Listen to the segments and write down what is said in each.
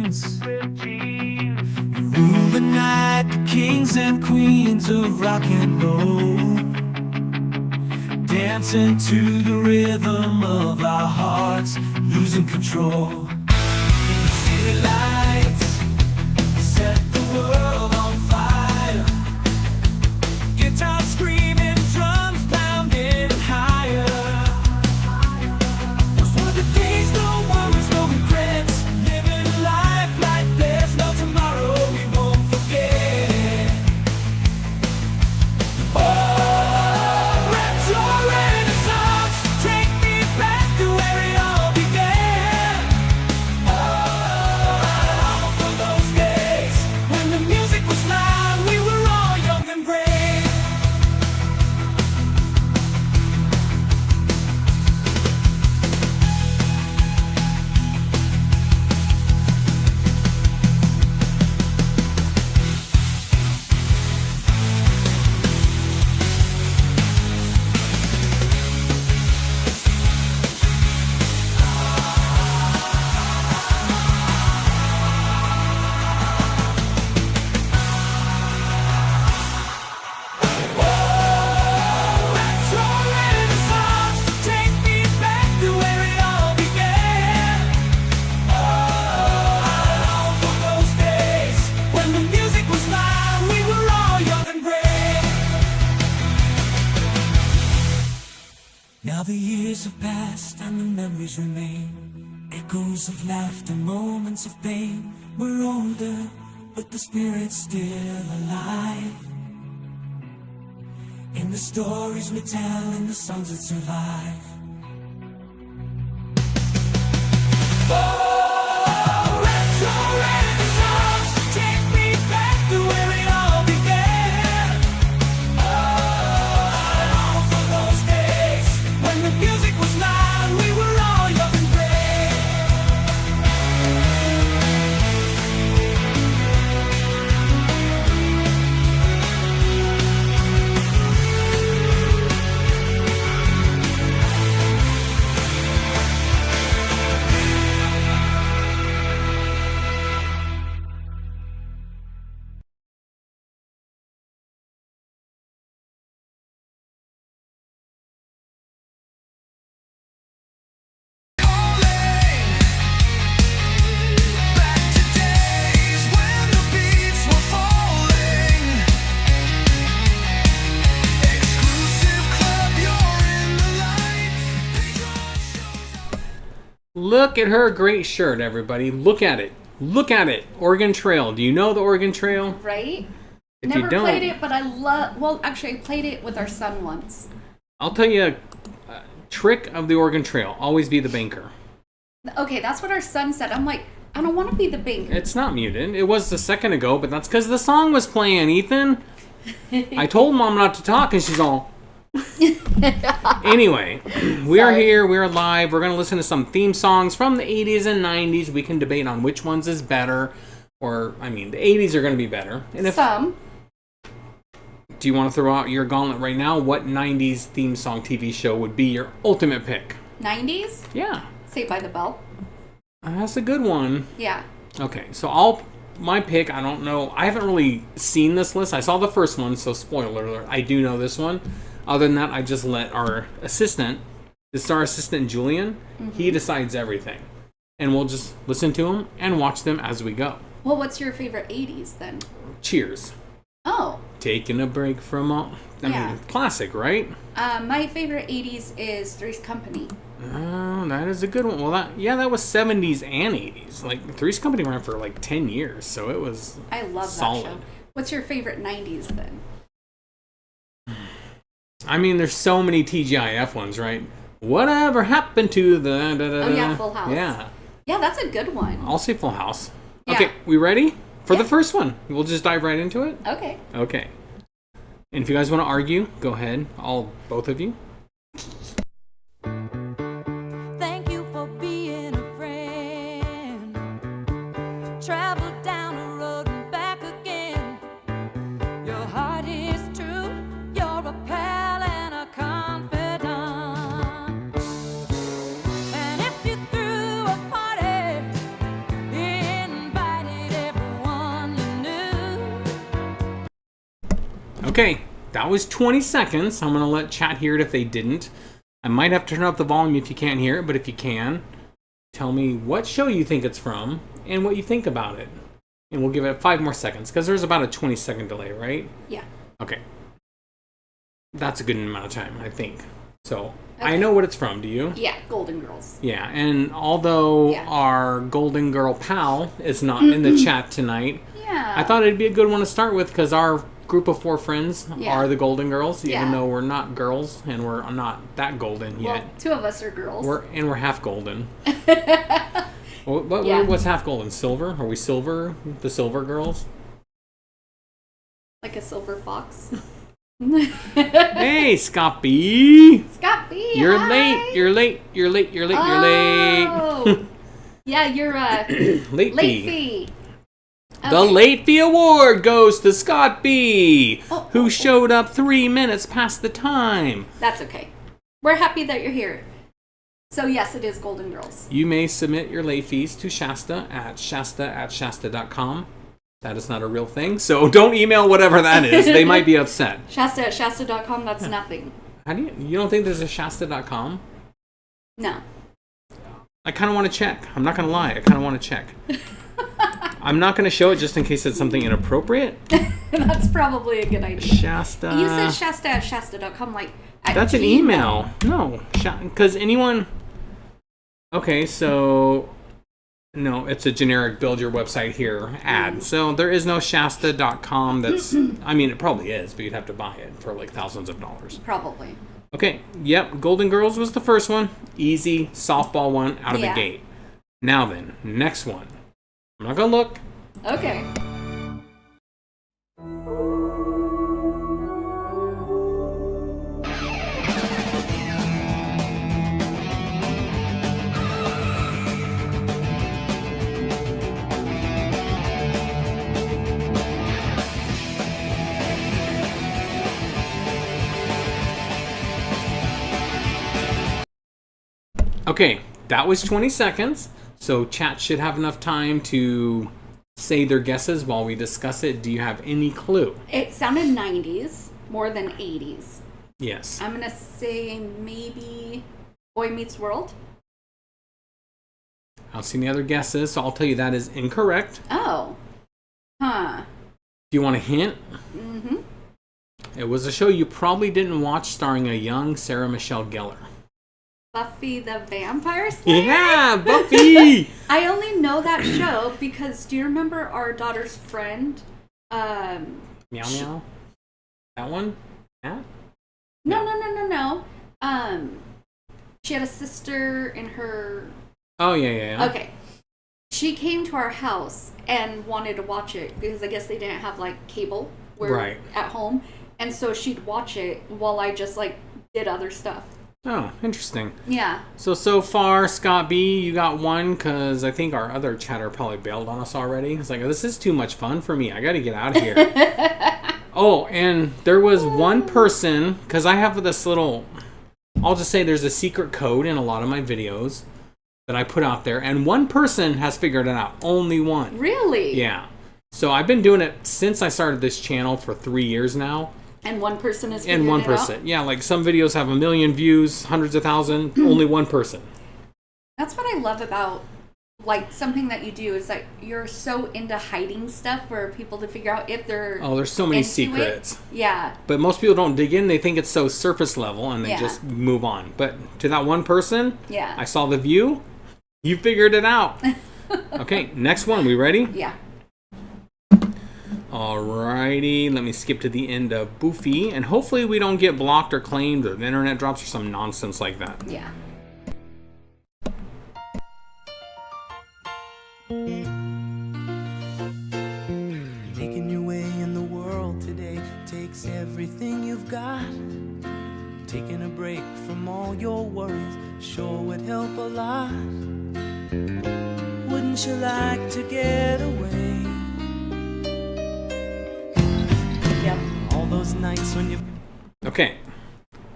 jeans. Rule the night, the kings and queens of rock and roll, dancing to the rhythm of our hearts, losing control. The city lights set the world on fire. Guitar screaming, drums pounding higher. Those were the days, no worries, no regrets. Living life like there's no tomorrow, we won't forget. Oh, retro renaissance, take me back to where it all began. Oh, I long for those days when the music was loud, we were all young and brave. Retro renaissance, take me back to where it all began. Oh, I long for those days when the music was loud, we were all young and brave. Now the years have passed and the memories remain, echoes of laughter, moments of pain. We're older, but the spirit's still alive, in the stories we tell, in the songs that survive. Oh, retro renaissance, take me back to where it all began. Oh, I long for those days when the music was loud, we were all young and brave. Look at her great shirt, everybody. Look at it. Look at it. Oregon Trail. Do you know the Oregon Trail? Right? If Never you don't, played it, but I love. Well, actually, I played it with our son once. I'll tell you a trick of the Oregon Trail. Always be the banker. Okay, that's what our son said. I'm like, I don't want to be the banker. It's not muted. It was a second ago, but that's because the song was playing, Ethan. I told Mom not to talk, and she's all... Anyway, we are here. We are live. We're going to listen to some theme songs from the 80s and 90s. We can debate on which ones is better. Or, I mean, the 80s are going to be better. And if, Some. do you want to throw out your gauntlet right now? What 90s theme song TV show would be your ultimate pick? 90s? Yeah. Saved by the Bell. That's a good one. Yeah. Okay, so my pick, I don't know. I haven't really seen this list. I saw the first one, so spoiler alert. I do know this one. Other than that, I just let our assistant, this is our assistant Julian, he decides everything. And we'll just listen to him and watch them as we go. Well, what's your favorite 80s then? Cheers. Oh. Taking a break from all... I mean, classic, right? My favorite 80s is Three's Company. Oh, that is a good one. Well, that was 70s and 80s. Like, Three's Company ran for like 10 years, so it was I love solid. that show. What's your favorite 90s then? I mean, there's so many TGIF ones, right? Whatever happened to the... Oh, yeah, Full House. Yeah. Yeah, that's a good one. I'll say Full House. Yeah. Okay, we ready? For Yeah. the first one. We'll just dive right into it? Okay. Okay. And if you guys want to argue, go ahead. Both of you. Thank you for being a friend. Travel down the road and back again. Your heart is true. You're a pal and a confidant. And if you threw a party, invite Okay, that was 20 seconds. I'm going to let chat hear it if they didn't. I might have to turn up the volume if you can't hear it, but if you can, tell me what show you think it's from and what you think about it. And we'll give it 5 more seconds because there's about a 20-second delay, right? Yeah. Okay. That's a good amount of time, I think. So, Okay. I know what it's from. Do you? Yeah, Golden Girls. Yeah, and although our Golden Girl pal is not in the chat tonight, Yeah. I thought it'd be a good one to start with because our group of 4 friends Yeah. are the Golden Girls, even Yeah. though we're not girls and we're not that golden Well, yet. 2 of us are girls. We're half golden. Yeah. What's half golden? Silver? Are we silver? The silver girls? Like a silver fox. Hey, Scott B! Scott B. You're hi. late. You're late. You're late. You're late. You're late. Oh. Yeah, you're Late late fee. fee. The Okay. late fee award goes to Scott B, Oh, who oh, oh. showed up 3 minutes past the time. That's okay. We're happy that you're here. So yes, it is Golden Girls. You may submit your late fees to Shasta at shasta@shasta.com. That is not a real thing, so don't email whatever that is. They might be upset. Shasta at shasta.com, that's nothing. How do you don't think there's a shasta.com? No. I kind of want to check. I'm not going to lie. I kind of want to check. I'm not going to show it just in case it's something inappropriate. That's probably a good idea. Shasta. You said Shasta at shasta.com, like at That's an Gmail. email. No, because anyone. Okay, so no, it's a generic build your website here ad. So there is no Shasta.com. That's. I mean, it probably is, but you'd have to buy it for like thousands of dollars. Probably. Okay. Yep. Golden Girls was the first one. Easy softball one out of the Yeah. gate. Now then, next one. I'm not gonna look. Okay. Okay, that was 20 seconds. So chat should have enough time to say their guesses while we discuss it. Do you have any clue? It sounded 90s more than 80s. Yes. I'm going to say maybe Boy Meets World. I don't see any other guesses, so I'll tell you that is incorrect. Oh. Huh. Do you want a hint? Mm-hmm. It was a show you probably didn't watch starring a young Sarah Michelle Gellar. Buffy the Vampire Slayer? Yeah, Buffy! I only know that show because do you remember our daughter's friend? Meow Meow? That one? Yeah? No. She had a sister in her. Oh, yeah. Okay. She came to our house and wanted to watch it because I guess they didn't have like cable Right. at home. And so she'd watch it while I just like did other stuff. Oh, interesting. Yeah. So far, Scott B, you got one because I think our other chatter probably bailed on us already. It's like, this is too much fun for me. I got to get out of here. Oh, and there was one person, because I have this little, I'll just say there's a secret code in a lot of my videos that I put out there, and one person has figured it out. Only one. Really? Yeah. So I've been doing it since I started this channel for 3 years now. And one person is And one person. Yeah, like some videos have 1 million views, hundreds of thousands, only one person. That's what I love about like something that you do is that you're so into hiding stuff for people to figure out if they're Oh, there's so many into secrets. it. Yeah. But most people don't dig in. They think it's so surface level and they Yeah. just move on. But to that one person, Yeah. I saw the view. You figured it out. Okay, next one. We ready? Yeah. Alrighty. Let me skip to the end of Boofy. And hopefully we don't get blocked or claimed or the internet drops or some nonsense like that. Yeah. Making your way in the world today takes everything you've got. Taking a break from all your worries sure would help a lot. Wouldn't you like to get away? Yep. All those nights when you Okay.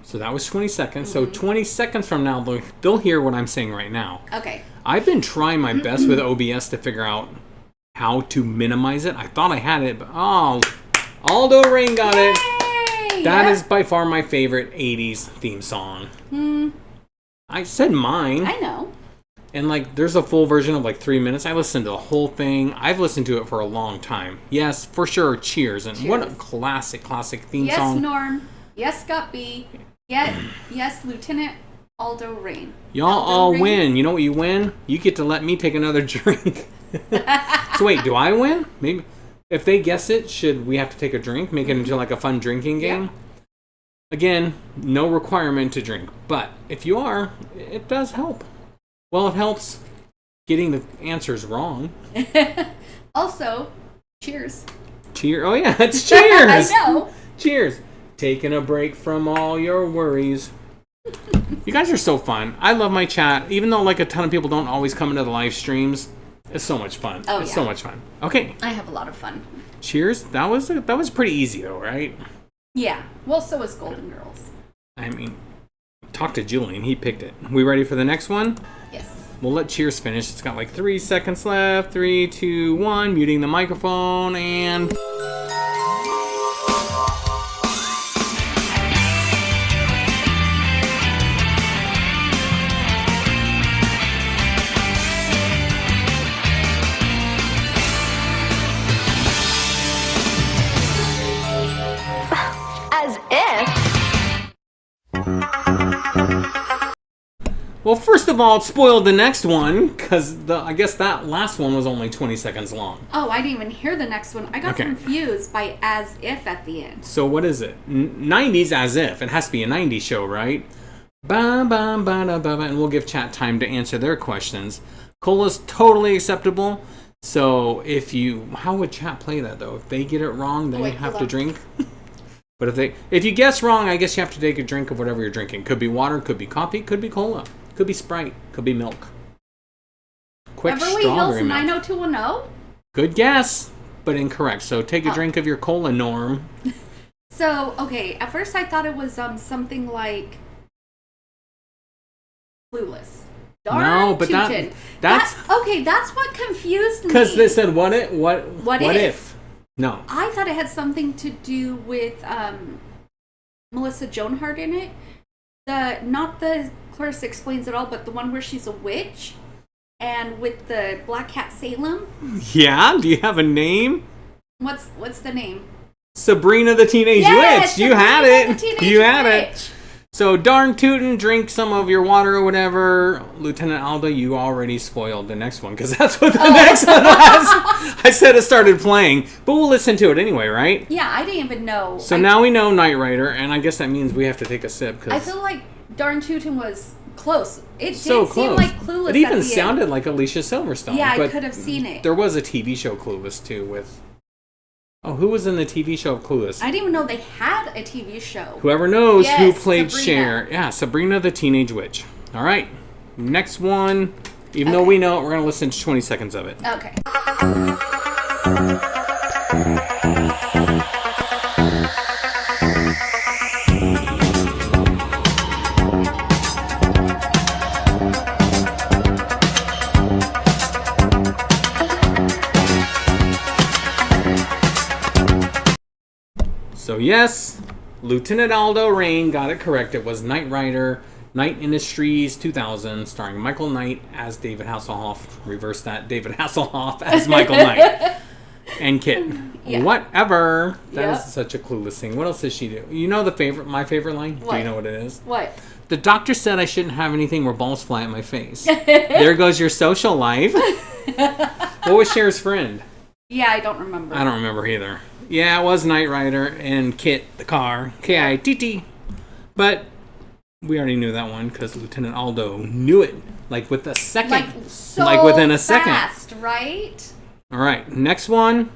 So that was 20 seconds. So 20 seconds from now, they'll hear what I'm saying right now. Okay. I've been trying my best with OBS to figure out how to minimize it. I thought I had it, but oh, Aldo Rain got it. Yay! That is by far my favorite 80s theme song. I said mine. I know. And like, there's a full version of like 3 minutes. I listened to the whole thing. I've listened to it for a long time. Yes, for sure. Cheers. And what a classic theme Yes, song. Norm. Yes, Scott B. Yes, Lieutenant Aldo Rain. Y'all all win. You know what you win? You get to let me take another drink. So wait, do I win? Maybe. If they guess it, should we have to take a drink? Make it into like a fun drinking game? Yeah. Again, no requirement to drink. But if you are, it does help. Well, it helps getting the answers wrong. Also, cheers. Cheers. Oh yeah, it's cheers. I know. Cheers. Taking a break from all your worries. You guys are so fun. I love my chat. Even though like a ton of people don't always come into the live streams, it's so much fun. Oh, it's yeah. so much fun. Okay. I have a lot of fun. Cheers. That was pretty easy though, right? Yeah. Well, so is Golden Girls. I mean, talk to Julian. He picked it. We ready for the next one? Yes. We'll let Cheers finish. It's got like 3 seconds left. 3, 2, 1. Muting the microphone and... As if. Well, first of all, it spoiled the next one, because I guess that last one was only 20 seconds long. Oh, I didn't even hear the next one. I got Okay. confused by As If at the end. So what is it? 90s As If. It has to be a 90s show, right? Ba ba ba da ba ba, and we'll give chat time to answer their questions. Cola's totally acceptable. So if you... How would chat play that, though? If they get it wrong, they Wait, have hold to on. drink? But if you guess wrong, I guess you have to take a drink of whatever you're drinking. Could be water, could be coffee, could be cola, could be Sprite, could be milk. Quick Beverly strawberry Hills milk. 90210? Good guess, but incorrect. So take a Oh. drink of your cola, Norm. So, okay, at first I thought it was something like Clueless. No, but Tootin'. that's okay, that's what confused me. because they said what What if? No. I thought it had something to do with Melissa Joan Hart in it. Not the Clarissa Explains It All, but the one where she's a witch and with the Black Cat Salem. Yeah. Do you have a name? What's the name? Sabrina the Teenage Yes, Witch. You had Sabrina the it. Teenage You had it. Witch. So darn tootin', drink some of your water or whatever. Lieutenant Aldo, you already spoiled the next one because that's what the next one was. I said it started playing, but we'll listen to it anyway, right? Yeah, I didn't even know. So now we know Knight Rider, and I guess that means we have to take a sip. I Cause feel like Darn Tootin' was close. It so did seem close. like Clueless. It even at the sounded end. like Alicia Silverstone. Yeah, I but could have seen it. There was a TV show Clueless too with... Oh, who was in the TV show Clueless? I didn't even know they had a TV show. Whoever knows who Yes, played Sabrina. Cher. Yeah, Sabrina the Teenage Witch. All right. Next one. Even though we know it, we're going to listen to 20 seconds of it. Okay. So yes, Lieutenant Aldo Rain got it correct. It was Knight Rider, Knight Industries 2000, starring Michael Knight as David Hasselhoff. Reverse that, David Hasselhoff as Michael Knight. And Kit. Yeah. Whatever. That Yep. is such a clueless thing. What else does she do? You know my favorite line? Do What? you know what it is? What? The doctor said I shouldn't have anything where balls fly at my face. There goes your social life. What was Cher's friend? Yeah, I don't remember. I don't remember either. Yeah, it was Knight Rider and Kit the car. K-I-T-T. But we already knew that one because Lieutenant Aldo knew it. Like with a second. Like so Like within a second. fast, right? All right, next one.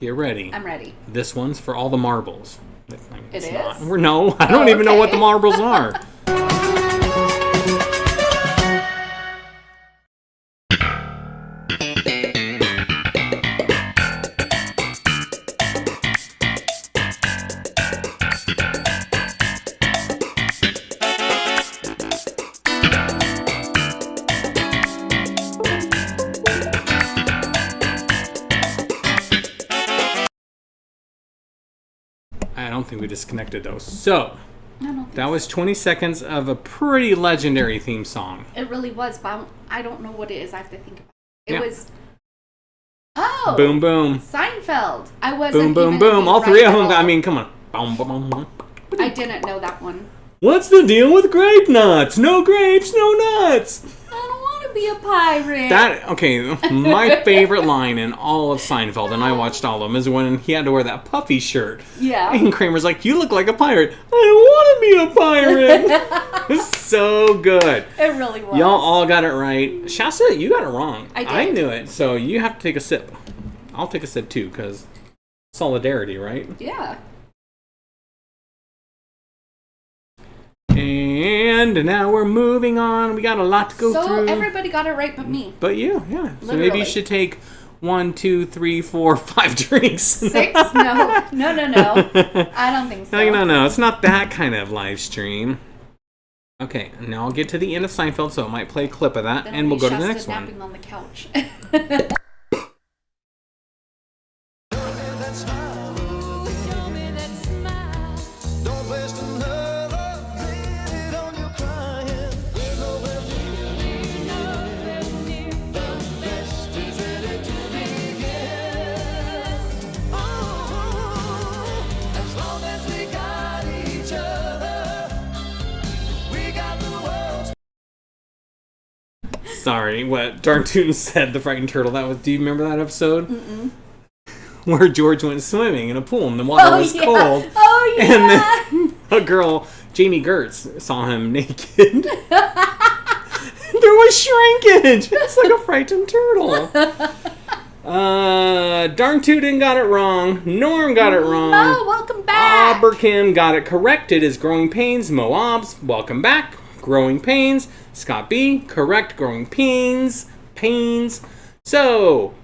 Get ready. I'm ready. This one's for all the marbles. I mean, It it's is? not. No, I don't even know what the okay. marbles are. I don't think we disconnected those. So, I don't think that was 20 seconds of a pretty legendary theme song. It really was, but I don't know what it is. I have to think about it. It Yeah. was... Oh! Boom, boom. Seinfeld. I wasn't Boom, boom, even boom. All right three of at them. all. I mean, come on. Boom, boom, boom, boom. I didn't know that one. What's the deal with grape nuts? No grapes, no nuts. I don't want to be a pirate. My favorite line in all of Seinfeld, and I watched all of them, is when he had to wear that puffy shirt. Yeah. And Kramer's like, you look like a pirate. I don't want to be a pirate. It's so good. It really was. Y'all all got it right. Shasta, you got it wrong. I did. I knew it, so you have to take a sip. I'll take a sip too, because solidarity, right? Yeah. And now we're moving on. We got a lot to go So through. everybody got it right but me. But you, yeah. So maybe Literally. you should take 1, 2, 3, 4, 5 drinks. 6? No. I don't think so. No. It's not that kind of live stream. Okay, now I'll get to the end of Seinfeld, so it might play a clip of that, Then and we'll go to the Shasta next one. napping on the couch. Show me that smile. Don't waste another minute on your crying. We're nowhere near. The best is ready to begin. Oh, as long as we got each other, we got the world's. Sorry, what Darn Tootin said, the frightened turtle. That was. Do you remember that episode? Mm-mm. Where George went swimming in a pool and the water was cold. Oh, yeah. And then a girl, Jamie Gertz, saw him naked. There was shrinkage. It's like a frightened turtle. Darn Tootin got it wrong. Norm got it wrong. Mo, welcome back. Aberkim got it corrected as Growing Pains. Moabs, welcome back. Growing Pains. Scott B, correct. Growing Pains. So,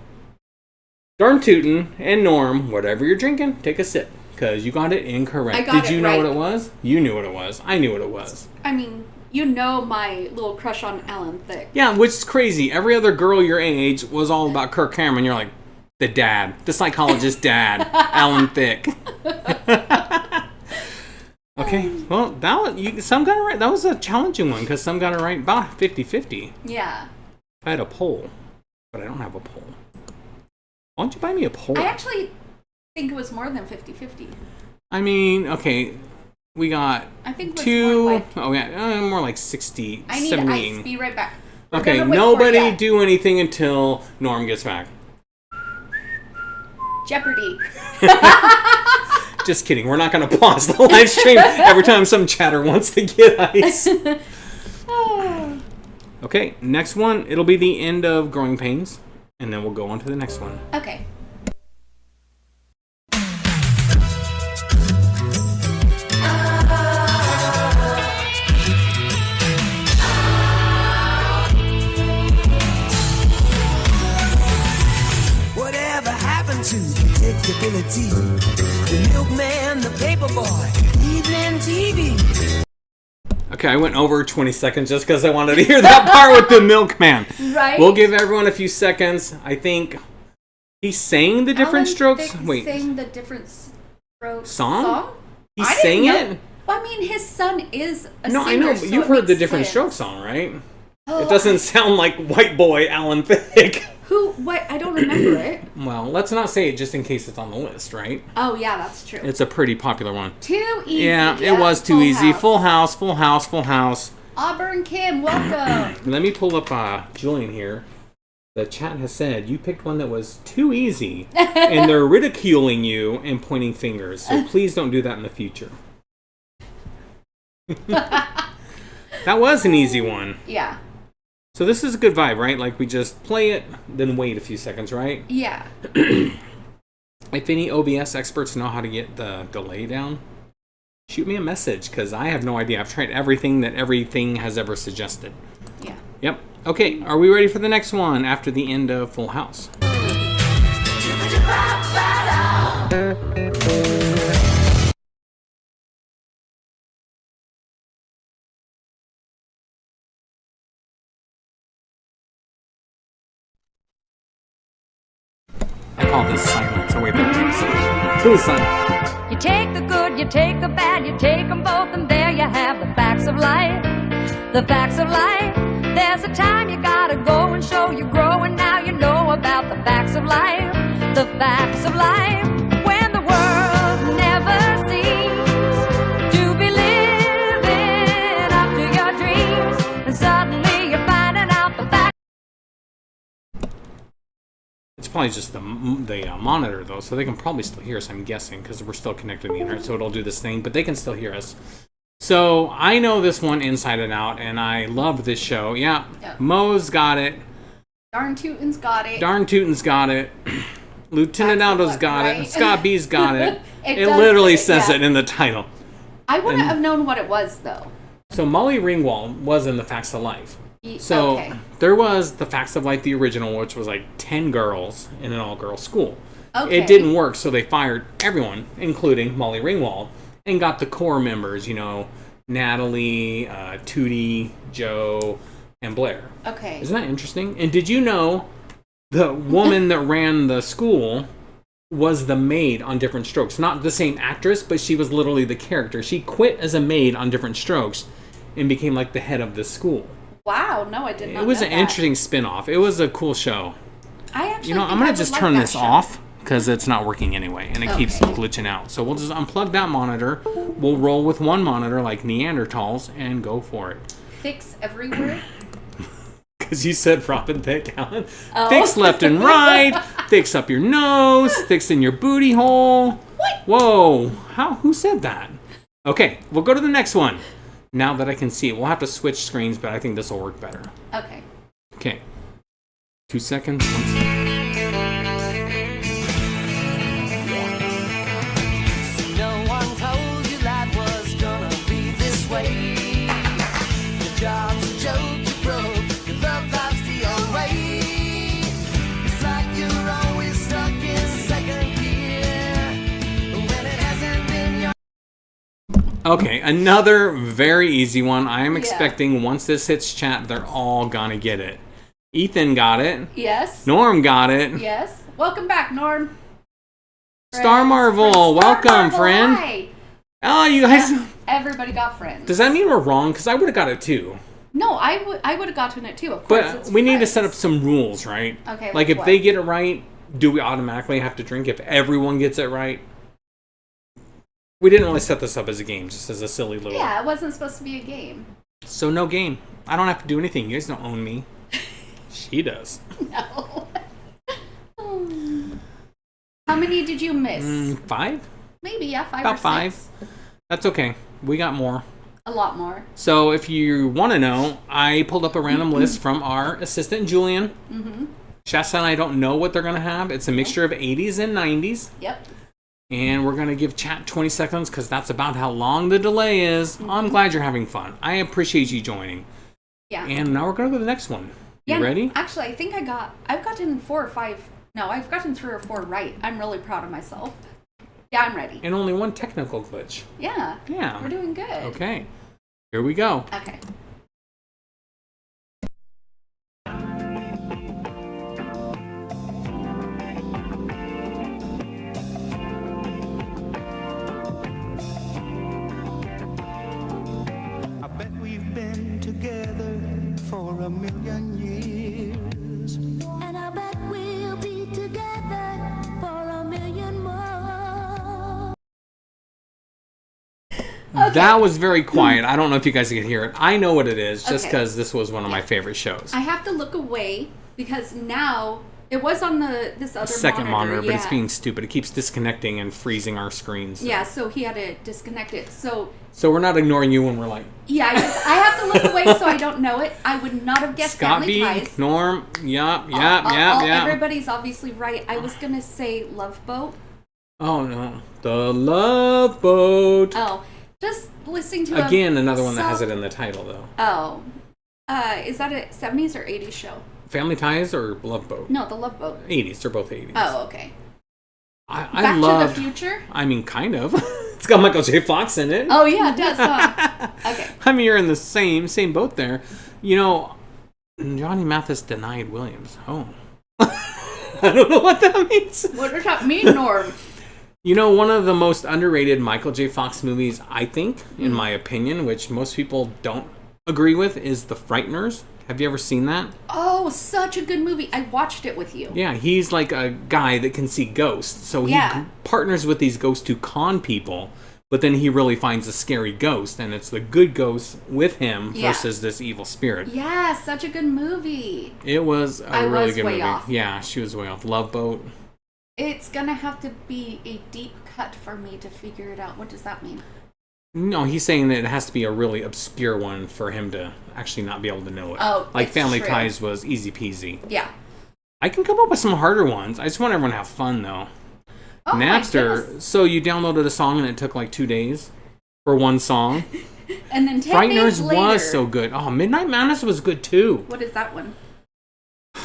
Darn Tootin and Norm, whatever you're drinking, take a sip. Because you got it incorrect. I got Did it you know right. what it was? You knew what it was. I knew what it was. I mean, you know my little crush on Alan Thicke. Yeah, which is crazy. Every other girl your age was all about Kirk Cameron. You're like, the dad. The psychologist dad. Alan Thicke. Okay, well, some got it right. That was a challenging one because some got it right about 50-50. Yeah. I had a poll, but I don't have a poll. Why don't you buy me a poll? I actually think it was more than 50-50. I mean, okay, we got I think it was 2. more like... Oh, yeah, more like 60, I need 70. ice. Be right back. We're Okay, gonna wait for nobody ya. do anything until Norm gets back. Jeopardy. Just kidding. We're not going to pause the live stream every time some chatter wants to get ice. Okay, next one. It'll be the end of Growing Pains, and then we'll go on to the next one. Okay. Whatever happened to predictability? The milkman, the paperboy, evening TV. Okay, I went over 20 seconds just because I wanted to hear that part with the milkman. Right? We'll give everyone a few seconds. I think he's saying the different Alan strokes. Thicke Wait, sang the different strokes Song? He's I didn't saying know. it? Well, I mean, his son is a No, singer, I know, so but you've it heard the makes different sense. strokes song, right? Oh, It doesn't sound like white boy Alan Thicke. What? I don't remember it. Well, let's not say it just in case it's on the list, right? Oh, yeah, that's true. It's a pretty popular one. Too easy. Yeah, it was too Full easy. House. Full house. Auburn Kim, welcome. Let me pull up Julian here. The chat has said you picked one that was too easy, and they're ridiculing you and pointing fingers. So please don't do that in the future. That was an easy one. Yeah. So this is a good vibe, right? Like we just play it, then wait a few seconds, right? Yeah. If any OBS experts know how to get the delay down, shoot me a message, because I have no idea. I've tried everything that everything has ever suggested. Yeah. Yep. Okay, are we ready for the next one after the end of Full House? I call this silence. Oh wait, that's silence. Silence. You take the good good, you take the bad, you take them both, and there you have the facts of life. The facts of life. There's a time you gotta go and show you grow, and now you know about the facts of life. The facts of life. When the world never seems to be living up to your dreams, and suddenly you're finding out the facts. It's probably just the monitor, though, so they can probably still hear us, I'm guessing, because we're still connected to the internet, so it'll do this thing, but they can still hear us. So, I know this one inside and out, and I love this show. Yeah, Yep. Mo's got it. Darn Tootin's got it. Darn Tootin's got it. Lieutenant That's Aldo's what, got it. right? And Scott B's got it. It It does literally say, says yeah. it in the title. I wouldn't have known what it was, though. So, Molly Ringwald was in The Facts of Life. So, Okay. there was The Facts of Life, the original, which was like 10 girls in an all-girls school. Okay. It didn't work, so they fired everyone, including Molly Ringwald, and got the core members, you know, Natalie, Tootie, Joe, and Blair. Okay. Isn't that interesting? And did you know the woman that ran the school was the maid on Different Strokes? Not the same actress, but she was literally the character. She quit as a maid on Different Strokes and became like the head of the school. Wow, no, I did not know It was an that. interesting spin-off. It was a cool show. I actually You know, think I'm I going would to just like turn that this show. off because it's not working anyway, and it keeps Okay. glitching out. So we'll just unplug that monitor. We'll roll with one monitor like Neanderthals and go for it. Fix everywhere. Because you said Robin Thicke, Alan. Oh. Fix left and right. Fix up your nose. Fix in your booty hole. What? Whoa. Who said that? Okay, we'll go to the next one. Now that I can see it. We'll have to switch screens, but I think this will work better. Okay. Okay. 2 seconds. 1 second. No one told you life was gonna be this way. Your job's a joke, you broke. Your love life's the old way. It's like you're always stuck in second gear when it hasn't been your. Okay, another very easy one. I am Yeah. expecting once this hits chat, they're all gonna get it. Ethan got it. Yes. Norm got it. Yes. Welcome back, Norm. Star Marvel, welcome, friend. Hi. Oh, you guys. Everybody got friends. Does that mean we're wrong? Because I would have got it too. No, I would have gotten it too. Of course, But it's we need to friends. set up some rules, right? Okay, Like like if what? they get it right, do we automatically have to drink if everyone gets it right? We didn't really set this up as a game, just as a silly little. Yeah, it wasn't supposed to be a game. So no game. I don't have to do anything. You guys don't own me. She does. No. How many did you miss? 5? Maybe, yeah, 5 About or 5. 6. That's okay. We got more. A lot more. So if you want to know, I pulled up a random list from our assistant Julian. Mm-hmm. Shasta and I don't know what they're going to have. It's a mixture of 80s and 90s. Yep. And we're going to give chat 20 seconds because that's about how long the delay is. I'm glad you're having fun. I appreciate you joining. Yeah. And now we're going to go to the next one. You Yeah, ready? Actually, I think I've gotten 4 or 5. No, I've gotten 3 or 4 right. I'm really proud of myself. Yeah, I'm ready. And only one technical glitch. Yeah. Yeah. We're doing good. Okay. Here we go. Okay. I bet we've been together for a million years. And I bet we'll be together for a million more. That was very quiet. I don't know if you guys can hear it. I know what it is just Okay. because this was one of my favorite shows. I have to look away because now it was on this other Second monitor, but it's yeah. being stupid. It keeps disconnecting and freezing our screens. Yeah, so he had to disconnect it. So So we're not ignoring you when we're like, yeah, I have to look away so I don't know it. I would not have guessed Scott Family B, Ties. Norm, yep. Everybody's obviously right. I was gonna say Love Boat. Oh no, The Love Boat. Oh, just listening to Again, another one that has it in the title though. Oh, is that a 70s or 80s show? Family Ties or Love Boat? No, The Love Boat. 80s. They're both 80s. Oh, okay. I Back love. to the Future. I mean, kind of. It's got Michael J. Fox in it. Oh yeah, it does. Huh? Okay. I mean, you're in the same boat there. You know, Johnny Mathis denied Williams. Oh. I don't know what that means. What does that mean, Norm? You know, one of the most underrated Michael J. Fox movies, I think, in my opinion, which most people don't agree with, is The Frighteners. Have you ever seen that? Oh, such a good movie. I watched it with you. Yeah, he's like a guy that can see ghosts. So he Yeah. partners with these ghosts to con people, but then he really finds a scary ghost, and it's the good ghost with him Yeah. versus this evil spirit. Yeah, such a good movie. It was a I really was good way movie. off. Yeah, she was way off. Love Boat. It's gonna have to be a deep cut for me to figure it out. What does that mean? No, he's saying that it has to be a really obscure one for him to actually not be able to know it. Oh, like it's Family true. Ties was easy peasy. Yeah. I can come up with some harder ones. I just want everyone to have fun, though. Oh, my Napster. goodness. So you downloaded a song and it took like 2 days for one song. And then 10 Frighteners days later. was so good. Oh, Midnight Madness was good too. What is that one? I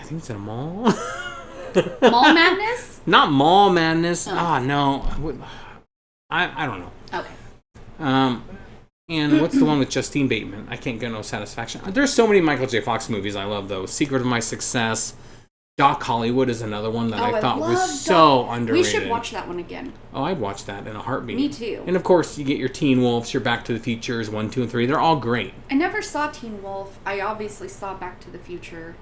think it's in a mall. Mall Madness? Not Mall Madness. Oh. Oh, no. I don't know. Okay. And what's the one with Justine Bateman? I Can't Get No Satisfaction. There's so many Michael J. Fox movies I love, though. Secret of My Success. Doc Hollywood is another one that I thought was love so Doc. underrated. We should watch that one again. Oh, I'd watch that in a heartbeat. Me too. And of course, you get your Teen Wolves, your Back to the Futures, 1, 2, and 3. They're all great. I never saw Teen Wolf. I obviously saw Back to the Future.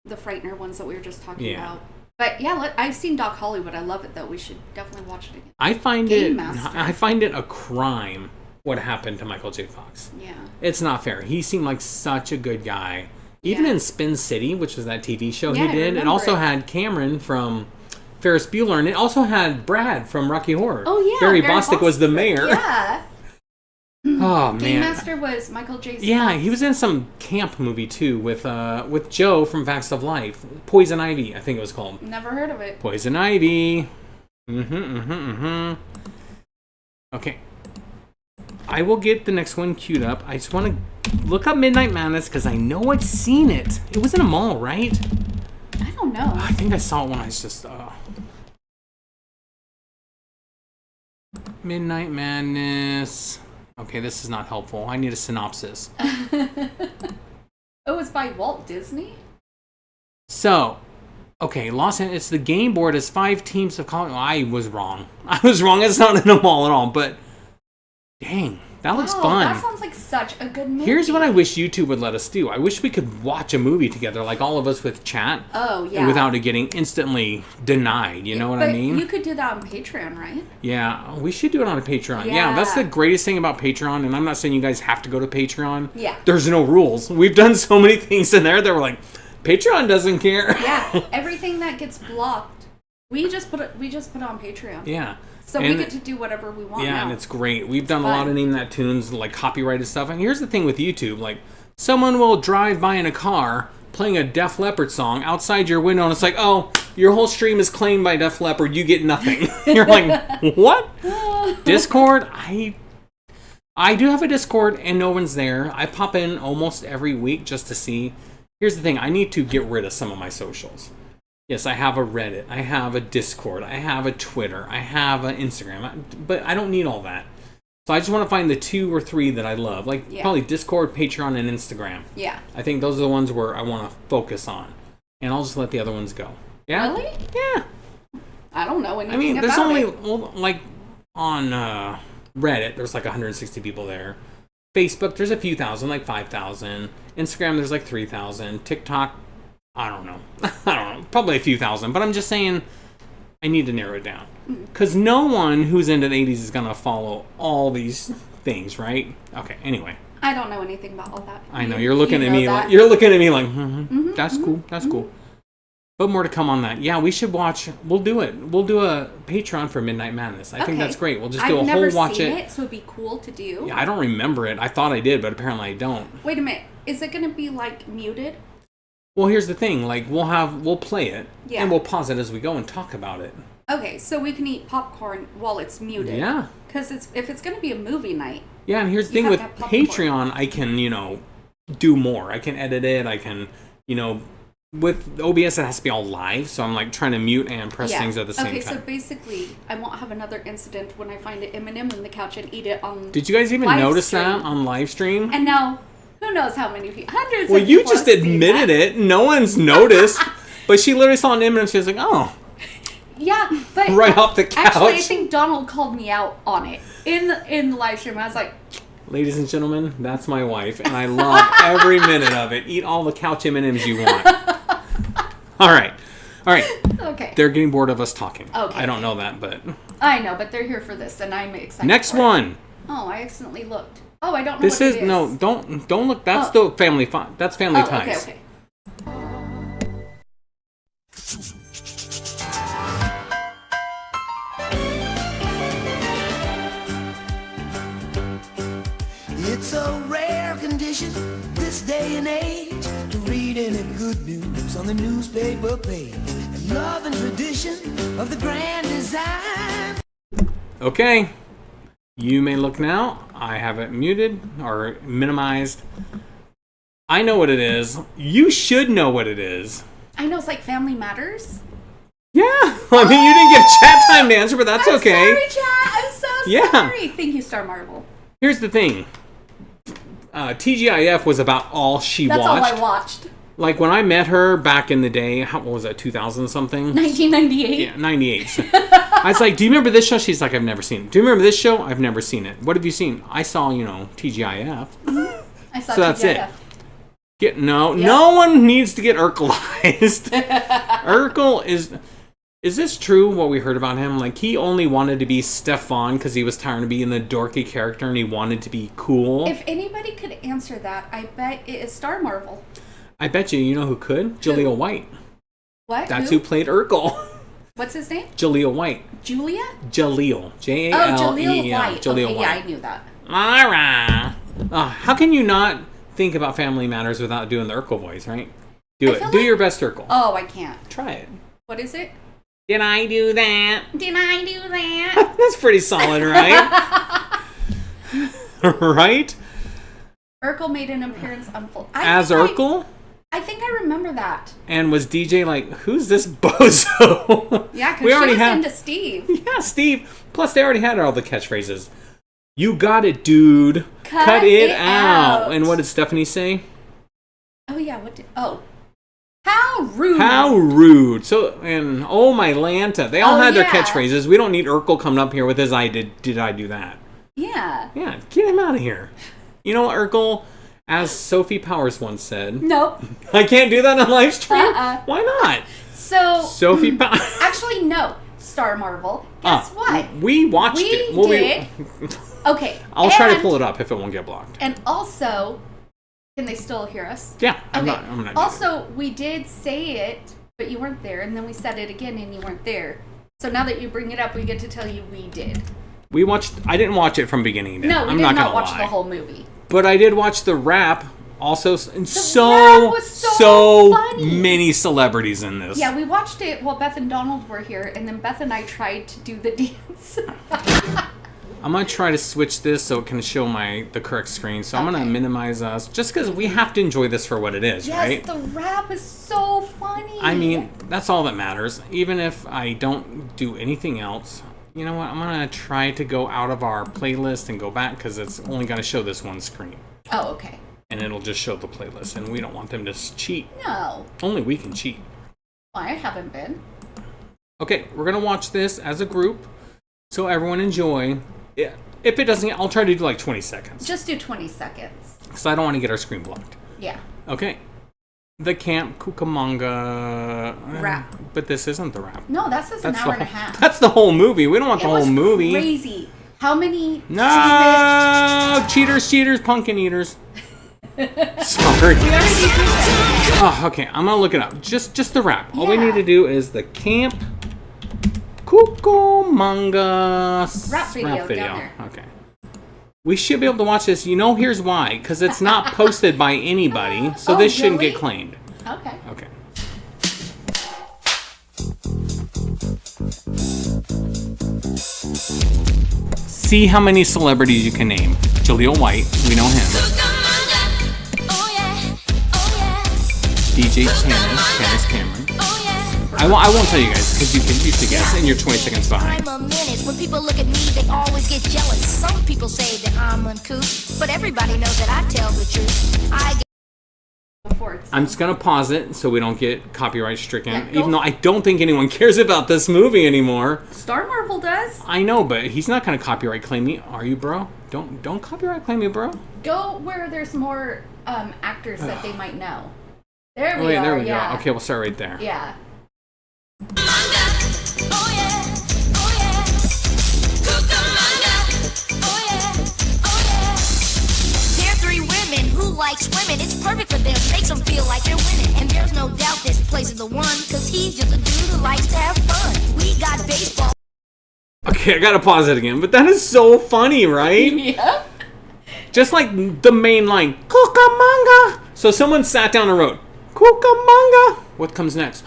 The Frightener ones that we were just talking Yeah. about. But yeah, I've seen Doc Hollywood. I love it though. We should definitely watch it again. I find Game Master. it a crime what happened to Michael J. Fox. Yeah. It's not fair. He seemed like such a good guy. Even Yeah. in Spin City, which was that TV show Yeah, I he did, it remember also it. had Cameron from Ferris Bueller, and it also had Brad from Rocky Horror. Oh yeah. Barry Barry Bostwick was the mayor. Yeah. Oh Game man. Master was Michael J. Yeah, Fox. he was in some camp movie too with Joe from Facts of Life. Poison Ivy, I think it was called. Never heard of it. Poison Ivy. Okay. I will get the next one queued up. I just want to look up Midnight Madness because I know I've seen it. It was in a mall, right? I don't know. I think I saw it when I was just... Midnight Madness. Okay, this is not helpful. I need a synopsis. It was by Walt Disney? So, okay, Los Angeles, it's the game board has 5 teams of college. I was wrong. It's not in a mall at all, but dang, that looks Wow, fun. That sounds like such a good movie. Here's what I wish YouTube would let us do. I wish we could watch a movie together, like all of us with chat. Oh, yeah. Without it getting instantly denied. You know what I mean? You could do that on Patreon, right? Yeah, we should do it on a Patreon. Yeah, that's the Yeah. greatest thing about Patreon, and I'm not saying you guys have to go to Patreon. Yeah. There's no rules. We've done so many things in there that we're like, Patreon doesn't care. Yeah. Everything that gets blocked, we just put it on Patreon. Yeah. So And- we get to do whatever we want Yeah, now. and it's great. We've done a lot fun. of Name That Tunes, like copyrighted stuff. And here's the thing with YouTube, like, someone will drive by in a car playing a Def Leppard song outside your window, and it's like, oh, your whole stream is claimed by Def Leppard, you get nothing. You're like, what? Discord? I do have a Discord, and no one's there. I pop in almost every week just to see. Here's the thing, I need to get rid of some of my socials. Yes, I have a Reddit, I have a Discord, I have a Twitter, I have an Instagram, but I don't need all that. So I just want to find the 2 or 3 that I love, like Yeah. probably Discord, Patreon, and Instagram. Yeah. I think those are the ones where I want to focus on, and I'll just let the other ones go. Yeah? Really? Yeah. I don't know anything I mean, there's about only, it. well, like, on Reddit, there's like 160 people there. Facebook, there's a few thousand, like 5,000. Instagram, there's like 3,000. TikTok, I don't know. Probably a few thousand. But I'm just saying, I need to narrow it down. Because no one who's into the 80s is going to follow all these things, right? Okay, anyway. I don't know anything about all that. I know, you're looking you at know me that. like, that's cool, that's cool. But more to come on that. Yeah, we should watch, we'll do it. We'll do a Patreon for Midnight Madness. I think Okay. that's great. We'll just do I've a never whole watch seen it. so it'd be cool to do. Yeah, I don't remember it. I thought I did, but apparently I don't. Wait a minute. Is it going to be like muted? Well, here's the thing. Like, we'll play it, Yeah. and we'll pause it as we go and talk about it. Okay, so we can eat popcorn while it's muted. Yeah. Because if it's going to be a movie night. Yeah, and here's the You thing with have to have popcorn. Patreon, I can, do more. I can edit it. I can, with OBS, it has to be all live, so I'm, like, trying to mute and press things at the same Okay, time. so basically, I won't have another incident when I find an M&M on the couch and eat it on. Did you guys even live notice stream. that on live stream? And now, who knows how many people? Hundreds. Well, of you people just have seen admitted that. it. No one's noticed. But she literally saw an image and she was like, oh. Yeah, but Right off the couch. Actually, I think Donald called me out on it in the live stream. I was like, Ladies and gentlemen, that's my wife, and I love every minute of it. Eat all the couch M&Ms you want. All right. okay. They're getting bored of us talking. Okay. I don't know that, but... I know, but they're here for this, and I'm excited. Next for it. one. Oh, I accidentally looked. Oh, I don't know This what is... it is. No, don't look. That's the family fun. That's family ties. Okay. It's a rare condition this day and age to read any good news on the newspaper page. And love and tradition of the grand design. Okay. You may look now. I have it muted or minimized. I know what it is. You should know what it is. I know, it's like Family Matters. Yeah. I mean, you didn't give chat time to answer, but that's I'm okay. sorry, chat. I'm so Yeah. sorry. Thank you, Star Marvel. Here's the thing. TGIF was about all she That's watched. all I watched. Like when I met her back in the day, what was that, 2000 something? 1998. Yeah, 98. So I was like, do you remember this show? She's like, I've never seen it. Do you remember this show? I've never seen it. What have you seen? I saw, TGIF. I saw So that's TGIF. it. No one needs to get Urkelized. Urkel is this true, what we heard about him? Like, he only wanted to be Stefan because he was tired of being the dorky character and he wanted to be cool. If anybody could answer that, I bet it is Star Marvel. I bet you know who could? Jaleel White. What? That's who played Urkel. What's his name? Jaleel White. Julia? Jaleel. Jaleel. Jaleel White. Jaleel Okay, White. yeah, I knew that. Alright. How can you not think about Family Matters without doing the Urkel voice, right? Do it. feel Do like- your best Urkel. Oh, I can't. Try it. What is it? Did I do that? Did I do that? That's pretty solid, right? Right? Urkel made an appearance on full. As Urkel? I think I remember that. And was DJ like, who's this bozo? Yeah, because We she already was had- into Steve. Yeah, Steve. Plus, they already had all the catchphrases. You got it, dude. Cut it it out. out. And what did Stephanie say? Oh, yeah, what did... Oh. How rude. How rude. So, and oh my Lanta. They all Oh, had their yeah. catchphrases. We don't need Urkel coming up here with his did I do that? Yeah. Yeah, get him out of here. You know what, Urkel, as Sophie Powers once said, Nope. I can't do that on live stream? Uh-uh. Why not? So... Sophie Powers. Actually, no. Star Marvel. Guess what? We watched We it. Well, did. Okay. I'll try to and- pull it up if it won't get blocked. And also... Can they still hear us? Yeah, I'm Okay. not doing it. Also, we did say it, but you weren't there, and then we said it again, and you weren't there. So now that you bring it up, we get to tell you we did. I didn't watch it from beginning to end. No, we I'm did not not gonna watch lie. the whole movie. But I did watch the rap. Also, and rap so was so funny. many celebrities in this. Yeah, we watched it while Beth and Donald were here, and then Beth and I tried to do the dance. I'm gonna try to switch this so it can show the correct screen. So I'm gonna Okay. minimize us, just because we have to enjoy this for what it is, Yes, right? the rap is so funny. I mean, that's all that matters. Even if I don't do anything else, you know what? I'm gonna try to go out of our playlist and go back because it's only gonna show this one screen, Oh, okay. and it'll just show the playlist, and we don't want them to cheat. No, Only we can cheat. I haven't been. Okay, we're gonna watch this as a group, so everyone enjoy. Yeah. If it doesn't, I'll try to do like 20 seconds. Just do 20 seconds. Because I don't want to get our screen blocked. Yeah. Okay. The Camp Cucamonga Rap. But this isn't the rap. No, that says an That's hour the and a whole- half. That's the whole movie. We don't want It the was whole movie. crazy. How many No! Cheaters, pumpkin eaters. Sorry. We already did that. Oh, okay, I'm gonna look it up. Just the rap. All we Yeah. need to do is the Camp Cucamonga Rap video down there. Okay. We should be able to watch this. You know, here's why. Because it's not posted by anybody, so Oh, this shouldn't really? get claimed. Okay. Okay. See how many celebrities you can name. Jaleel White, we know him. DJ Candace Cameron. I won't tell you guys because you should guess, and you're 20 seconds behind. I'm a menace. When people look at me, they always get jealous. Some people say that I'm uncouth, but everybody knows that I tell the truth. I before it's. I'm just gonna pause it so we don't get copyright stricken. Yeah, go. Even though I don't think anyone cares about this movie anymore. Star Marvel does. I know, but he's not gonna copyright claim me. Are you, bro? Don't copyright claim me, bro. Go where there's more actors that they might know. There we Wait, are. there we yeah. go. Okay, we'll start right there. Yeah. Oh yeah, oh yeah. Cucamonga. Oh yeah, oh yeah. They're three women who like swimming. It's perfect for them, makes them feel like they're winning. And there's no doubt this place is the one, cause he's just a dude who likes to have fun. We got baseball. Okay, I gotta pause it again. But that is so funny, right? Yep. Just like the main line, Cucamonga. So someone sat down and wrote, Cucamonga. What comes next?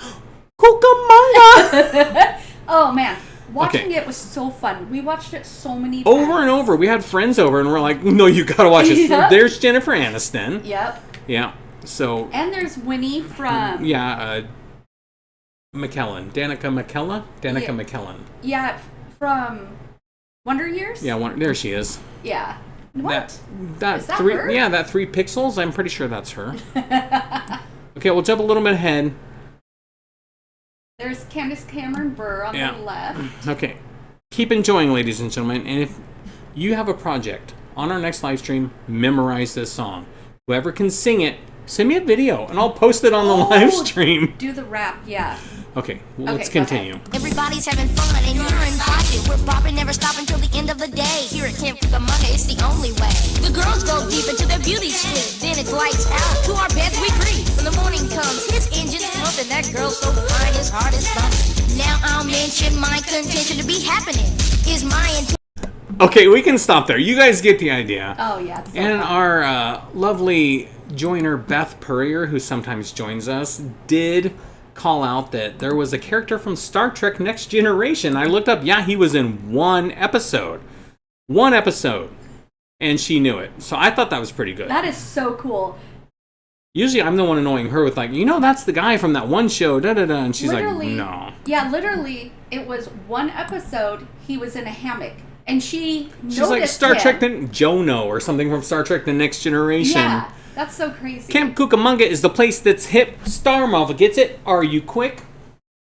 Cucamonga. Oh man, watching Okay. it was so fun. We watched it so many times. Over and over. We had friends over and we're like, no, you gotta watch this. Yeah. There's Jennifer Aniston. Yep. Yeah. So, And there's Winnie from McKellen. Danica McKella? Danica Yeah. McKellen. from Wonder Years. Yeah, there she is. Yeah. What? That Is that three, her? yeah, that 3 pixels. I'm pretty sure that's her. Okay, we'll jump a little bit ahead. There's Candace Cameron Bure on Yeah. the left. Okay, keep enjoying, ladies and gentlemen. And if you have a project on our next live stream, memorize this song. Whoever can sing it, send me a video, and I'll post it on the live stream. Do the rap, yeah. Okay, well, let's Okay, go continue. Everybody's having fun and you're invited. We're bopping, never stop until the end of the day. Here at Camp Cucamonga, it's the only way. The girls go deep into their beauty sleep. Then it's lights out. To our beds we creep. When the morning comes, his engine's pumping. That girl's so fine, his heart is thumping. Now I'll mention my contention to be happening. Is my intent. Okay, we can stop there. You guys get the idea. Oh yeah. It's so And fun. our lovely joiner, Beth Purrier, who sometimes joins us, did call out that there was a character from Star Trek Next Generation. I looked up, yeah, he was in one episode. One episode. And she knew it. So I thought that was pretty good. That is so cool. Usually I'm the one annoying her with like, that's the guy from that one show, da-da-da. And she's Literally, like, no. Yeah, literally, it was one episode. He was in a hammock, and she She's noticed like Star him. Trek, Jono or something from Star Trek The Next Generation. Yeah, that's so crazy. Camp Cucamonga is the place that's hip. Star Marvel gets it. Are you quick?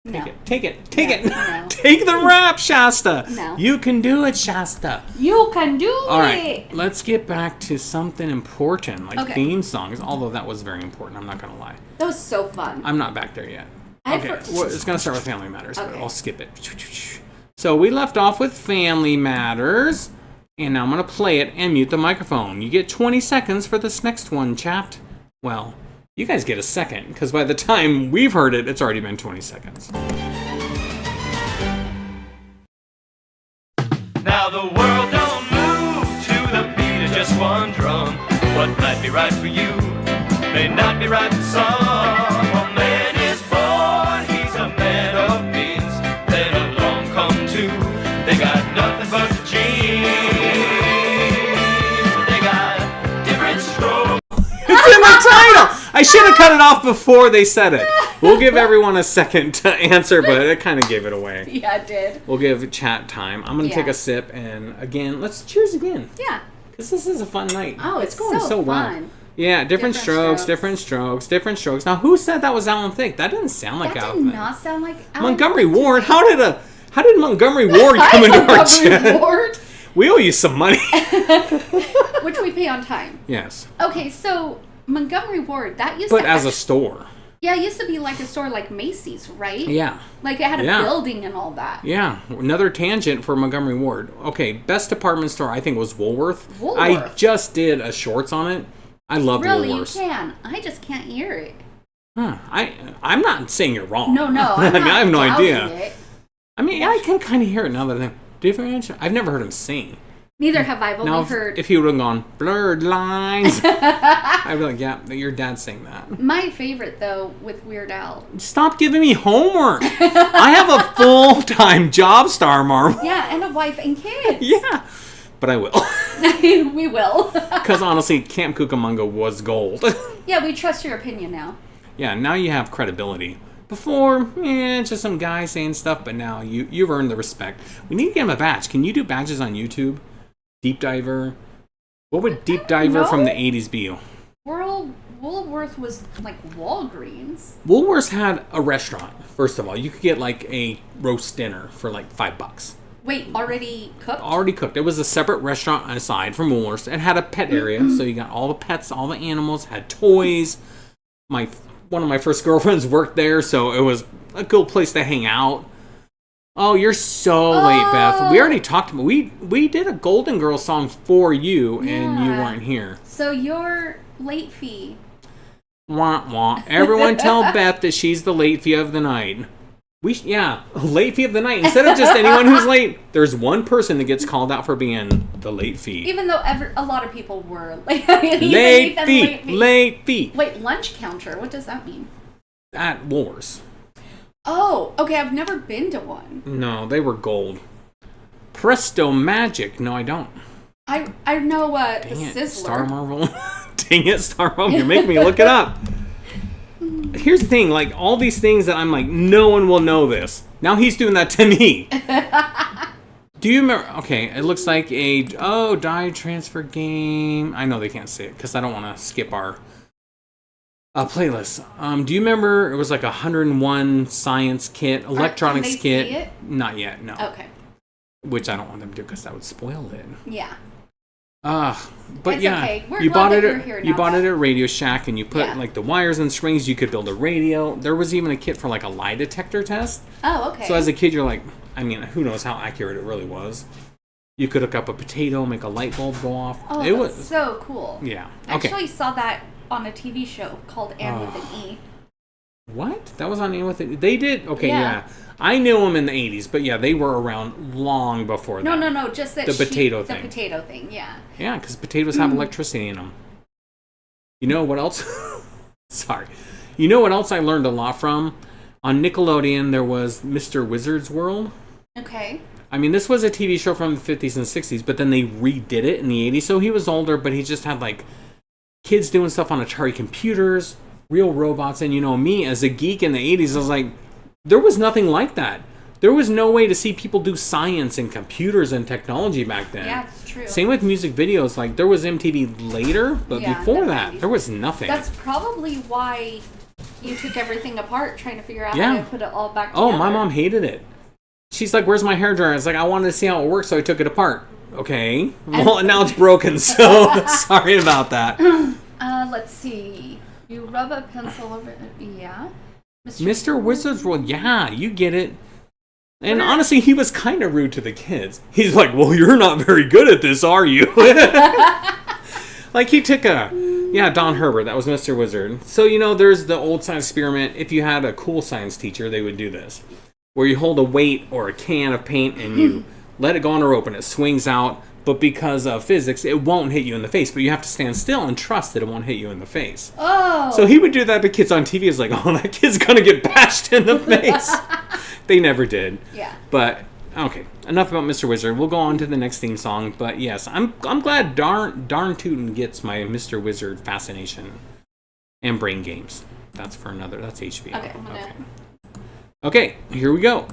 No. Take it. No. Take the rap, Shasta. No. You can do it, Shasta. You can do All it. right, let's get back to something important, like Okay. theme songs. Although that was very important, I'm not gonna lie. That was so fun. I'm not back there yet. I Okay, for- well, it's gonna start with Family Matters, but Okay. I'll skip it. So we left off with Family Matters, and now I'm gonna play it and mute the microphone. You get 20 seconds for this next one, chat. Well, you guys get a second, because by the time we've heard it, it's already been 20 seconds. Now the world don't move to the beat of just one drum. What might be right for you may not be right for some. A man is born, he's a man of means. Then along come two, they got nothing but the genes. They got different strokes. It's in the title! I should have cut it off before they said it. We'll give everyone a second to answer, but it kind of gave it away. Yeah, it did. We'll give chat time. I'm going to take Yeah. a sip, and again, let's cheers again. Yeah. Because this is a fun night. Oh, it's going so well. fun. Yeah, different strokes, Different different strokes. Now, who said that was Alan Thicke? That didn't sound like That Alan did Thicke. not sound like Alan Montgomery Thicke to Ward? me. How did Montgomery Ward come into our Montgomery chat? Ward, We owe you some money. which we pay on time. Yes, Okay, so Montgomery Ward, that used but to as a store. yeah, it used to be like a store like Macy's, right? Yeah. Like it had a Yeah. building and all that. Yeah, another tangent for Montgomery Ward. Okay, best department store I think was Woolworth. I Woolworth. just did a shorts on it. I love Really, Woolworths. you can. I just can't hear it. Huh. I'm not saying you're wrong. No, I I'm not have no doubting idea. it. I mean, I can kind of hear it now that I think differential. I've never heard him sing. Neither have I. I've Now, only heard. if he would have gone blurred lines, I'd be like, yeah, your dad sang that. My favorite though with Weird Al. Stop giving me homework. I have a full-time job, Star Marvel. Yeah, and a wife and kids. Yeah, but I will. We will. Because honestly, Camp Cucamonga was gold. Yeah, we trust your opinion now. Yeah, now you have credibility. Before, just some guy saying stuff, but now you've earned the respect. We need to get him a badge. Can you do badges on YouTube? Deep Diver? What would Deep Diver from the 80s be? Woolworth was like Walgreens. Woolworths had a restaurant. First of all, you could get like a roast dinner for like $5. Wait, already cooked? Already cooked. It was a separate restaurant aside from Woolworths. It had a pet area, so you got all the pets, all the animals, had toys. One of my first girlfriends worked there, so it was a cool place to hang out. Oh, you're so late, Beth. We already talked about we did a Golden Girls song for you, and you weren't here. So your late fee. Wah, wah. Everyone tell Beth that she's the late fee of the night. Late fee of the night. Instead of just anyone who's late, there's one person that gets called out for being the late fee. Even though a lot of people were late. Late fee. Wait, lunch counter. What does that mean? At Woolworths. Oh, okay. I've never been to one. No, they were gold. Presto magic. No, I don't. I know the Dang it, Sizzler. Star Marvel. Dang it, Star Marvel. You're making me look it up. Here's the thing. Like, all these things that I'm like, no one will know this. Now he's doing that to me. Do you remember? Okay, it looks like a die transfer game. I know they can't see it because I don't want to skip our playlist. Do you remember? It was like 101 science kit, electronics can they kit. see it? Not yet, no. Okay. Which I don't want them to do because that would spoil it. Yeah. But It's yeah, okay. We're you glad bought that it. you're here You now, bought it Beth. at Radio Shack, and you put Yeah. like the wires and strings. You could build a radio. There was even a kit for like a lie detector test. Oh, okay. So as a kid, you're like, I mean, who knows how accurate it really was? You could hook up a potato, make a light bulb go off. Oh, it that's was so cool. yeah. I Okay. actually saw that on a TV show called Anne with an E. What? That was on Aim with It. They did. Okay, Yeah. yeah. I knew them in the 80s, but yeah, they were around long before that. No, just that The potato thing. The potato thing, yeah. Yeah, because potatoes have electricity in them. You know what else? Sorry. You know what else I learned a lot from? On Nickelodeon, there was Mr. Wizard's World. Okay. I mean, this was a TV show from the 50s and 60s, but then they redid it in the 80s. So he was older, but he just had like kids doing stuff on Atari computers, real robots. And you know, me as a geek in the 80s, I was like, there was nothing like that. There was no way to see people do science and computers and technology back then. Yeah, it's true. Same with music videos. Like, there was MTV later, but Yeah, before the that, 90s. there was nothing. That's probably why you took everything apart, trying to figure out Yeah. how to put it all back together. Oh, my mom hated it. She's like, where's my hairdryer? I was like, I wanted to see how it works, so I took it apart. Okay. Well, and now it's broken, so sorry about that. Let's see. You rub a pencil over it. Yeah. Mr. Wizard's World, yeah, you get it. And honestly, he was kind of rude to the kids. He's like, well, you're not very good at this, are you? Like, he took Don Herbert, that was Mr. Wizard. So, you know, there's the old science experiment. If you had a cool science teacher, they would do this. Where you hold a weight or a can of paint and you let it go on a rope and it swings out. But because of physics, it won't hit you in the face. But you have to stand still and trust that it won't hit you in the face. Oh. So he would do that to kids on TV. It's like, oh, that kid's going to get bashed in the face. They never did. Yeah. But, okay, enough about Mr. Wizard. We'll go on to the next theme song. But yes, I'm glad Darn Tootin' gets my Mr. Wizard fascination. And Brain Games. That's HBO. Okay, I'm gonna... Okay, here we go.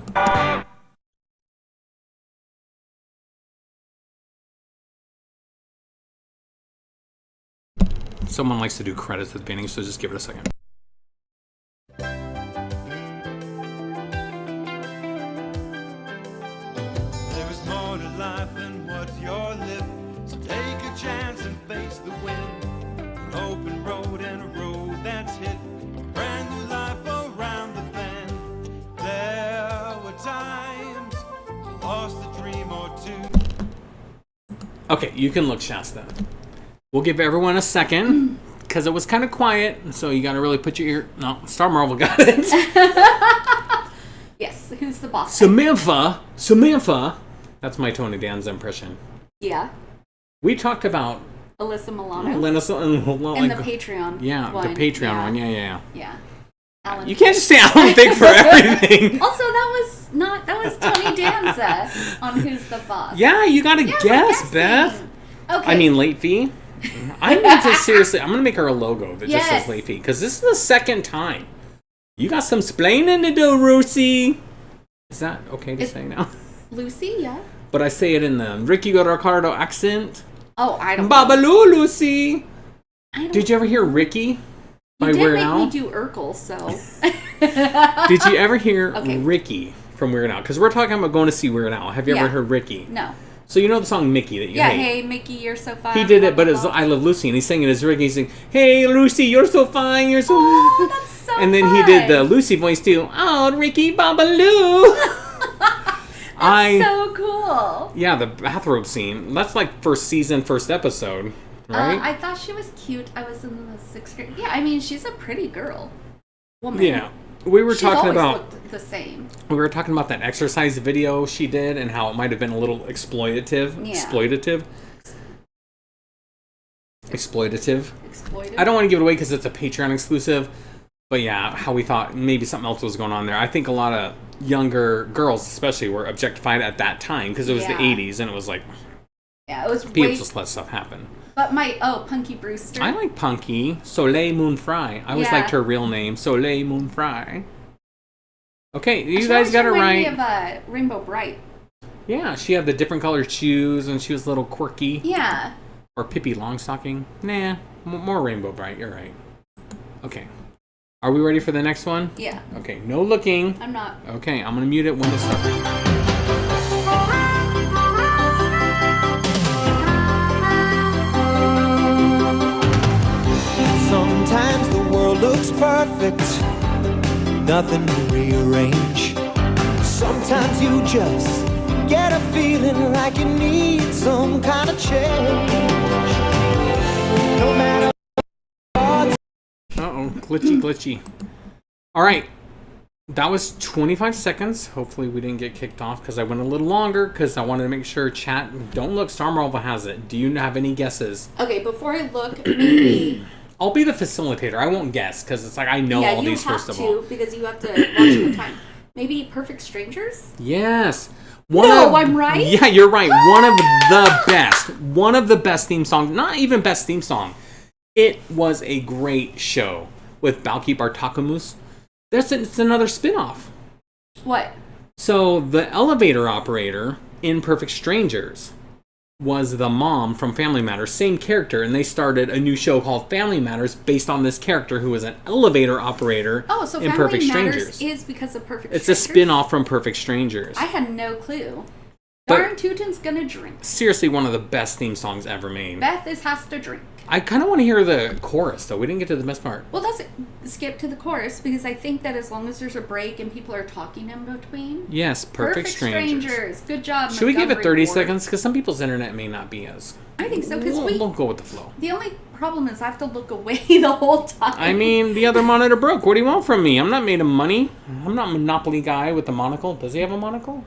Someone likes to do credits at the beginning, so just give it a second. There is more to life than what you're living. So take a chance and face the wind. An open road and a road that's hidden. A brand new life around the bend. There were times I lost a dream or two. Okay, you can look, Shasta. We'll give everyone a second, because it was kind of quiet, so you got to really put your ear... No, Star Marvel got it. Yes, who's the boss? Samantha. That's my Tony Danza impression. Yeah. We talked about... Alyssa Milano. and And the Patreon Yeah, one. the Patreon one. Yeah. Yeah. Alan You can't just say Alan Thicke for everything. Also, that was Tony Danza on Who's the Boss. Yeah, you got to Yeah, guess, we're Beth. guessing. Okay. I mean, late fee. I need to seriously... I'm going to make her a logo that just says Yes. late fee, because this is the second time. You got some splaining to do, Rusi. Is that okay to say now? Lucy, yeah. But I say it in the Ricky Ricardo accent. Oh, I don't. Babaloo, Lucy. I don't Did you ever hear Ricky? by You did Weird make Al. me do Urkel, so. Did you ever hear Okay. Ricky from Weird Al? Because we're talking about going to see Weird Al. Have you ever Yeah. heard Ricky? No. So you know the song Mickey that you Yeah, hate. hey, Mickey, you're so fine. He did it, but blah, it's blah, blah. I Love Lucy, and he's singing as Ricky. He's saying, "Hey, Lucy, you're so fine, you're so." Oh, that's so and then fun. he did the Lucy voice too. Oh, Ricky Babaloo. That's so cool. Yeah, the bathrobe scene. That's like first season, first episode, right? I thought she was cute. I was in the 6th grade. Yeah, I mean, she's a pretty girl. Woman. Yeah. We were She's talking always about looked the same. we were talking about that exercise video she did and how it might have been a little exploitative. Yeah. Exploitative. Exploited. I don't want to give it away because it's a Patreon exclusive, but yeah, how we thought maybe something else was going on there. I think a lot of younger girls, especially, were objectified at that time because it was the Yeah. 80s and it was like Yeah, it was people way. just let stuff happen. But Punky Brewster. I like Punky Soleil Moon Fry. I always Yeah. liked her real name, Soleil Moon Fry. Okay, you She guys always got it reminded right. me of Rainbow Bright. Yeah, she had the different colored shoes and she was a little quirky. Yeah. Or Pippi Longstocking. Nah, more Rainbow Bright. You're right. Okay. Are we ready for the next one? Yeah. Okay, no looking. I'm not. Okay, I'm gonna mute it when it starts. Sometimes the world looks perfect, nothing to rearrange. Sometimes you just get a feeling like you need some kind of change. No matter what. Uh-oh, glitchy. All right, that was 25 seconds. Hopefully we didn't get kicked off because I went a little longer because I wanted to make sure chat. Don't look, Star Marvel has it. Do you have any guesses? Okay, before I look, maybe. I'll be the facilitator. I won't guess because it's like I know yeah, all you these have first of all. to because you have to watch the time. Maybe Perfect Strangers? Yes. I'm right? Yeah, you're right. One of the best. One of the best theme songs. Not even best theme song. It was a great show with Balki Bartakamus. It's another spin-off. What? So the elevator operator in Perfect Strangers was the mom from Family Matters, same character, and they started a new show called Family Matters based on this character who was an elevator operator Oh, so in Family Perfect Matters Strangers. is because of Perfect It's a Strangers? spin-off from Perfect Strangers. I had no clue. But- Darn Tootin's gonna drink. Seriously, one of the best theme songs ever made. Beth has to drink. I kind of want to hear the chorus, though. We didn't get to the best part. Well, let's skip to the chorus because I think that as long as there's a break and people are talking in between. Yes, Perfect Strangers. Good job. Should we give it Montgomery 30 Ward. seconds? Because some people's internet may not be as... I think so because We'll go with the flow. The only problem is I have to look away the whole time. I mean, the other monitor broke. What do you want from me? I'm not made of money. I'm not Monopoly guy with the monocle. Does he have a monocle?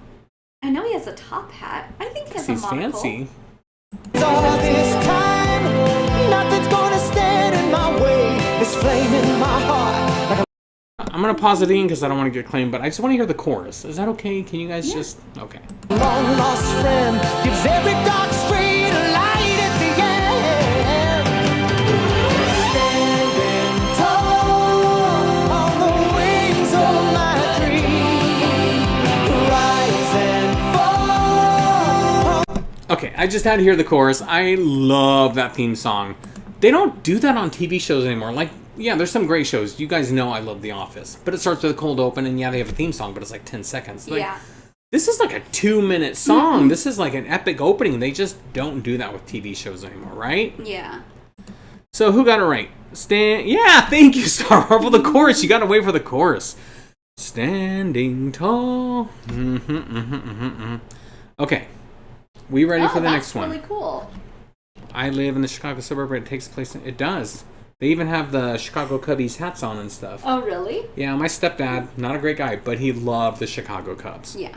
I know he has a top hat. I think he has a He's monocle. fancy. All this time, nothing's gonna stand in my way. This flame in my heart. I'm going to pause it in because I don't want to get claimed, but I just want to hear the chorus. Is that okay? Can you guys just... Okay. Long lost friend gives every dark street a light at the end. Standing tall on the wings of my dream, rise and fall. Okay, I just had to hear the chorus. I love that theme song. They don't do that on TV shows anymore. Like, yeah, there's some great shows. You guys know I love The Office. But it starts with a cold open, and yeah, they have a theme song, but it's like 10 seconds. Like, Yeah. This is like a 2-minute song. This is like an epic opening. They just don't do that with TV shows anymore, right? Yeah. So who got it right? Yeah, thank you, Star Marvel. The chorus. You got to wait for the chorus. Standing tall. Okay. We ready for the next one? That's really cool. I live in the Chicago suburb where it takes place. It does. They even have the Chicago Cubbies hats on and stuff. Oh, really? Yeah, my stepdad, not a great guy, but he loved the Chicago Cubs. Yeah.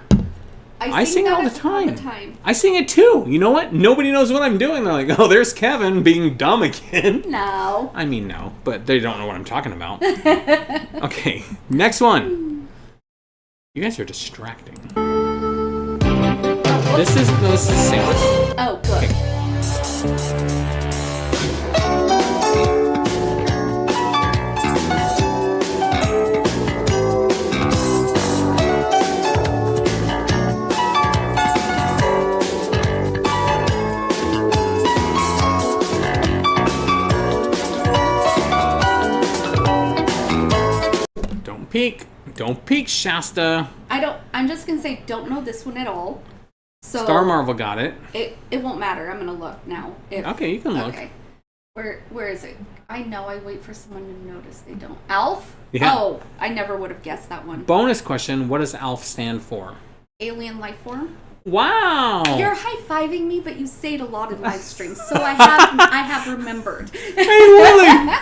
I sing it that all the all time. the time. I sing it too. You know what? Nobody knows what I'm doing. They're like, oh, there's Kevin being dumb again. No. I mean, no, but they don't know what I'm talking about. Okay, next one. You guys are distracting. This is singing. Oh, good. peek. Don't peek, Shasta. I'm just gonna say don't know this one at all. So Star Marvel got it. It won't matter. I'm gonna look now. Okay, you can look. Okay. Where is it? I know. I wait for someone to notice. They don't. Alf? Yeah. Oh, I never would have guessed that one. Bonus question, what does ALF stand for? Alien life form. Wow. You're high-fiving me, but you say it a lot in live streams, so I have remembered. Hey,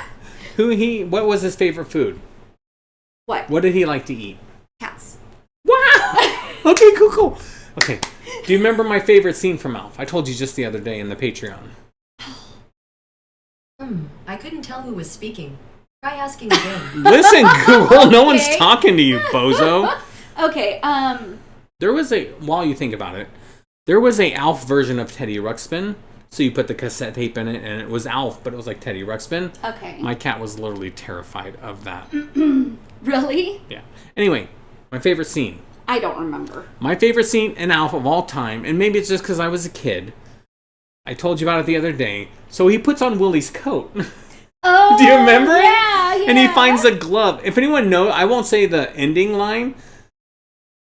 Willie. What was his favorite food? What? What did he like to eat? Cats. Wow. Okay, cool. Okay. Do you remember my favorite scene from ALF? I told you just the other day in the Patreon. I couldn't tell who was speaking. Try asking again. Listen, Google, no one's Okay. talking to you, bozo. Okay, There was while you think about it, there was a ALF version of Teddy Ruxpin. So you put the cassette tape in it, and it was ALF, but it was like Teddy Ruxpin. okay. My cat was literally terrified of that. Really? Yeah. Anyway, my favorite scene. I don't remember. My favorite scene in ALF of all time, and maybe it's just because I was a kid. I told you about it the other day. So he puts on Willie's coat. Oh, Do you remember it? Yeah. And he finds a glove. If anyone knows, I won't say the ending line.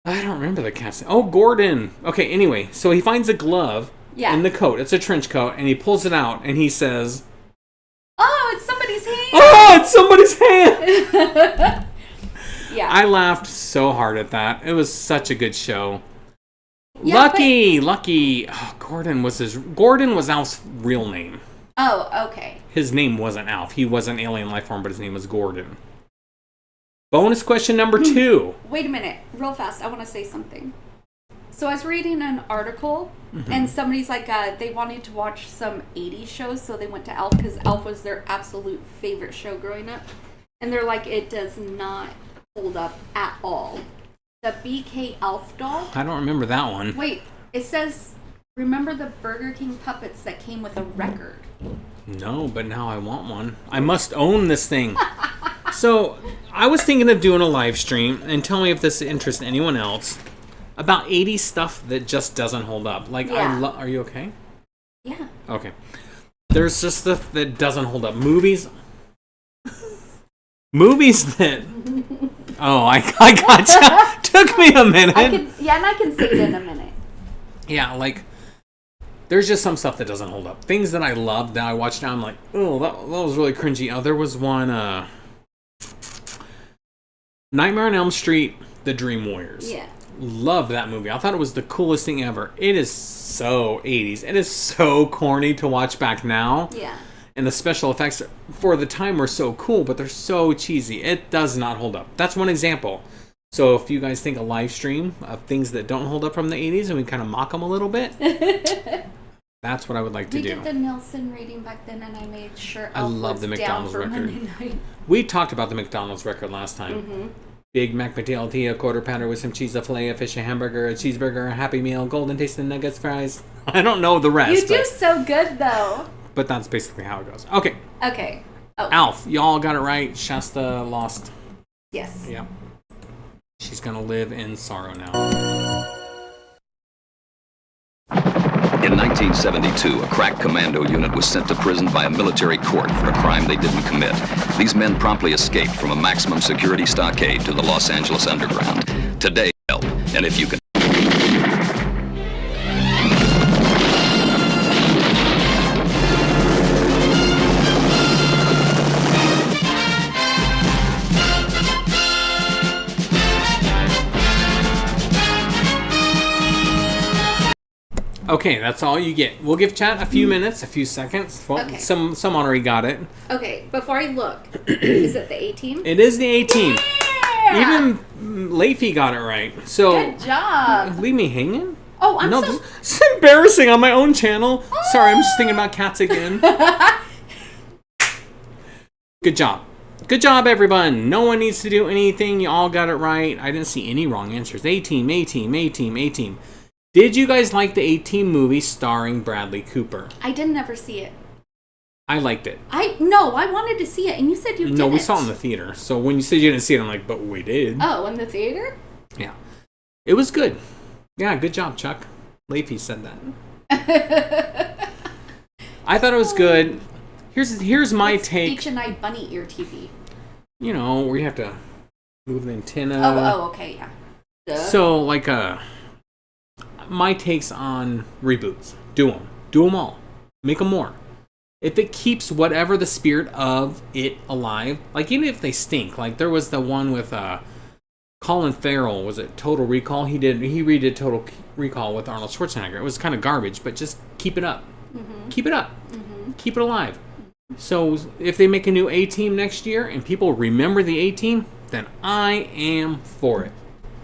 I don't remember the cat's name. Oh, Gordon. Okay, anyway. So he finds a glove in the coat. It's a trench coat. And he pulls it out. And he says, Oh, it's somebody's hand. oh, it's somebody's hand. Yeah. I laughed so hard at that. It was such a good show. Yeah, Lucky. Oh, Gordon was Alf's real name. Oh, okay. His name wasn't Alf. He was an alien life form, but his name was Gordon. Bonus question number 2. Wait a minute, real fast. I want to say something. So I was reading an article, and somebody's like, they wanted to watch some 80s shows, so they went to Alf because Alf was their absolute favorite show growing up. And they're like, it does not hold up at all. The BK Alf doll. I don't remember that one. Wait, it says, remember the Burger King puppets that came with a record? No, but now I want one. I must own this thing. So, I was thinking of doing a live stream, and tell me if this interests anyone else, about 80s stuff that just doesn't hold up. Like, Yeah. are you okay? Yeah. Okay. There's just stuff that doesn't hold up. Movies that... Oh, I gotcha. Took me a minute. And I can say it in a minute. Yeah, like, there's just some stuff that doesn't hold up. Things that I love that I watch now, I'm like, oh, that was really cringy. Oh, there was one, Nightmare on Elm Street, The Dream Warriors. Yeah. Love that movie. I thought it was the coolest thing ever. It is so 80s. It is so corny to watch back now. Yeah. And the special effects for the time were so cool, but they're so cheesy. It does not hold up. That's one example. So if you guys think a live stream of things that don't hold up from the 80s and we kind of mock them a little bit, that's what I would like to We do. did the Nielsen rating back then, and I made sure I Elf love was the McDonald's down for record. Monday night. We talked about the McDonald's record last time. Big Mac potato tea, a quarter pounder with some cheese, a filet of fish, a hamburger, a cheeseburger, a Happy Meal, golden tasting nuggets, fries. I don't know the rest. You do so good, though. But that's basically how it goes. Okay. Okay. Oh. Alf, y'all got it right. Shasta lost. Yes. Yeah. She's gonna live in sorrow now. In 1972, a crack commando unit was sent to prison by a military court for a crime they didn't commit. These men promptly escaped from a maximum security stockade to the Los Angeles underground. Today, help, and if you can... Okay, that's all you get. We'll give chat a few minutes, a few seconds. Well, Okay. some already got it. Okay, before I look, is it the 18? It is the 18. Yeah! Even Leify got it right. So Good job. leave me hanging. Oh, I'm No, so... this is embarrassing on my own channel. Sorry, I'm just thinking about cats again. Good job. Good job, everyone. No one needs to do anything. You all got it right. I didn't see any wrong answers. A-team. Did you guys like the A-Team movie starring Bradley Cooper? I didn't ever see it. I liked it. I wanted to see it, and you said you didn't. No, we saw it in the theater. So when you said you didn't see it, I'm like, but we did. Oh, in the theater? Yeah. It was good. Yeah, good job, Chuck. Leify said that. I thought it was good. Here's my take. H&I Bunny Ear TV. You know, we have to move the antenna. Okay, yeah. Duh. So, like, my takes on reboots. Do them all. Make them more. If it keeps whatever the spirit of it alive, like, even if they stink, like, there was the one with, Colin Farrell, was it Total Recall? He redid Total Recall with Arnold Schwarzenegger. It was kind of garbage, but just keep it up. Mm-hmm. Keep it up. Mm-hmm. Keep it alive. So if they make a new A-Team next year and people remember the A-Team, then I am for it.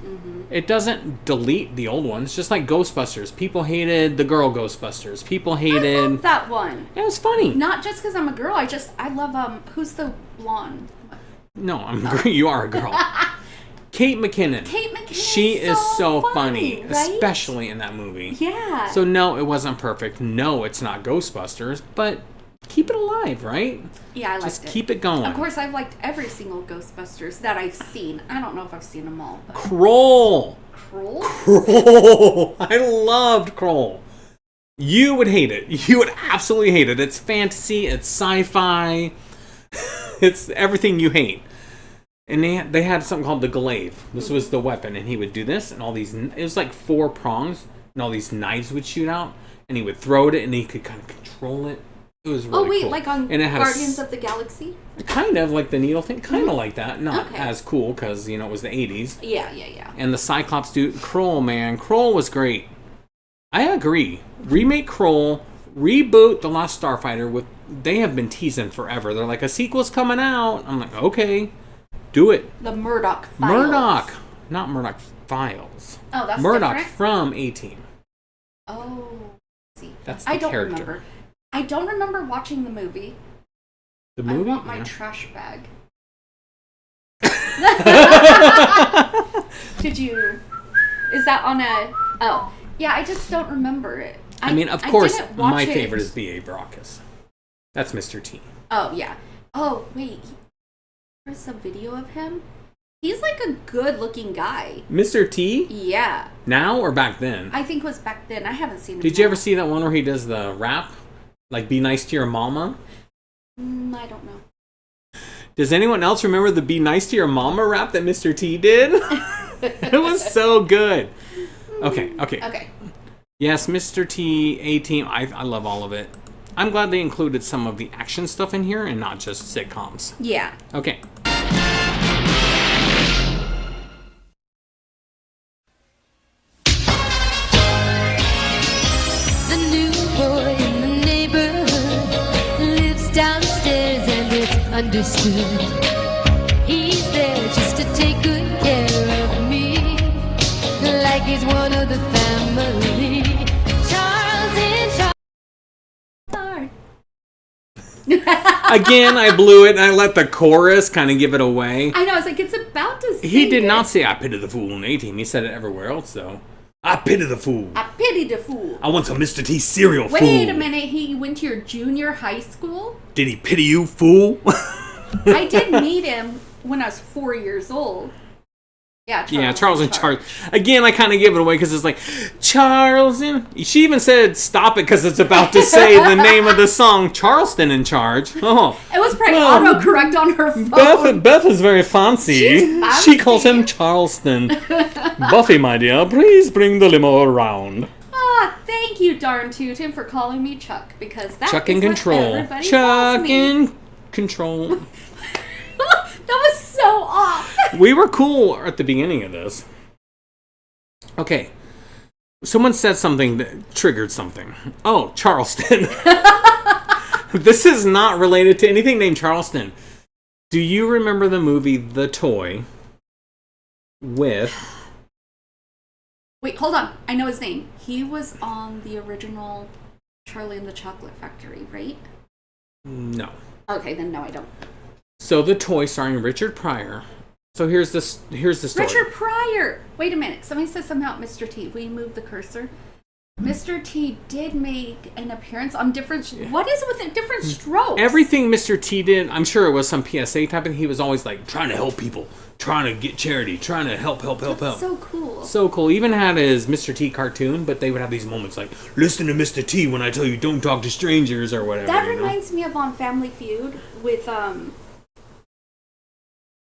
Mm-hmm. It doesn't delete the old ones, just like Ghostbusters. People hated the girl Ghostbusters. People hated... I love that one. It was funny. Not just because I'm a girl. I love, who's the blonde? No, you are a girl. Kate McKinnon. She is so funny, right? especially in that movie. Yeah. So no, it wasn't perfect. No, it's not Ghostbusters, but keep it alive, right? Yeah, I liked it. Just keep it going. Of course, I've liked every single Ghostbusters that I've seen. I don't know if I've seen them all. But... Kroll. I loved Kroll. You would hate it. You would absolutely hate it. It's fantasy. It's sci-fi. It's everything you hate. And they had something called the glaive. This was the weapon, and he would do this, and all these. It was like 4 prongs, and all these knives would shoot out, and he would throw it, and he could kind of control it. It was really cool. Like on and it had Guardians of the Galaxy? Kind of like the needle thing, kind of like that. Not as cool because it was the 80s. Yeah. And the Cyclops dude, Kroll, man, Kroll was great. I agree. Remake Kroll, reboot The Last Starfighter. They have been teasing forever. They're like, a sequel's coming out. I'm like, okay. Do it. The Murdoch Files. Not Murdoch Files. Oh, that's Murdoch different? from A-Team. Oh, see. That's the character. Remember. I don't remember watching the movie. The movie? I want my trash bag. Did you... Is that on a... Oh. Yeah, I just don't remember it. I mean, of course, my favorite is B.A. Baracus. That's Mr. T. Oh, yeah. Oh, wait. There's a video of him. He's like a good-looking guy. Mr. T? Yeah. Now or back then? I think it was back then. I haven't seen him. Did you ever see that one where he does the rap? Like, Be Nice to Your Mama? I don't know. Does anyone else remember the Be Nice to Your Mama rap that Mr. T did? It was so good. Okay. Yes, Mr. T, A-Team, I love all of it. I'm glad they included some of the action stuff in here and not just sitcoms. Yeah. Okay. The new boy in the neighborhood lives downstairs and it's understood. He's there just to take good care of me, like he's one of the family. Charles in charge. Again, I blew it and I let the chorus kind of give it away. I know, I was like, it's about to sing He did it. not say, I pity the fool in A-Team. He said it everywhere else, though. I pity the fool. I pity the fool. I want some Mr. T cereal, fool. Wait a minute, he went to your junior high school? Did he pity you, fool? I did meet him when I was 4 years old. Yeah, Charles in charge. Again, I kind of give it away because it's like, Charles in... She even said, stop it, because it's about to say the name of the song, Charleston in charge. Oh. It was probably autocorrect on her phone. Beth is very fancy. She's fancy. She calls him Charleston. Buffy, my dear, please bring the limo around. Thank you, darn Tootin, for calling me Chuck, because that Chuck is in control. what everybody Chuck calls me. in control. That was so off. We were cool at the beginning of this. Okay. Someone said something that triggered something. Oh, Charleston. This is not related to anything named Charleston. Do you remember the movie The Toy with... Wait, hold on. I know his name. He was on the original Charlie and the Chocolate Factory, right? No. Okay, then no, I don't. So The Toy, starring Richard Pryor. So here's the story. Richard Pryor! Wait a minute. Somebody said something about Mr. T. Will you move the cursor? Mr. T did make an appearance on different... What is it with the different strokes? Everything Mr. T did, I'm sure it was some PSA type of thing. He was always like trying to help people, trying to get charity, trying to help. That's so cool. So cool. Even had his Mr. T cartoon, but they would have these moments like, listen to Mr. T when I tell you don't talk to strangers or whatever. That reminds me of on Family Feud with,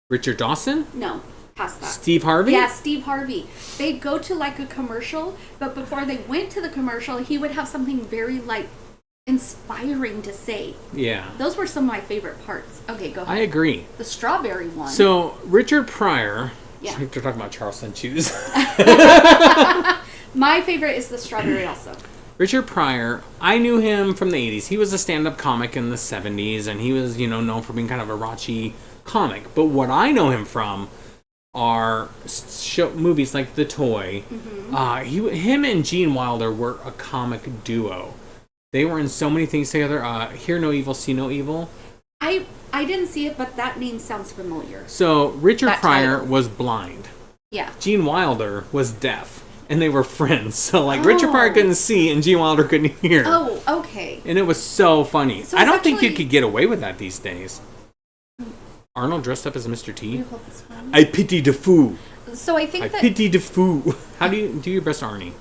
Richard Dawson? No. past that. Steve Harvey? Yeah, Steve Harvey. They'd go to like a commercial, but before they went to the commercial, he would have something very like inspiring to say. Yeah. Those were some of my favorite parts. Okay, go ahead. I agree. The strawberry one. So, Richard Pryor. Yeah. They're talking about Charleston Chews. My favorite is the strawberry also. Richard Pryor, I knew him from the 80s. He was a stand-up comic in the 70s, and he was, known for being kind of a raunchy comic. But what I know him from are movies like The Toy. Mm-hmm. Him and Gene Wilder were a comic duo. They were in so many things together. Hear No Evil, See No Evil. I didn't see it, but that name sounds familiar. So Richard Pryor title. was blind. Yeah. Gene Wilder was deaf. And they were friends. So, Richard Pryor couldn't see and Gene Wilder couldn't hear. Oh, okay. And it was so funny. So I don't think you could get away with that these days. Arnold dressed up as Mr. T. I pity the fool. So I think I pity the fool. How do you do your best Arnie?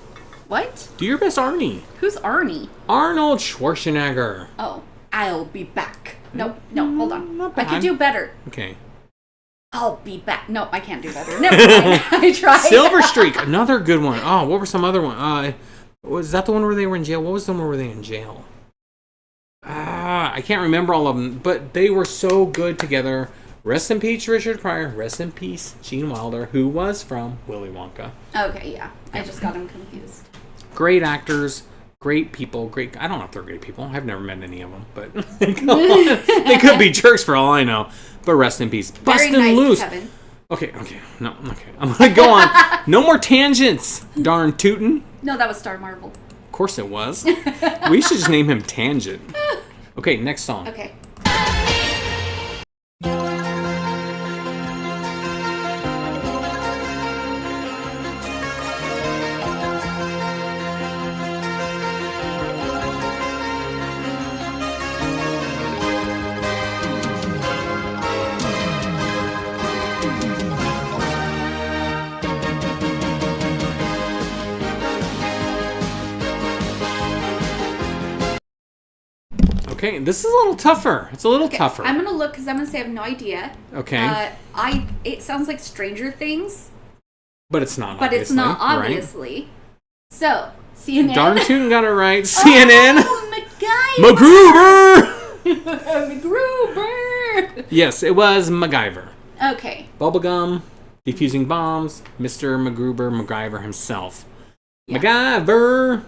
What? Do your best Arnie. Who's Arnie? Arnold Schwarzenegger. Oh, I'll be back. No, hold on. Not I bad. could do better. Okay. I'll be back. No, I can't do better. Never mind. I tried. Silver Streak, another good one. Oh, what were some other one? Was that the one where they were in jail? What was the one where were they in jail? I can't remember all of them, but they were so good together. Rest in peace, Richard Pryor. Rest in peace, Gene Wilder, who was from Willy Wonka. Okay, yeah. I just got him confused. Great actors, great people, great... I don't know if they're great people. I've never met any of them, but come on. They could be jerks for all I know. But rest in peace. Very Bustin' nice, Loose. Kevin. Okay. No, okay. I'm going to go on. No more tangents, darn tootin'. No, that was Star Marvel. Of course it was. We should just name him Tangent. Okay, next song. Okay. Okay, this is a little tougher. It's a little tougher. I'm gonna look because I'm gonna say I have no idea. Okay. It sounds like Stranger Things, but it's not. but it's not obviously. Right? So CNN. Darn tootin' got it right. CNN. Oh, MacGyver. MacGruber. Yes, it was MacGyver. Okay. Bubblegum, defusing bombs, Mr. MacGyver himself. Yeah. MacGyver.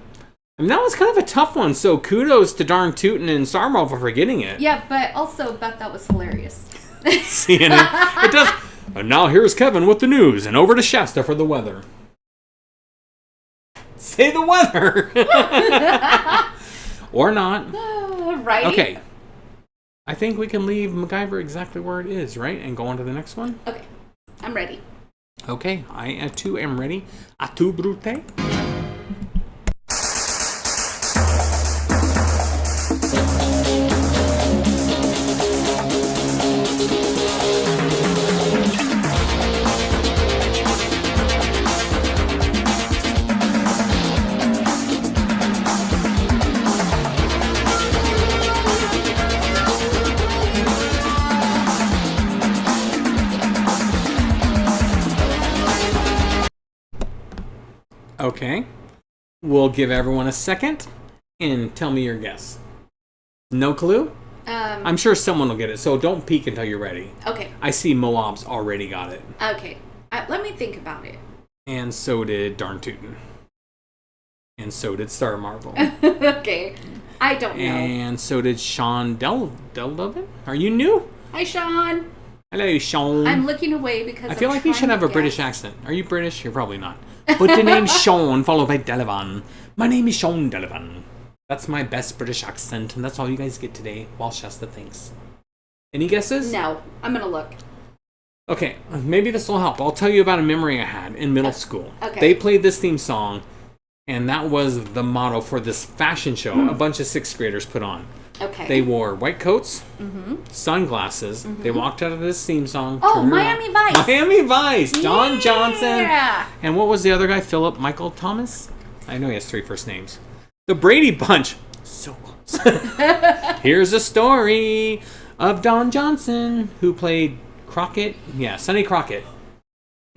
I mean, that was kind of a tough one, so kudos to darn tootin' and Star Marvel for getting it. Yeah, but also Beth, that was hilarious. CNN. It does. And now here's Kevin with the news, and over to Shasta for the weather. Say the weather. Or not. Right? Okay. I think we can leave MacGyver exactly where it is, right? And go on to the next one? Okay. I'm ready. Okay, I too am ready. A tu brute. Okay. We'll give everyone a second and tell me your guess. No clue? I'm sure someone will get it, so don't peek until you're ready. Okay. I see Moab's already got it. Okay. Let me think about it. And so did Darn Tootin'. And so did Star Marvel. Okay. I don't know. And so did Sean Deldovin. Are you new? Hi, Sean. Hello, Sean. I'm looking away because I feel like you should have a British accent. Are you British? You're probably not. But the name's Sean, followed by Delavan. My name is Sean Delavan. That's my best British accent, and that's all you guys get today while Shasta thinks. Any guesses? No. I'm going to look. Okay, maybe this will help. I'll tell you about a memory I had in middle school. Okay. They played this theme song, and that was the motto for this fashion show a bunch of 6th graders put on. Okay. They wore white coats, sunglasses. They walked out of this theme song. Oh, turned Miami around. Vice. Miami Vice. Don Johnson. Yeah. And what was the other guy? Philip Michael Thomas? I know he has 3 first names. The Brady Bunch. So close. Here's a story of Don Johnson, who played Crockett. Yeah, Sonny Crockett.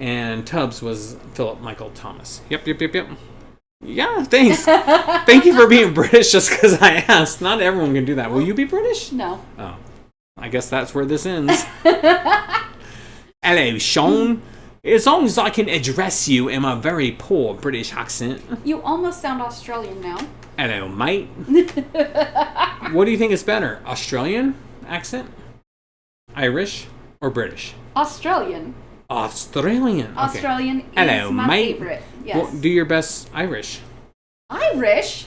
And Tubbs was Philip Michael Thomas. Yep. Yeah, thanks. Thank you for being British just because I asked. Not everyone can do that. Will you be British? No. Oh. I guess that's where this ends. Hello, Sean. As long as I can address you in a very poor British accent. You almost sound Australian now. Hello, mate. What do you think is better? Australian accent? Irish? Or British? Australian. Australian. Okay. Australian Hello, is my mate. favorite. Yes. Well, do your best Irish. Irish?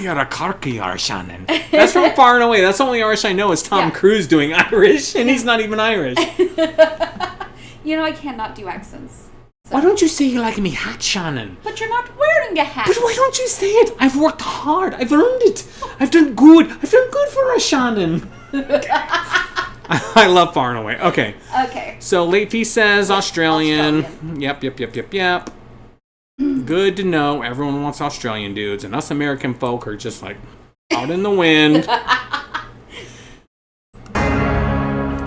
You're a corky or Shannon. That's from Far and Away. That's the only Irish I know is Tom Cruise doing Irish, and he's not even Irish. You know, I cannot do accents. So. Why don't you say you like me hat, Shannon? But you're not wearing a hat. But why don't you say it? I've worked hard. I've earned it. I've done good. I've done good for us, Shannon. I love Far and Away. Okay. Okay. So Late Fee says Australian. Yep. Good to know. Everyone wants Australian dudes, and us American folk are just like out in the wind.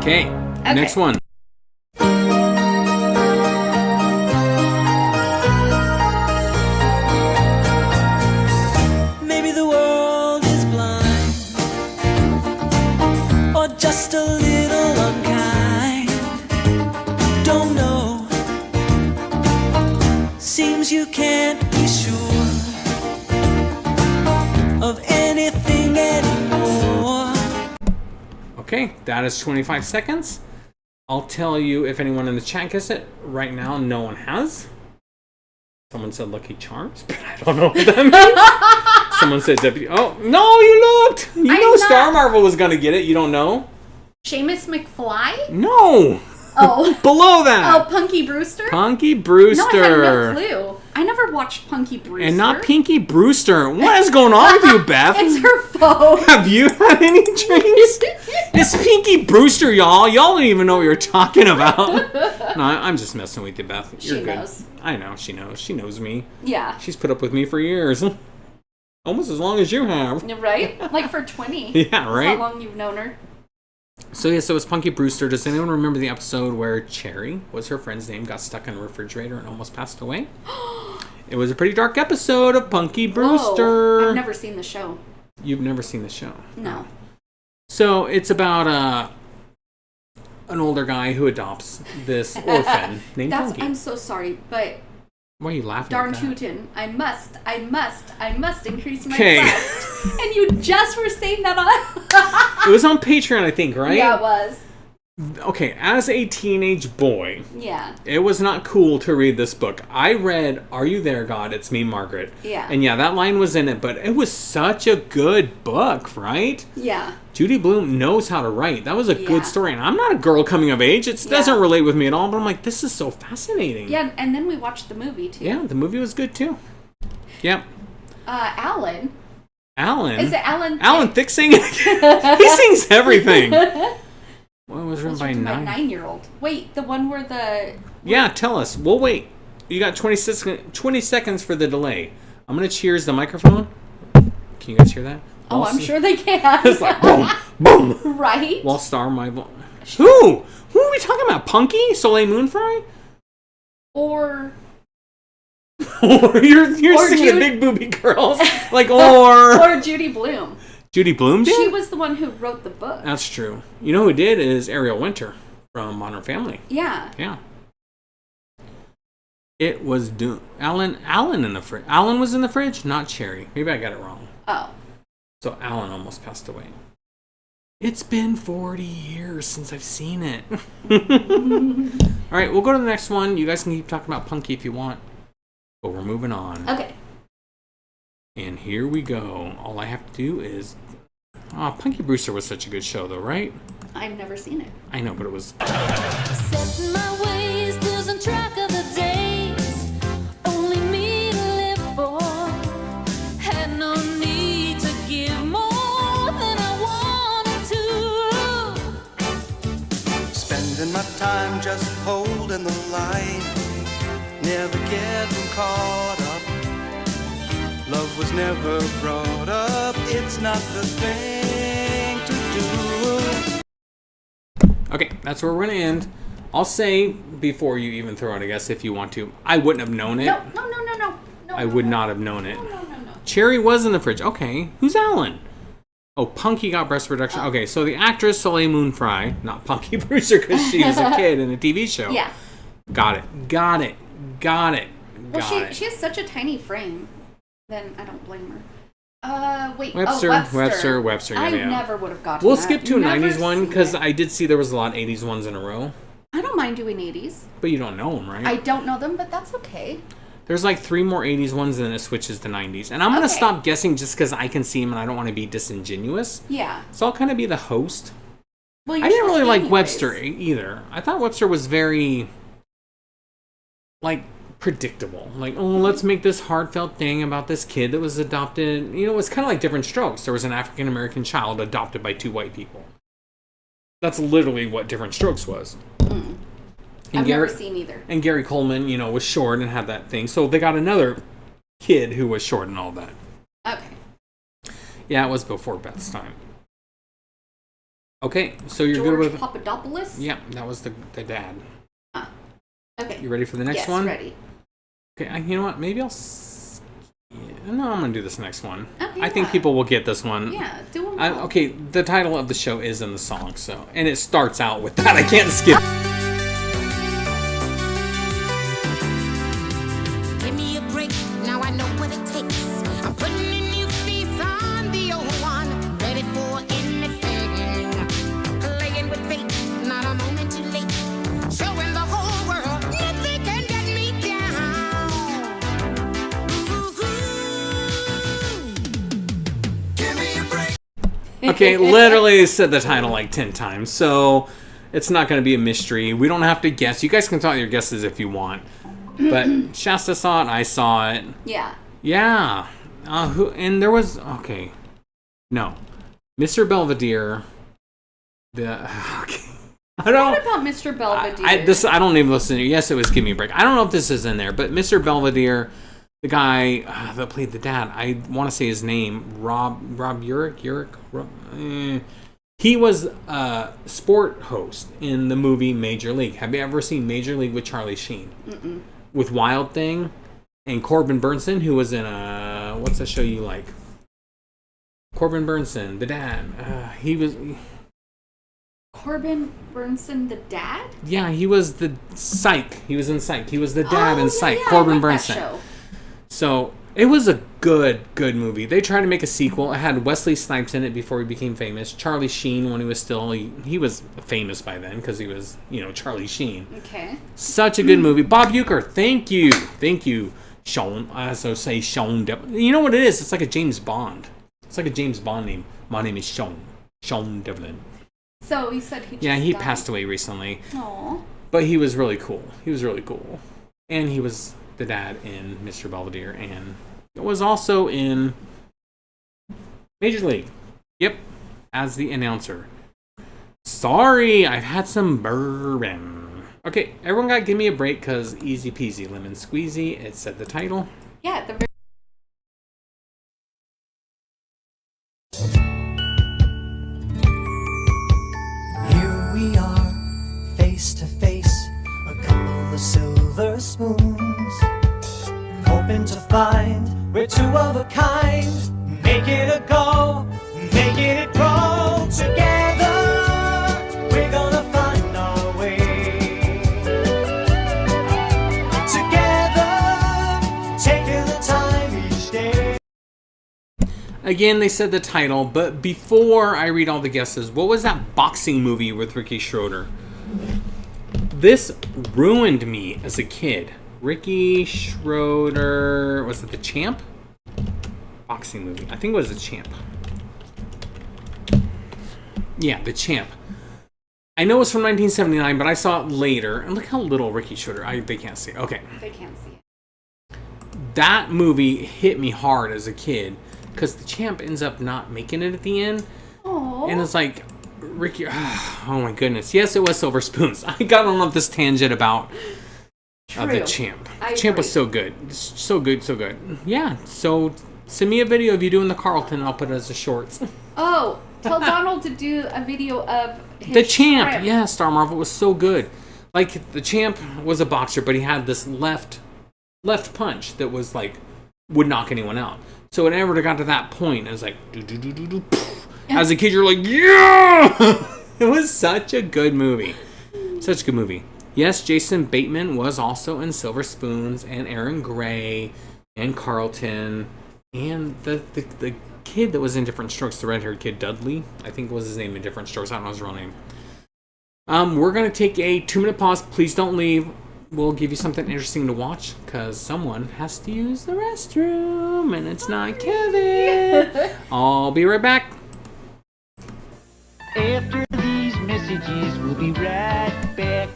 Okay. Next one. Maybe the world is blind, or just a little unkind. Don't know. Seems you can't be sure of anything anymore. Okay, that is 25 seconds. I'll tell you if anyone in the chat gets it. Right now, no one has. Someone said Lucky Charms, but I don't know what that means. Someone said W. Oh, no, you looked. You know Star Marvel was going to get it. You don't know? Seamus McFly? No. Oh. Below that. Oh, Punky Brewster? Punky Brewster. No, I had no clue. I never watched Punky Brewster. And not Pinky Brewster. What is going on with you, Beth? It's her phone. Have you had any drinks? It's Pinky Brewster, y'all. Y'all don't even know what you're talking about. No, I'm just messing with you, Beth. You're She good. knows. I know, she knows. She knows me. Yeah. She's put up with me for years. Almost as long as you have. Right? Like for 20. Yeah, right? That's how long you've known her. So yeah, so it's Punky Brewster. Does anyone remember the episode where Cherry was her friend's name, got stuck in a refrigerator and almost passed away? It was a pretty dark episode of Punky Brewster. Whoa. I've never seen the show. You've never seen the show? No. So it's about an older guy who adopts this orphan named Punky. I'm so sorry, but Why are you laughing darn at that? tootin', I must increase my Okay. trust. And you just were saying that on... It was on Patreon, I think, right? Yeah, it was. Okay, as a teenage boy, Yeah. it was not cool to read this book. I read Are You There, God? It's Me, Margaret. Yeah. And yeah, that line was in it, but it was such a good book, right? Yeah. Judy Blume knows how to write. That was a Yeah. good story. And I'm not a girl coming of age. It doesn't relate with me at all, but I'm like, this is so fascinating. Yeah, and then we watched the movie, too. Yeah, the movie was good, too. Yep. Alan. Alan? Is it Alan? Alan Thicke singing? He sings everything. What was written by My nine? 9-year-old. Wait, the one where the... Yeah, tell us. We'll wait. You got 20 seconds for the delay. I'm going to cheers the microphone. Can you guys hear that? Oh, I'm sure they can. It's like boom, boom. Right? While Star my... Who? Who are we talking about? Punky? Soleil Moonfry? Or... you're singing Judy- big booby girls. Like, or... Or Judy Blume. Judy Blume did? She was the one who wrote the book. That's true. You know who did is Ariel Winter from Modern Family. Yeah. Yeah. It was Alan in the fridge. Alan was in the fridge, not Cherry. Maybe I got it wrong. Oh. So Alan almost passed away. It's been 40 years since I've seen it. All right, we'll go to the next one. You guys can keep talking about Punky if you want. But we're moving on. Okay. And here we go. All I have to do is... Punky Brewster was such a good show, though, right? I've never seen it. I know, but it was... Set my ways, losing track of the days. Only me to live for. Had no need to give more than I wanted to. Spending my time just holding the line, never getting caught up. Love was never brought up, it's not the thing to do. Okay, that's where we're going to end. I'll say before you even throw it, I guess, if you want to, I wouldn't have known it. No. I would not have known it. No. Cherry was in the fridge. Okay, who's Alan? Oh, Punky got breast reduction. Okay, so the actress Soleil Moon Frye, not Punky Brewster because she was a kid in a TV show. Yeah. Got it. Well, she has such a tiny frame. Then I don't blame her. Wait. Webster. I Yeah. never would have gotten We'll that. skip to a Never 90s one seen because it. I did see there was a lot of 80s ones in a row. I don't mind doing 80s. But you don't know them, right? I don't know them, but that's okay. There's like 3 more 80s ones, and then it switches to 90s. And I'm going to stop guessing just because I can see them and I don't want to be disingenuous. Yeah. So I'll kind of be the host. Well, I didn't really like anyways. Webster either. I thought Webster was very, like, predictable. Like, oh, let's make this heartfelt thing about this kid that was adopted. You know, it was kind of like Different Strokes. There was an African-American child adopted by 2 white people. That's literally what Different Strokes was. I've never seen either. And Gary Coleman, you know, was short and had that thing. So they got another kid who was short and all that. Okay. Yeah, it was before Beth's time. Okay, so you're George good with... Papadopoulos? Yeah, that was the dad. Okay. You ready for the next yes, one? ready. Okay, you know what? Maybe I'll... No, I'm going to do this next one. Okay, I think people will get this one. Yeah, do them all. Okay, the title of the show is in the song, so... And it starts out with that. I can't skip. Give me a break, now I know what it takes. I'm putting a new piece on the old one, ready for anything. Playing with fate, not a moment too late. Showing the whole world, nothing can get me down. Give me a break. Okay, literally said the title like 10 times, so it's not going to be a mystery. We don't have to guess. You guys can throw out your guesses if you want. But Shasta saw it, I saw it. Yeah. Yeah. And there was... Okay. No. Mr. Belvedere... Okay. I don't... What about Mr. Belvedere? I don't even listen to it. Yes, it was Give Me a Break. I don't know if this is in there, but Mr. Belvedere, the guy that played the dad, I want to say his name, Rob Urich? He was a sport host in the movie Major League. Have you ever seen Major League with Charlie Sheen? Mm-mm. With Wild Thing and Corbin Burnson, who was in what's that show you like? Corbin Burnson, the dad. He was... Corbin Burnson, the dad? Yeah, he was the Psych. He was in Psych. He was the dad in Psych. Yeah, Corbin I like that Burnson. show. So it was a good movie. They tried to make a sequel. It had Wesley Snipes in it before he became famous. Charlie Sheen, when he was still... He was famous by then because he was, Charlie Sheen. Okay. Such a good movie. Bob Uecker, thank you. Sean. I also say Sean. You know what it is? It's like a James Bond. It's like a James Bond name. My name is Sean. Sean Devlin. So he said he just Yeah, he died. passed away recently. Aww. But he was really cool. And he was the dad in Mr. Belvedere, and it was also in Major League. Yep, as the announcer. Sorry, I've had some bourbon. Okay, everyone got Give Me a Break because easy peasy lemon squeezy. It said the title. Yeah, at the very... Here we are, face to face, a couple of silver spoons, hoping to find we're two of a kind, make it a go, making it grow together. We're gonna find our way together, taking the time each day. Again, they said the title, but before I read all the guesses, what was that boxing movie with Ricky Schroeder? This ruined me as a kid. Ricky Schroeder, was it The Champ? Boxing movie. I think it was The Champ. Yeah, The Champ. I know it's from 1979, but I saw it later. And look how little Ricky Schroeder. They can't see it. Okay. They can't see it. That movie hit me hard as a kid because The Champ ends up not making it at the end. Aww. And it's like, Ricky, oh my goodness. Yes, it was Silver Spoons. I got on this tangent about The Champ. I The Champ was agree. so good. So good. Yeah, so send me a video of you doing the Carlton and I'll put it as a shorts. Oh, tell Donald to do a video of his The Champ. shrimp. Yeah, Star Marvel was so good. like the champ was a boxer, but he had this left punch that was like would knock anyone out. So whenever it got to that point, it was like as a kid, you're like, yeah. It was such a good movie. Such a good movie. Yes, Jason Bateman was also in Silver Spoons and Aaron Gray and Carlton and the kid that was in Different Strokes, the red-haired kid, Dudley, I think was his name in Different Strokes. I don't know his real name. We're going to take a 2-minute pause. Please don't leave. We'll give you something interesting to watch because someone has to use the restroom and it's not Kevin. I'll be right back. After these messages, we'll be right back.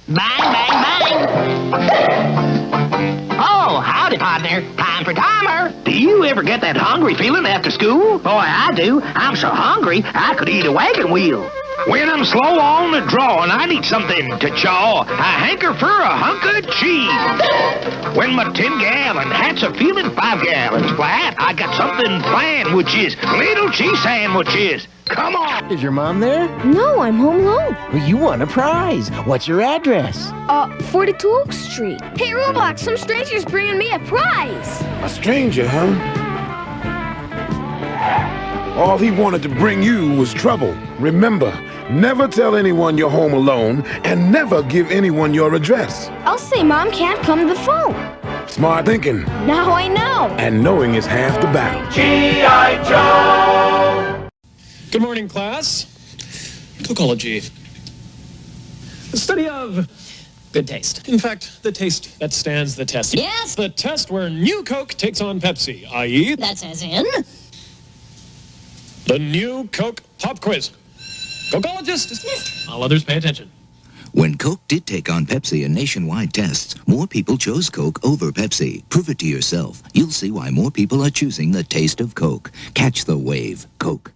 Bang, bang, bang! Oh, howdy, partner. Time for timer. Do you ever get that hungry feeling after school? Boy, I do. I'm so hungry, I could eat a wagon wheel. When I'm slow on the draw and I need something to chaw, I hanker for a hunk of cheese. When my 10-gallon hat's a feeling 5 gallons flat, I got something planned, which is little cheese sandwiches. Come on. Is your mom there? No, I'm home alone. Well, you won a prize. What's your address? 42 Oak Street. Hey, Roblox, some stranger's bringing me a prize. A stranger, huh? All he wanted to bring you was trouble. Remember, never tell anyone you're home alone and never give anyone your address. I'll say Mom can't come to the phone. Smart thinking. Now I know. And knowing is half the battle. G.I. Joe! Good morning, class. Cocology. The study of good taste. In fact, the taste that stands the test. Yes. The test where new Coke takes on Pepsi, i.e. That's as in? The new Coke Pop Quiz. Cocologist dismissed. All others pay attention. When Coke did take on Pepsi in nationwide tests, more people chose Coke over Pepsi. Prove it to yourself. You'll see why more people are choosing the taste of Coke. Catch the wave. Coke.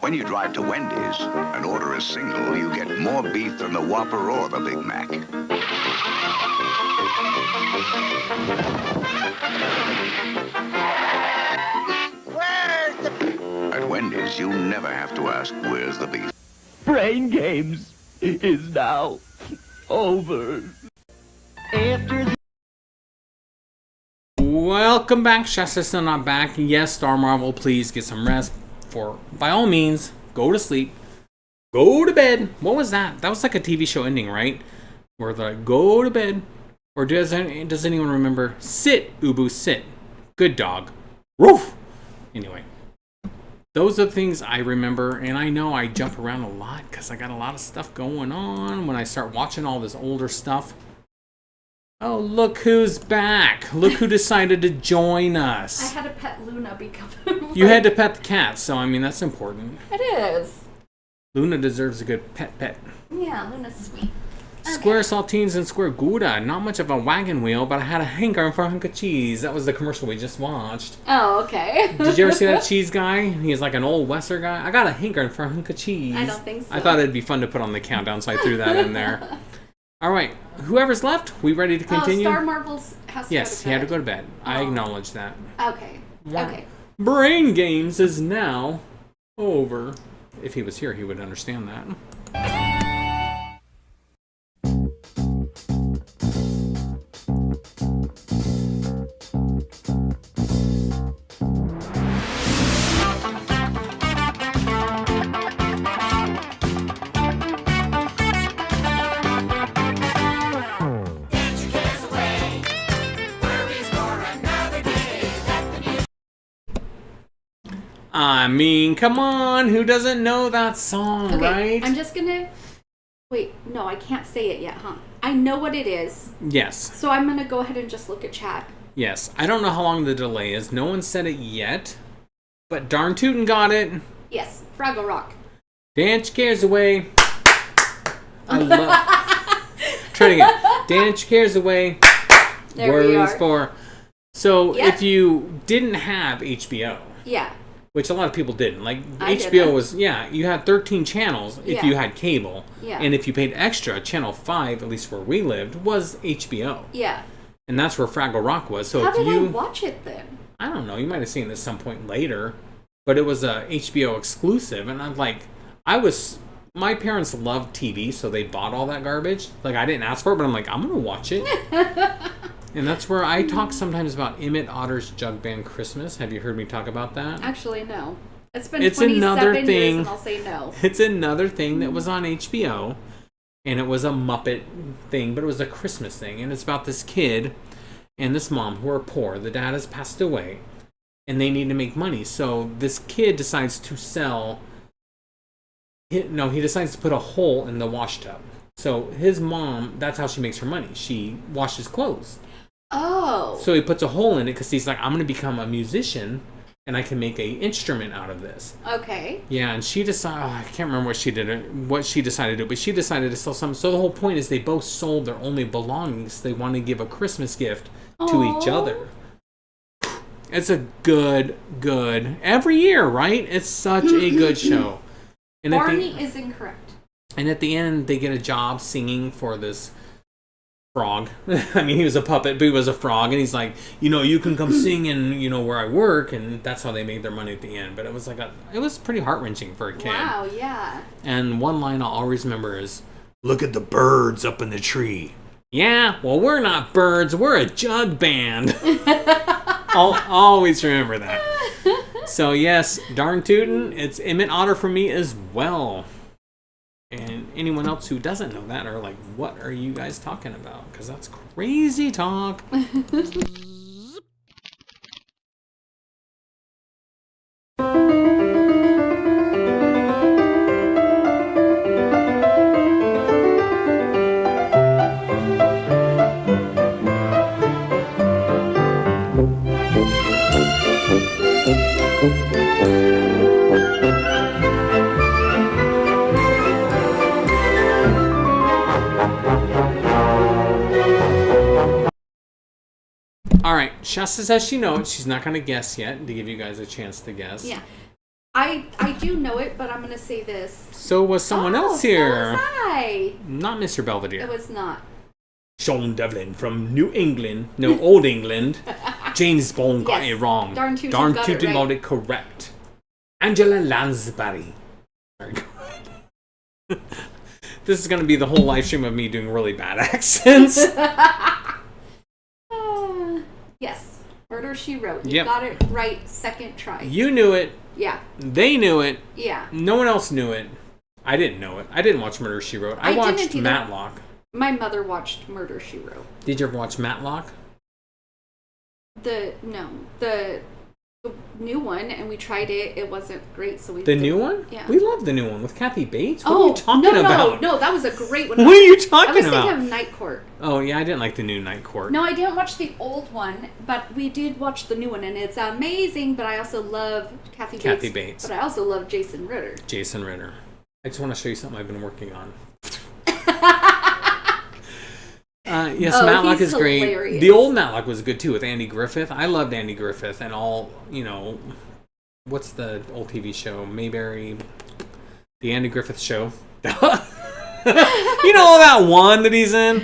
When you drive to Wendy's and order a single, you get more beef than the Whopper or the Big Mac. At Wendy's, you never have to ask, where's the beef? Brain Games is now over. After the Welcome back. Shasta's still not back. Yes, Star Marvel, please get some rest. For by all means, go to sleep. Go to bed. What was that? That was like a TV show ending, right? Where they're like, go to bed. Or does anyone remember? Sit, Ubu, sit. Good dog. Roof. Anyway. Those are the things I remember, and I know I jump around a lot because I got a lot of stuff going on when I start watching all this older stuff. Oh, look who's back. Look who decided to join us. I had to pet Luna because You had to pet the cat, so I mean, that's important. It is. Luna deserves a good pet. Yeah, Luna's sweet. Square saltines and square Gouda. Not much of a wagon wheel, but I had a hankering for a hunk of cheese. That was the commercial we just watched. Oh, okay. Did you ever see that cheese guy? He's like an old Western guy. I got a hankering for a hunk of cheese. I don't think so. I thought it'd be fun to put on the countdown, so I threw that in there. All right. Whoever's left, we ready to continue? Star Marvel's has to Yes, go to bed. he had to go to bed. I acknowledge that. Okay. Okay. Brain Games is now over. If he was here, he would understand that. I mean, come on, who doesn't know that song, Okay, right? I'm just gonna... Wait, no, I can't say it yet, huh? I know what it is. Yes. So I'm gonna go ahead and just look at chat. Yes. I don't know how long the delay is. No one said it yet. But darn tootin' got it. Yes, Fraggle Rock. Dance your cares away. I love... Try it again. Dance your cares away. There we Worries are. for... So, Yep. if you didn't have HBO... Yeah. Which a lot of people didn't. Like, I HBO didn't. was, you had 13 channels if Yeah. you had cable. Yeah. And if you paid extra, Channel 5, at least where we lived, was HBO. Yeah. And that's where Fraggle Rock was. So How if did I you... watch it then? I don't know. You might have seen it at some point later, but it was a HBO exclusive, and I'm like, my parents loved TV, so they bought all that garbage. Like, I didn't ask for it, but I'm like, I'm gonna watch it. And that's where I talk sometimes about Emmett Otter's Jug Band Christmas. Have you heard me talk about that? Actually, no. It's been It's 27 another years thing. and I'll say no. It's another thing that was on HBO, and it was a Muppet thing, but it was a Christmas thing, and it's about this kid and this mom who are poor. The dad has passed away, and they need to make money. So this kid decides to sell. He decides to put a hole in the wash tub. So his mom, that's how she makes her money. She washes clothes. Oh. So he puts a hole in it because he's like, I'm going to become a musician, and I can make a instrument out of this. Okay. Yeah, and she decided, I can't remember what she decided to do, but she decided to sell something. So the whole point is they both sold their only belongings. They want to give a Christmas gift to each other. It's a good, every year, right? It's such a good show. And Barney is incorrect. And at the end, they get a job singing for this frog. I mean, he was a puppet, but he was a frog, and he's like, you can come sing in, where I work, and that's how they made their money at the end. But it was it was pretty heart-wrenching for a kid. Wow, yeah. And one line I'll always remember is, "Look at the birds up in the tree." Yeah, well, we're not birds, we're a jug band. I'll always remember that. So yes, darn tootin', it's Emmett Otter for me as well. And anyone else who doesn't know that are like, what are you guys talking about? Because that's crazy talk. All right, Shasta says she knows. She's not going to guess yet, to give you guys a chance to guess. Yeah. I do know it, but I'm going to say this. So was someone else here. So was I. Not Mr. Belvedere. It was not. Sean Devlin from New England. No, Old England. James Bond got it wrong. Darn tootin' got it correct. Angela Lansbury. Very good. This is going to be the whole live stream of me doing really bad accents. Yes. Murder, She Wrote. You Yep. got it right second try. You knew it. Yeah. They knew it. Yeah. No one else knew it. I didn't know it. I didn't watch Murder, She Wrote. I watched didn't either. Matlock. My mother watched Murder, She Wrote. Did you ever watch Matlock? The new one, and we tried it. It wasn't great, so we The new one? Yeah. We love the new one with Kathy Bates. What are you talking about? No, that was a great one. What are you talking I was about? thinking of Night Court. Oh, yeah, I didn't like the new Night Court. No, I didn't watch the old one, but we did watch the new one, and it's amazing. But I also love Kathy Bates. But I also love Jason Ritter. Jason Ritter. I just want to show you something I've been working on. Yes, Matlock is hilarious. great. The old Matlock was good too with Andy Griffith. I loved Andy Griffith and all, what's the old TV show? Mayberry, the Andy Griffith Show. That one that he's in?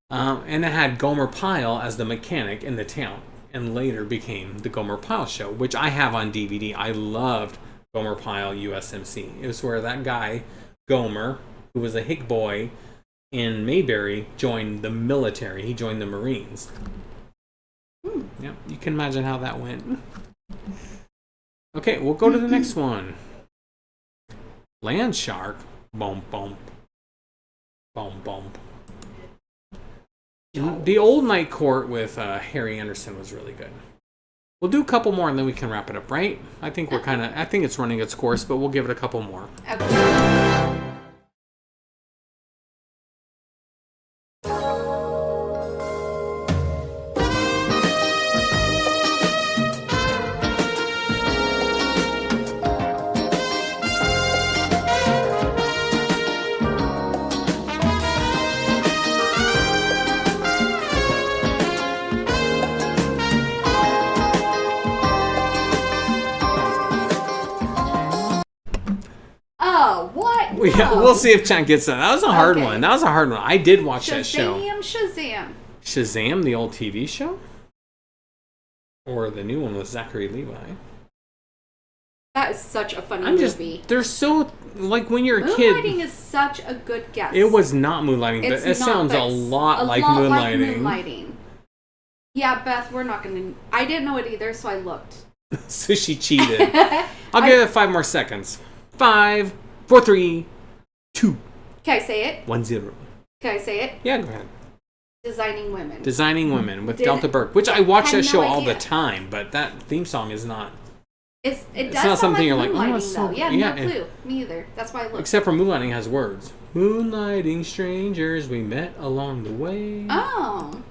And it had Gomer Pyle as the mechanic in the town, and later became the Gomer Pyle Show, which I have on DVD. I loved Gomer Pyle USMC. It was where that guy, Gomer, who was a hick boy in Mayberry, joined the military. He joined the Marines. Yep, you can imagine how that went. Okay, we'll go to the next one. Land Shark. Bump, bump. Bump, bump. The old Night Court with Harry Anderson was really good. We'll do a couple more and then we can wrap it up, right? I think I think it's running its course, but we'll give it a couple more. Okay. Oh, what? We'll see if Chan gets that. That was a hard one. That was a hard one. I did watch that show. Shazam. Shazam, the old TV show? Or the new one with Zachary Levi. That is such a funny movie. They're so, like, when you're a kid. Moonlighting is such a good guess. It was not Moonlighting, but it sounds a lot like Moonlighting. Yeah, Beth, we're not going to... I didn't know it either, so I looked. So she cheated. I'll give it 5 more seconds. 5, 4, 3, 2. Can I say it? 1, 0. Can I say it? Yeah, go ahead. Designing Women. Designing Women with Delta Burke, which I watch that show all idea. the time, but that theme song is not... It does not sound something like you're like, oh, Moonlighting, that's so though. Yeah, yeah, no clue. Me either. That's why I looked. Except for Moonlighting has words. Moonlighting strangers we met along the way. Oh.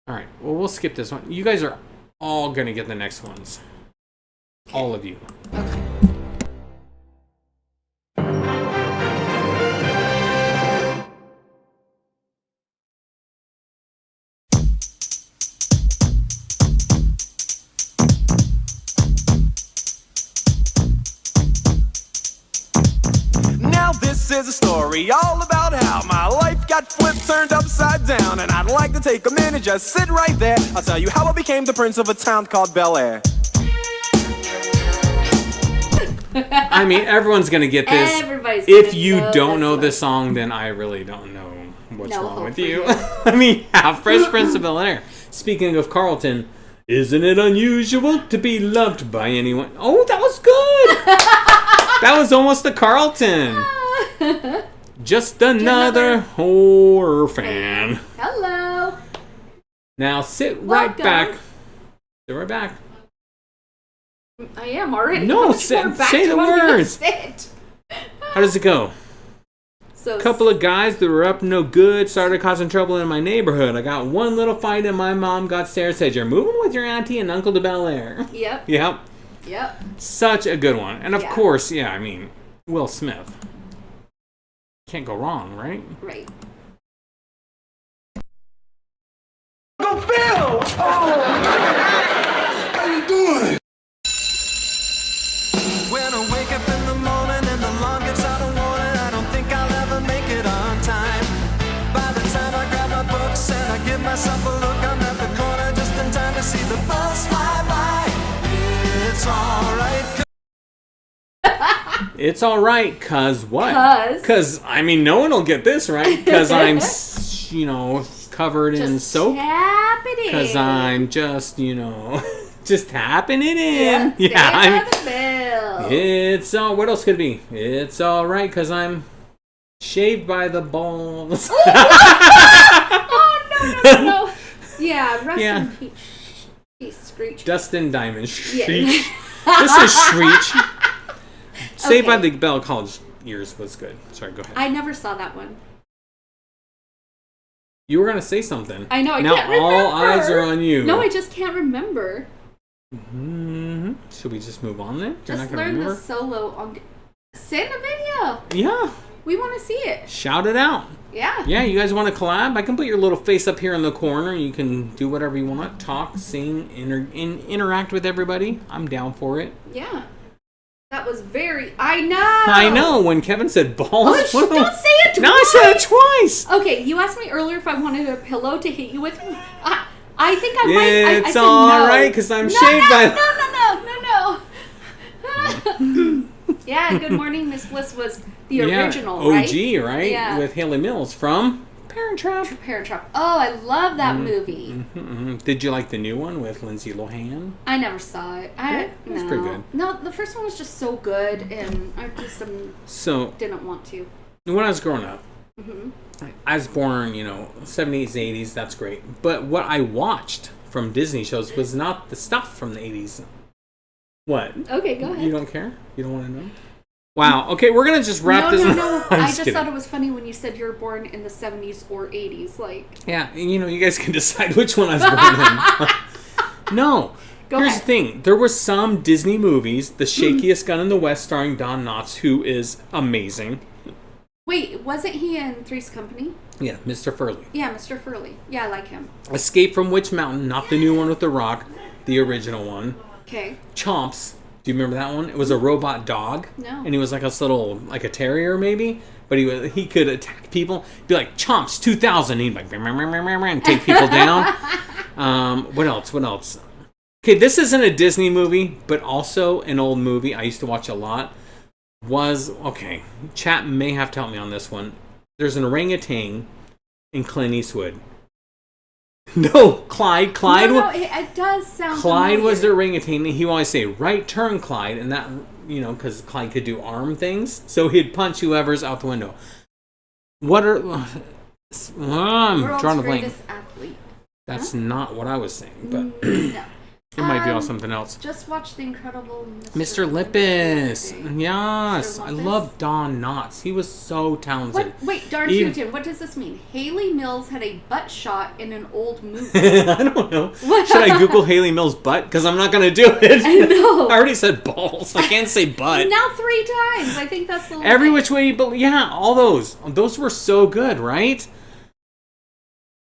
Alright, well, we'll skip this one. You guys are all going to get the next ones. Okay. All of you. Okay. Now this is a story all about how my life got flipped, turned upside down, and I'd like to take a minute, just sit right there. I'll tell you how I became the prince of a town called Bel Air. I mean, everyone's going to get this. Everybody's if gonna you know don't know this this song, then I really don't know what's wrong with you. I mean, yeah, Fresh Prince of Bel Air. Speaking of Carlton, isn't it unusual to be loved by anyone? Oh, that was good! That was almost the Carlton. Just another horror fan. Hello. Now sit right Welcome. back. Sit right back. I am already. No, How much say more back the do I need to words. sit? How does it go? So Couple of guys that were up no good started causing trouble in my neighborhood. I got one little fight and my mom got scared, said, "You're moving with your auntie and uncle to Bel Air." Yep. Yep. Yep. Such a good one. And of Yeah. course, yeah, I mean, Will Smith. Can't go wrong, right? Right. Go Phil! How you doing? When I wake up in the morning and the alarm gives out a warning, I don't think I'll ever make it on time. By the time I grab my books and I give myself a look, I'm at the corner just in time to see the bus fly by. It's alright. It's all right, cause what? 'Cause? Cause I mean, no one will get this right. Cause I'm, covered in Just soap. tap it in. Cause I'm just, just tapping it in. Yeah. I mean, the bill. it's all. What else could it be? It's all right, cause I'm shaved by the balls. Oh no. Yeah. Rest in peace, Screech. Dustin Diamond. Yeah. Shreech. This is Shreech. Saved by Okay. the Bell College Years was good. Sorry, go ahead. I never saw that one. You were gonna say something. I know. I now can't remember. all eyes are on you. No, I just can't remember. Mm-hmm. Should we just move on then? You're Just not gonna learn remember? the solo on. Send a video. Yeah. We want to see it. Shout it out. Yeah. Yeah, you guys want to collab? I can put your little face up here in the corner. You can do whatever you want. Talk, sing, interact with everybody. I'm down for it. Yeah. That was very. I know. I know. When Kevin said balls. Oh, don't say it twice. No, I said it twice. Okay, you asked me earlier if I wanted a pillow to hit you with. I think I might. I It's said all no. right because I'm No, shaved by. No. Yeah, Good Morning, Miss Bliss was the original, right? OG, right? Yeah. With Haley Mills from Parent Trap. Parent Trap. Oh, I love that movie. Mm-hmm. Did you like the new one with Lindsay Lohan? I never saw it. It was pretty good. No, the first one was just so good, and I just didn't want to. When I was growing up, Mm-hmm. I was born, 70s, 80s, that's great. But what I watched from Disney shows was not the stuff from the 80s. What? Okay, go ahead. You don't care? You don't want to know? Wow. Okay, we're going to just wrap this up. No. I'm I just kidding. thought it was funny when you said you were born in the 70s or 80s. Like, Yeah, and you guys can decide which one I was born in. No. Here's ahead. the thing. There were some Disney movies, The Shakiest Gun in the West, starring Don Knotts, who is amazing. wait, wasn't he in Three's Company? Yeah, Mr. Furley. Yeah, Mr. Furley. Yeah, I like him. Escape from Witch Mountain, not the new one with The Rock, the original one. Okay. Chomps. Do you remember that one? It was a robot dog. No. And he was like a little, like a terrier maybe, but he could attack people. Be like Chomps 2000. He'd like and take people down. What else? Okay, this isn't a Disney movie, but also an old movie I used to watch a lot. Okay, chat may have to help me on this one. There's an orangutan in Clint Eastwood. No, Clyde. No, it does sound Clyde familiar. was the orangutan. He would always say, "Right turn, Clyde," and that, because Clyde could do arm things, so he'd punch whoever's out the window. What are? I'm World's drawing a blank. greatest athlete. That's not what I was saying, but No. it might be on something else. Just watch The Incredible Mr. Lippis. Yes, Mr. I Lippis. love Don Knotts. He was so talented. Wait, darn Even- tootin', what does this mean? Haley Mills had a butt shot in an old movie. I don't know. Should I Google Haley Mills' butt? Because I'm not going to do it. I know. I already said balls. I can't say butt. Now 3 times. I think that's the limit. Every which way, but yeah, all those. Those were so good, right?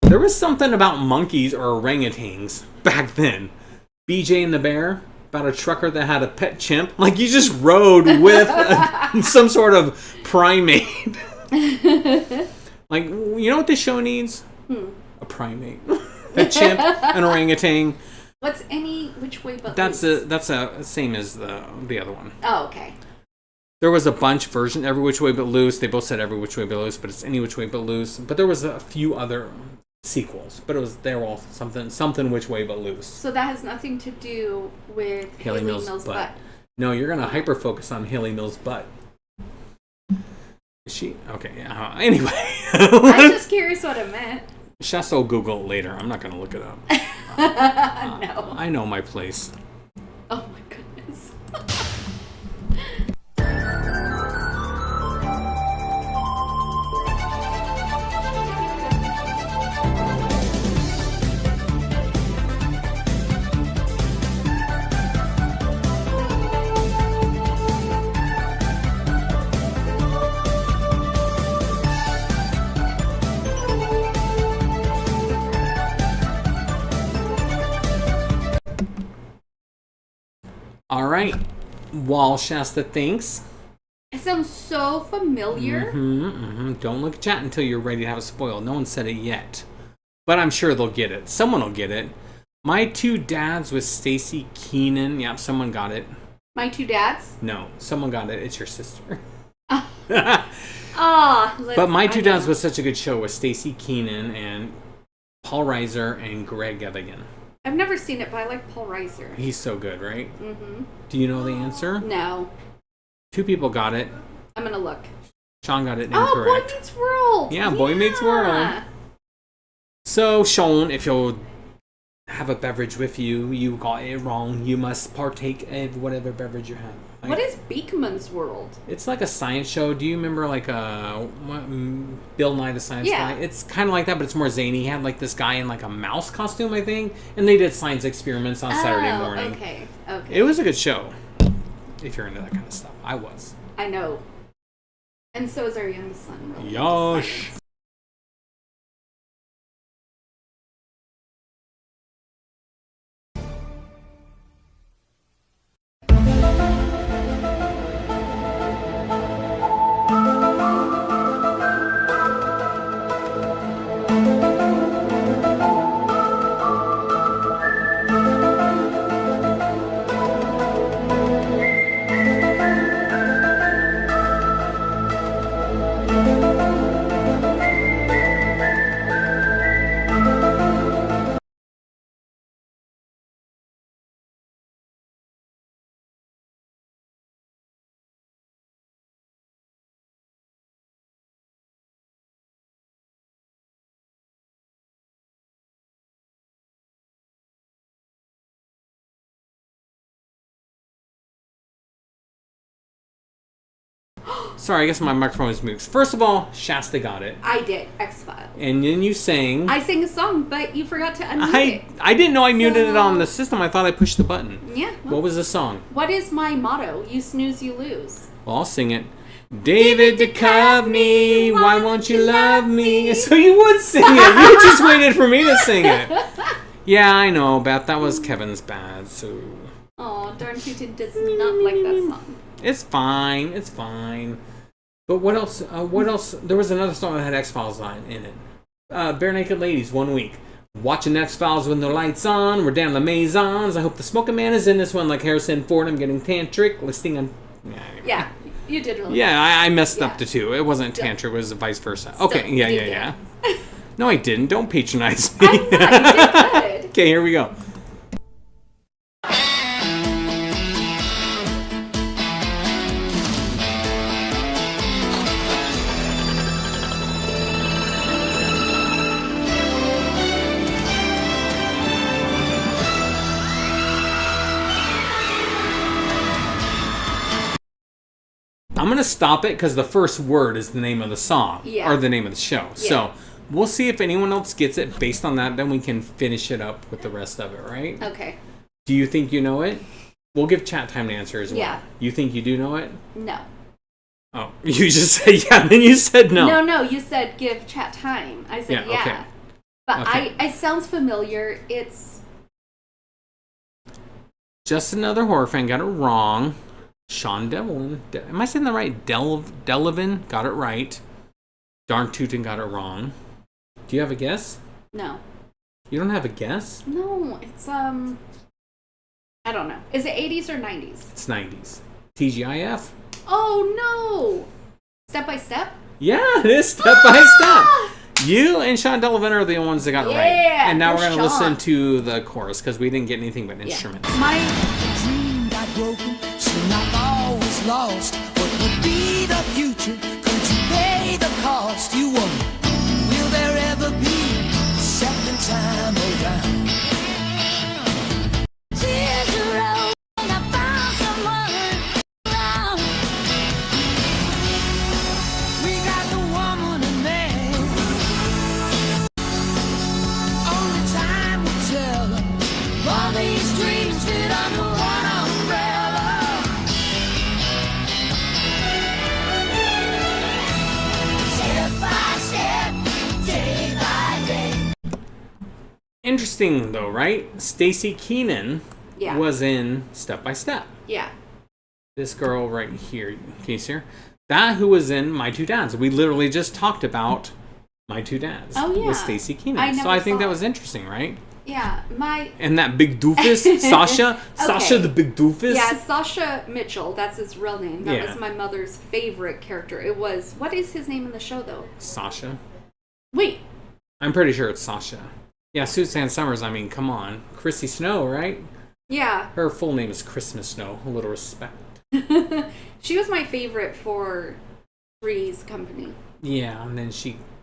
There was something about monkeys or orangutans back then. BJ and the Bear, about a trucker that had a pet chimp. Like, you just rode with some sort of primate. Like, you know what this show needs? A primate. A chimp, an orangutan. What's any which way but That's loose? a same as the other one. Oh, okay. There was a bunch version, Every Which Way But Loose. They both said Every Which Way But Loose, but it's Any Which Way But Loose. But there was a few other sequels, but they were all something which way but loose. So that has nothing to do with Haley Mills' butt. No, you're gonna hyper focus on Haley Mills' butt. Is she okay? Anyway, I'm just curious what it meant. Shasta will Google it later. I'm not gonna look it up. No. I know my place. Oh my goodness. All right. While Shasta thinks. It sounds so familiar. Don't look at chat until you're ready to have it spoiled. No one said it yet, but I'm sure they'll get it. Someone will get it. My Two Dads with Stacy Keenan. Yep, someone got it. My Two Dads? No, someone got it. It's your sister. But My Two Dads was such a good show with Stacy Keenan and Paul Reiser and Greg Evigan. I've never seen it, but I like Paul Reiser. He's so good, right? Mm-hmm. Do you know the answer? No. 2 people got it. I'm gonna look. Sean got it Oh, incorrect. Boy Meets World! Yeah, Boy Meets World. So, Sean, if you'll have a beverage with you, you got it wrong. You must partake of whatever beverage you have. What is Beekman's World? It's like a science show. Do you remember like Bill Nye the Science Guy? It's kind of like that, but it's more zany. He had like this guy in like a mouse costume, I think, and they did science experiments on Saturday morning. Okay. It was a good show, if you're into that kind of stuff. I was. I know. And so is our youngest son. Really Yosh. Sorry, I guess my microphone is moved. First of all, Shasta got it. I did. X-Files. And then you sang. I sang a song, but you forgot to unmute it. I didn't know I muted it on the system. I thought I pushed the button. Yeah. What was the song? What is my motto? You snooze, you lose. Well, I'll sing it. David Duchovny, why won't you love me? So you would sing it. You just waited for me to sing it. Yeah, I know, Beth. That was Kevin's bad, so... Oh, darn Tootin does not like that song. It's fine. It's fine. But what else? What else? There was another song that had X-Files line in it. Bare Naked Ladies, 1 week. Watching X-Files with no lights on. We're down the Maisons. I hope the Smoking Man is in this one like Harrison Ford. I'm getting tantric. Listing on... Yeah, you did really Yeah, I messed up the two. It wasn't tantric. It was vice versa. Okay, yeah. No, I didn't. Don't patronize me. I'm not. You did good. Okay, here we go. I'm going to stop it because the first word is the name of the song or the name of the show. Yeah. So we'll see if anyone else gets it. Based on that, then we can finish it up with the rest of it, right? Okay. Do you think you know it? We'll give chat time to answer as well. Yeah. You think you do know it? No. Oh, you just said yeah, then you said no. No, you said give chat time. I said yeah. Okay. But it sounds familiar. It's... Just Another Horror Fan got it wrong. Sean Devlin. Am I saying that right? Delevin got it right. Darn Tootin got it wrong. Do you have a guess? No. You don't have a guess? No, it's I don't know. Is it 80s or 90s? It's 90s. TGIF. Oh no! Step by Step? Yeah, it is Step by Step. You and Sean Delevin are the ones that got it right. And now we're going to listen to the chorus because we didn't get anything but instruments. My dream got broken, seemed like all was lost. What would be the future? Could you pay the cost? You wonder, will there ever be a second time around? Tears roll and I found someone around. We got the woman and man. Only time will tell. All these dreams fit under one umbrella. Step by step, day by day. Interesting, though, right? Stacy Keenan was in Step by Step. Yeah. This girl right here, case here. That who was in My Two Dads. We literally just talked about My Two Dads. Oh, yeah. With Stacy Keenan. I So I think saw that it. was interesting, right? Yeah, And that big doofus, Sasha. Sasha the big doofus. Yeah, Sasha Mitchell. That's his real name. That Yeah. was my mother's favorite character. It was... What is his name in the show, though? Sasha. Wait. I'm pretty sure it's Sasha. Yeah, Suzanne Summers, I mean, come on. Chrissy Snow, right? Yeah. Her full name is Christmas Snow. A little respect. She was my favorite for Three's Company. Yeah, and then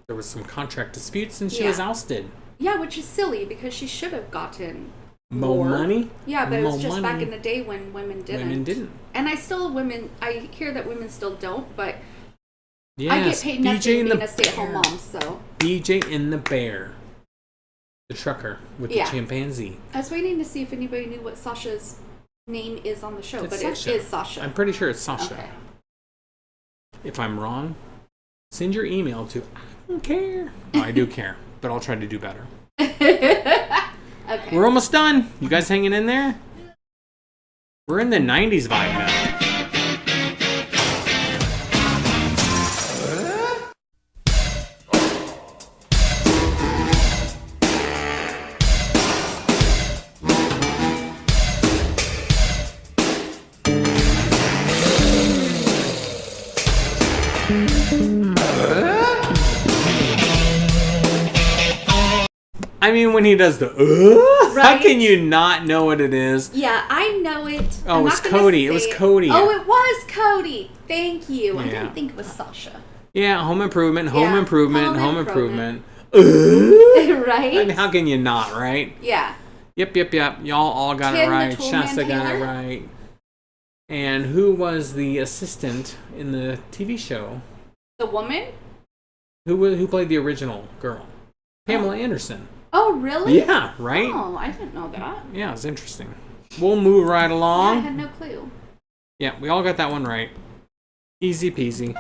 there was some contract disputes and she was ousted. Yeah, which is silly because she should have gotten More money? Yeah, but it was More just back money. in the day when women didn't. Women didn't. And I hear that women still don't, but Yes, I get paid nothing BJ and being the a stay-at-home Bear. mom, so. BJ and the Bear. The trucker with the chimpanzee. I was waiting to see if anybody knew what Sasha's name is on the show, It's but Sasha. it is Sasha. I'm pretty sure it's Sasha. Okay. If I'm wrong, send your email to I don't care. No, I do care, but I'll try to do better. Okay. We're almost done. You guys hanging in there? We're in the 90s vibe now. I mean, when he does the how can you not know what it is? Yeah, I know it. Oh, I'm it was not gonna Cody. It say was Cody. Oh, it was Cody. Thank you. I Yeah. didn't think it was Sasha. Yeah, Home Improvement, Home Yeah, Improvement, Home Home Improvement. Right? I mean, how can you not, right? Yeah. Yep. Y'all all got Kim it the right. Toolman Shasta got it Taylor? right. And who was the assistant in the TV show? The woman? Who played the original girl? Pamela Anderson. Oh, really? Yeah, right? Oh, I didn't know that. Yeah, it's interesting. We'll move right Yeah, I along. had no clue. Yeah, we all got that one right. Easy peasy.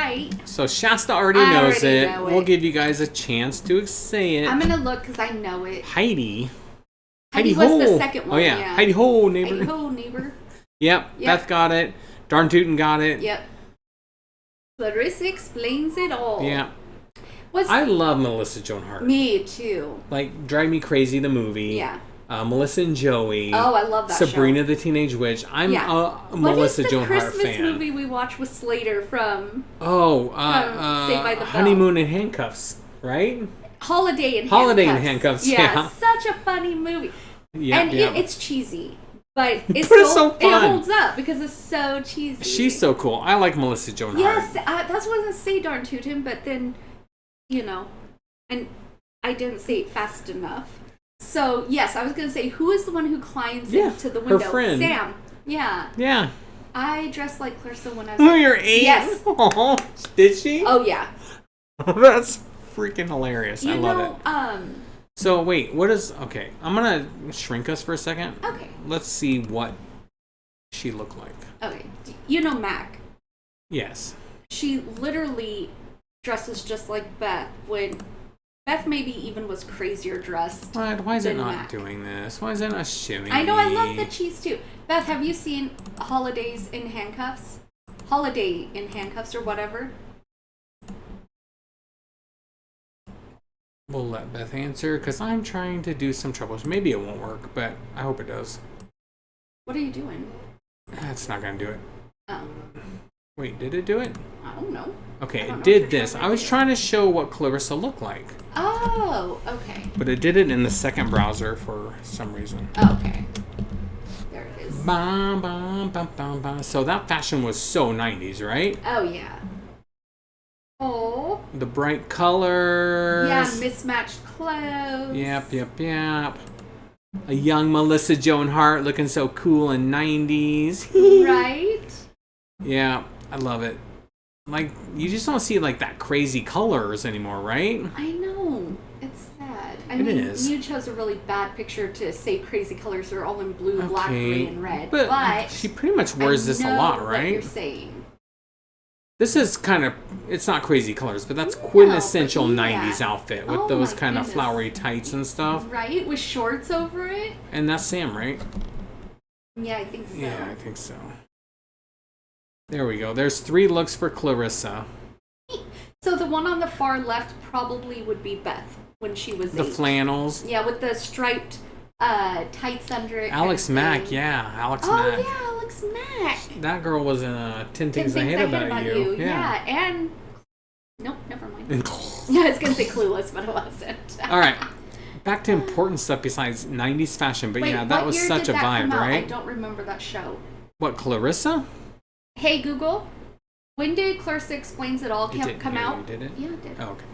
right. So Shasta already I knows already it. know We'll it. give you guys a chance to say it. I'm gonna look because I know it. Heidi. Heidi was the second one. Oh yeah. Heidi ho, neighbor. Heidi ho, neighbor. Yep. Beth got it. Darn Tootin' got it. Yep. Clarissa explains it all. Yeah. I love Melissa Joan Hart. Me too. Like Drive Me Crazy, the movie. Yeah. Melissa and Joey. Oh, I love that Sabrina the Teenage Witch. I'm a Melissa Joan Hart fan. What is the Christmas movie we watched with Slater from? Oh, Saved by the Bell. Honeymoon in Handcuffs, right? Holiday in Holiday Handcuffs. in Handcuffs. Yeah, Yeah. such a funny movie. Yeah, and yeah. it's cheesy, but it's But it's so it fun. holds up because it's so cheesy. She's so cool. I like Melissa Joan Hart. Yes, that's what I was gonna say, darn Tootin', but then, and I didn't say it fast enough. So yes, I was gonna say, who is the one who climbs into the window? her friend. Sam. Yeah. Yeah. I dressed like Clarissa when I was. Oh, you're 8? Yes. Oh, did she? Oh yeah. That's freaking hilarious. I love it. it. So wait, what is? Okay, I'm gonna shrink us for a second. Okay. Let's see what she looked like. Okay. You know Mac. Yes. She literally dresses just like Beth when Beth maybe even was crazier dressed. Why is it than not Mac. doing this? Why is it not showing I know, I me? love the cheese too. Beth, have you seen Holidays in Handcuffs? Holiday in Handcuffs or whatever? We'll let Beth answer because I'm trying to do some troubles. Maybe it won't work, but I hope it does. What are you doing? That's not gonna do it. Oh. Wait, did it do it? I don't know. Okay, I don't it know did if you're this. trying I to was do it. trying to show what Clarissa looked like, Oh, okay. but it did it in the second browser for some reason. Okay. There it is. Bum, bum, bum, bum, bum. So that fashion was so 90s, right? Oh, yeah. Oh. The bright colors. Yeah, mismatched clothes. Yep. A young Melissa Joan Hart looking so cool in 90s. Right? Yeah, I love it. Like, you just don't see, like, that crazy colors anymore, right? I know. It's sad. I It mean, is. you chose a really bad picture to say crazy colors. They're all in blue, black, green, and red. But she pretty much wears this a lot, What right? you're saying. This is kind of, it's not crazy colors, but that's quintessential but yeah. 90s outfit with Oh those my kind of goodness. flowery tights and stuff. Right? With shorts over it? And that's Sam, right? Yeah, I think so. Yeah, I think so. There we go. There's 3 looks for Clarissa. So the one on the far left probably would be Beth when she was The 8. flannels. Yeah, with the striped tights under it. Alex kind of Mack, thing. yeah. Alex Oh, Mack. yeah, Alex Mack. That girl was in 10 Things I Hate About You. Yeah, and... Nope, never mind. Yeah, I was going to say Clueless, but it wasn't. All right. Back to important stuff besides 90s fashion. But Wait, yeah, that what was year such did a that vibe, come out? right? I don't remember that show. What, Clarissa? Hey, Google, when did Clarissa Explains It All come out? Did it? Yeah, it did. Oh, okay.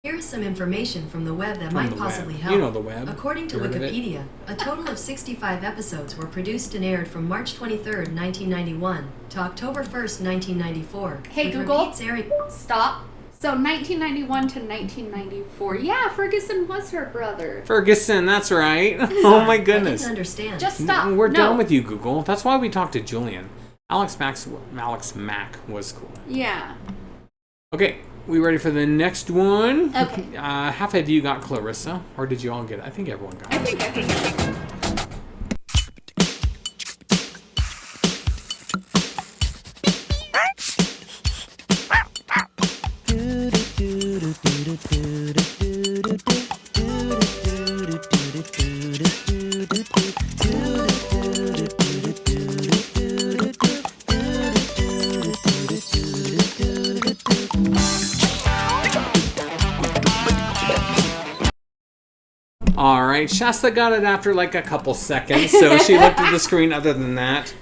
Here is some information from the web that From might the possibly web. help. You know the web. According to You heard of it? Wikipedia, a total of 65 episodes were produced and aired from March 23rd, 1991 to October 1st, 1994. Hey, with Google, repeats airing- stop. So 1991 to 1994. Yeah, Ferguson was her brother. Ferguson, that's right. Oh my goodness. I didn't understand. Just stop. We're No. done with you, Google. That's why we talked to Julian. Alex Mack was cool. Yeah. Okay, we ready for the next one? Okay. Half of you got Clarissa, or did you all get it? I think everyone got it. I think. All right, Shasta got it after like a couple seconds, so she looked at the screen. Other than that,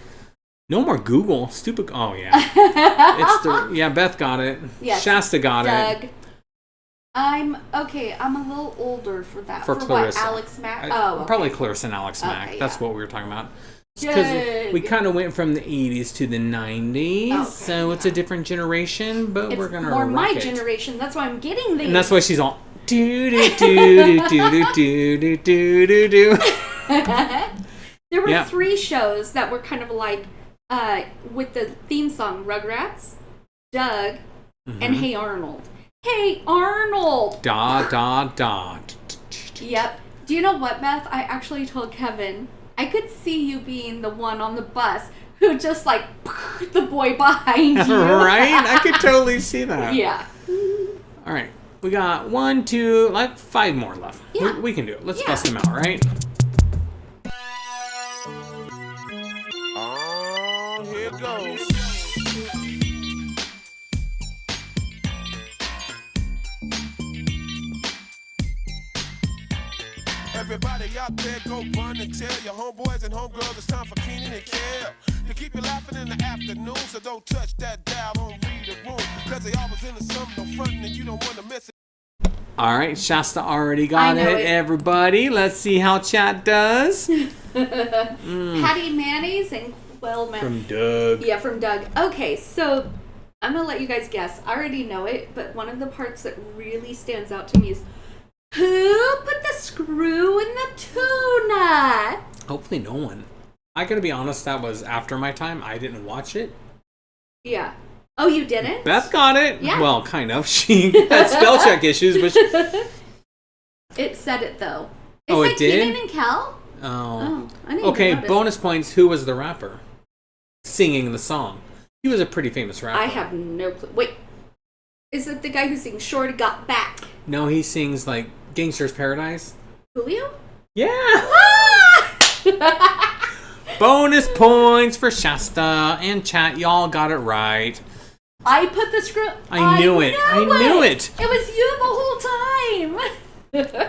no more Google. Stupid. Oh yeah, Beth got it. Yes, Shasta got Doug. it. I'm a little older for that. For Clarissa. What, Alex Mack? Okay. Probably Clarissa and Alex Mack. Okay, That's yeah. what we were talking about. Because we kind of went from the 80s to the 90s, Okay, so it's a different generation, but It's we're going to more rock my it. generation. That's why I'm getting these. And that's why she's all do do do do do do do do do. There were Yeah. 3 shows that were kind of like with the theme song Rugrats, Doug, and Hey Arnold. Hey Arnold! Da. Yep. Do you know what, Beth? I actually told Kevin, I could see you being the one on the bus who just like the boy behind you. Right? I could totally see that. Yeah. All right. We got 1, 2, like 5 more left. Yeah. We can do it. Let's bust them out, right? Oh, here goes. Everybody out there, go run and tell your homeboys and homegirls it's time for Keenan and Kel to keep you laughing in the afternoon. So don't touch that dial on read the room, cause they always in the something front and you don't want to miss it. All right, Shasta already got it, everybody. Let's see how chat does. Patty Mayonnaise and Quill From Doug. Yeah, from Doug. Okay, so I'm going to let you guys guess. I already know it, but one of the parts that really stands out to me is who put the screw in the tuna? Hopefully no one. I gotta be honest, that was after my time. I didn't watch it. Yeah. Oh, you didn't? Beth got it. Yeah. Well, kind of. She had spell check issues, but It said it, though. It did? Keenan and Kel? Oh. I didn't Okay, even notice. bonus points. Who was the rapper singing the song? He was a pretty famous rapper. I have no clue. Wait. Is it the guy who sings Shorty Got Back? No, he sings like Gangster's Paradise. Julio? Yeah. Bonus points for Shasta and chat. Y'all got it right. I put the screw. I knew it. I knew it. It was you the whole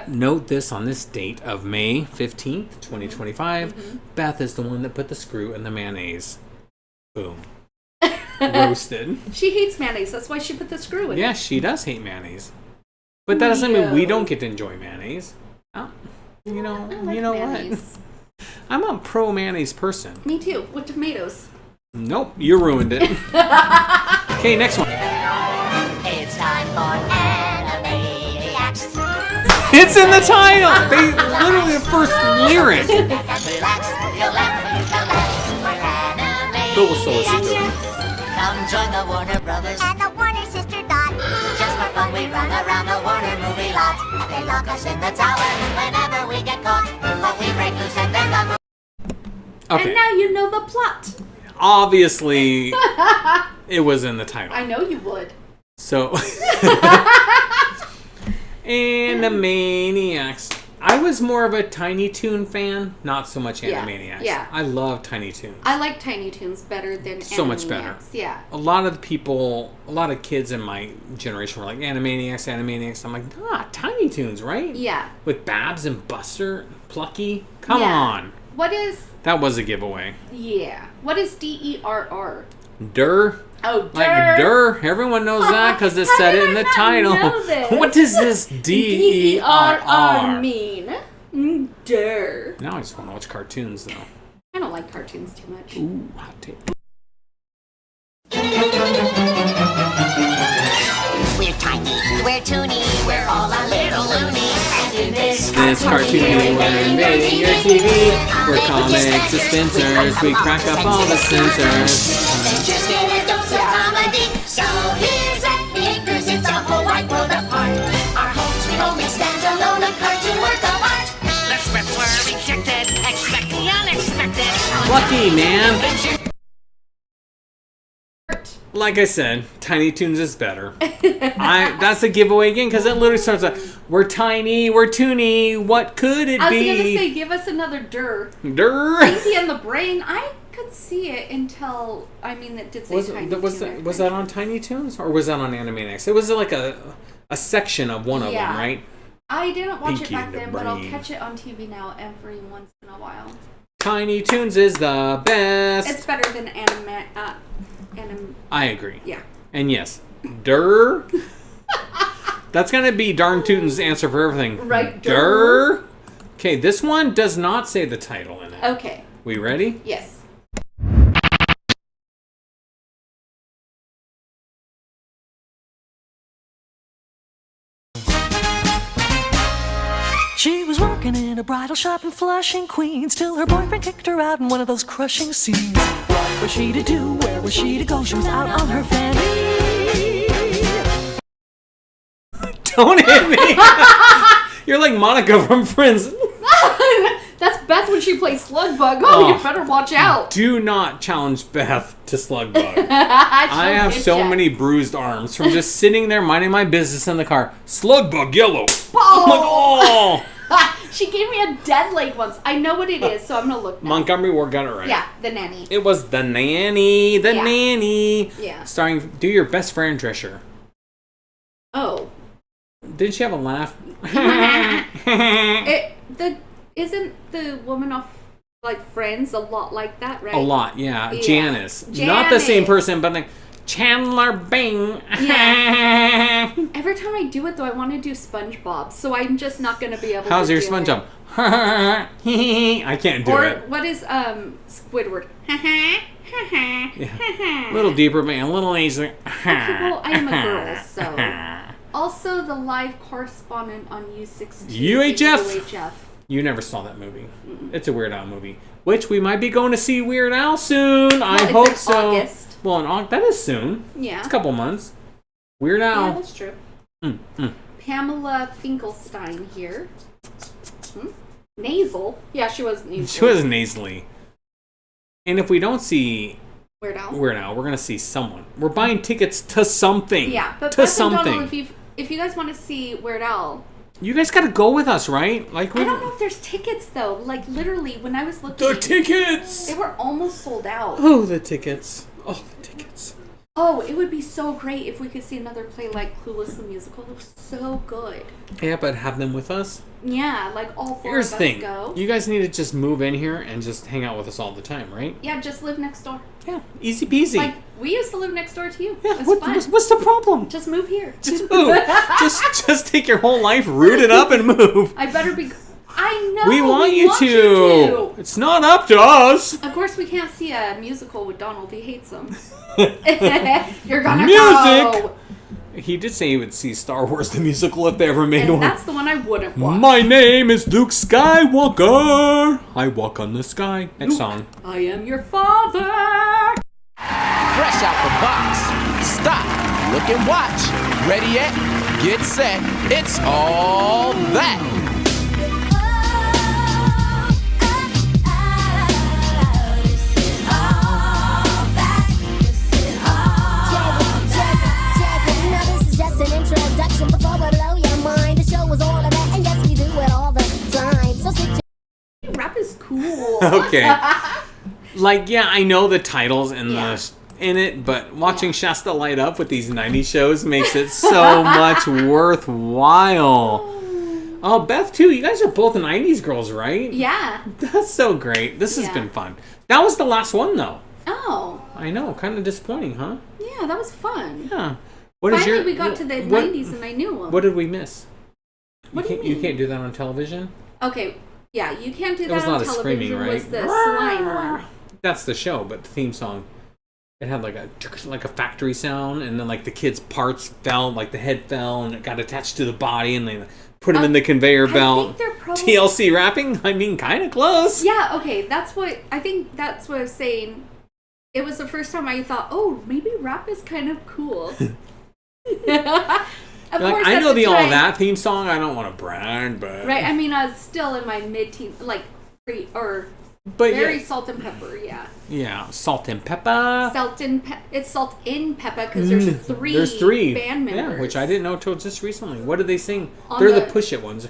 time. Note this on this date of May 15th, 2025. Beth is the one that put the screw in the mayonnaise. Boom. Roasted. She hates mayonnaise. That's why she put the screw in Yeah, it. she does hate mayonnaise. But that doesn't mean we don't get to enjoy mayonnaise. Oh, you know mayonnaise. what? I'm a pro mayonnaise person. Me too, with tomatoes. Nope, you ruined it. Okay, next one. It's time for Animaniacs. It's in the title. They literally the first lyric. But we'll still listen to it. Come join the Warner Brothers and the Warner Sister Dot. Just for fun, we run around the Warner movie lot. They lock us in the tower whenever we get caught, but we break loose and then the Okay. And now you know the plot. Obviously, it was in the title. I know you would. So, Animaniacs. I was more of a Tiny Toon fan, not so much Animaniacs. Yeah. I love Tiny Toons. I like Tiny Toons better than So much better. Animaniacs. Yeah. A lot of kids in my generation were like, Animaniacs. I'm like, Tiny Toons, right? Yeah. With Babs and Buster, Plucky. Come Yeah. on. What is... That was a giveaway. Yeah. What is DERR? Durr. Oh, Like Durr. Everyone knows that because it said it in the title. know this? What does this DERR mean? Durr. Now I just want to watch cartoons, though. I don't like cartoons too much. Ooh, hot take. We're tiny, we're toony, we're all a little loony. And in this cartoony, we're invading your TV. We're comic dispensers. We crack up all the censors. Adventures get a dose of comedy. So here's at the Acres, it's a whole wide world apart. Our home sweet home, it stands alone, a cartoon work of art. The scripts were rejected, expect the unexpected. Lucky, man. Like I said, Tiny Toons is better. That's a giveaway again because it literally starts like, we're tiny, we're toony, what could it I was be? going to say, give us another Durr. Durr. Pinky and the Brain. I could see it until, it did say Tiny Toon. Was that on Tiny Toons or was that on Animaniacs? It was like a section of one of them, right? I didn't watch Pinky it back and the then, but I'll Brain. catch it on TV now every once in a while. Tiny Toons is the best. It's better than I agree. Yeah. And yes, Durr. That's going to be Darn Tootin's answer for everything. Right, Durr. Okay, this one does not say the title in it. Okay. We ready? Yes. She was working in a bridal shop in Flushing, Queens, till her boyfriend kicked her out in one of those crushing scenes. What was she to do? Where was she to go? She was out on her fanny. Don't hit me. You're like Monica from Friends. That's Beth when she plays Slugbug. Oh, you better watch out. Do not challenge Beth to Slugbug. I have so many bruised arms from just sitting there minding my business in the car. Slugbug yellow. Oh. She gave me a dead leg once. I know what it is, so I'm going to look now. Montgomery Ward got it right. Yeah, The Nanny. It was The Nanny. The Nanny. Yeah. Starring, do your best Fran Drescher. Oh. Didn't she have a laugh? Isn't the woman off like Friends a lot like that, right? A lot, yeah. Yeah. Janice. Not the same person, but like Chandler Bing. Yeah. Every time I do it, though, I want to do SpongeBob, so I'm just not going to be able to do it. How's your SpongeBob? I can't do it. Or what is Squidward? Yeah. A little deeper, man. A little easier. Okay, well, I am a girl, so. Also, the live correspondent on U16. UHF. You never saw that movie. Mm-mm. It's a Weird Al movie, which we might be going to see Weird Al soon. I hope so. August. Well, in August, that is soon. Yeah. It's a couple months. Weird Al. Yeah, that's true. Pamela Finkelstein here. Nasal. Yeah, she was nasal. She was nasally. And if we don't see Weird Al, we're going to see someone. We're buying tickets to something. Yeah, but to Beth something. and Donald, if you guys want to see Weird Al, you guys got to go with us, right? Like I don't know if there's tickets though. Like literally, when I was looking, the tickets. They were almost sold out. Oh, the tickets. Oh, the tickets. Oh, it would be so great if we could see another play like Clueless the Musical. It was so good. Yeah, but have them with us? Yeah, like all four Here's of the us thing. go. You guys need to just move in here and just hang out with us all the time, right? Yeah, just live next door. Yeah, easy peasy. Like, we used to live next door to you. Yeah, It's fun. what's the problem? Just move here. Just move. just take your whole life, root it up, and move. I better be... I know! We want you to. It's not up to us. Of course, we can't see a musical with Donald. He hates them. You're gonna Music! go! He did say he would see Star Wars the musical if they ever made And one. that's the one I wouldn't watch. My name is Luke Skywalker. I walk on the sky. Next Luke, song. I am your father. Fresh out the box. Stop, look and watch. Ready yet? Get set. It's all that. An introduction before we blow your mind. The show was all of that, and yes, we do it all the time. So sit your... Rap is cool. Okay. Like, yeah, I know the titles and in it, but watching Shasta light up with these 90s shows makes it so much worthwhile. Oh, Beth, too. You guys are both 90s girls, right? Yeah. That's so great. This has been fun. That was the last one, though. Oh. I know. Kind of disappointing, huh? Yeah, that was fun. Yeah. Finally, we got to the 90s and I knew them. What did we miss? What do you mean? You can't do that on television? Okay, yeah, you can't do It that was on not a television. screaming, right? Was the slime one. That's the show, but the theme song, it had like a factory sound, and then like the kids' parts fell, like the head fell, and it got attached to the body, and they put them in the conveyor belt. I think they're probably... TLC rapping? I mean, kind of close. Yeah, okay, I think that's what I was saying. It was the first time I thought, oh, maybe rap is kind of cool. Of course, I know the time, All That theme song. I don't want to brag, but right. I mean, I was still in my mid-teens, like very salt and pepper. Yeah. Yeah, salt and pepper. It's salt in pepper because there's three. There's three band members. Yeah, which I didn't know till just recently. What did they sing? On They're the Push It ones.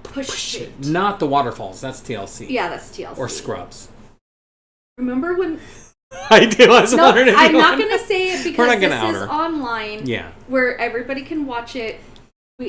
Push It. Not the Waterfalls. That's TLC. Yeah, that's TLC. Or Scrubs. Remember when? I do. I was wondering if I'm you not wanted- going to say it We're because not this gonna out is her. online. Yeah. Where everybody can watch it.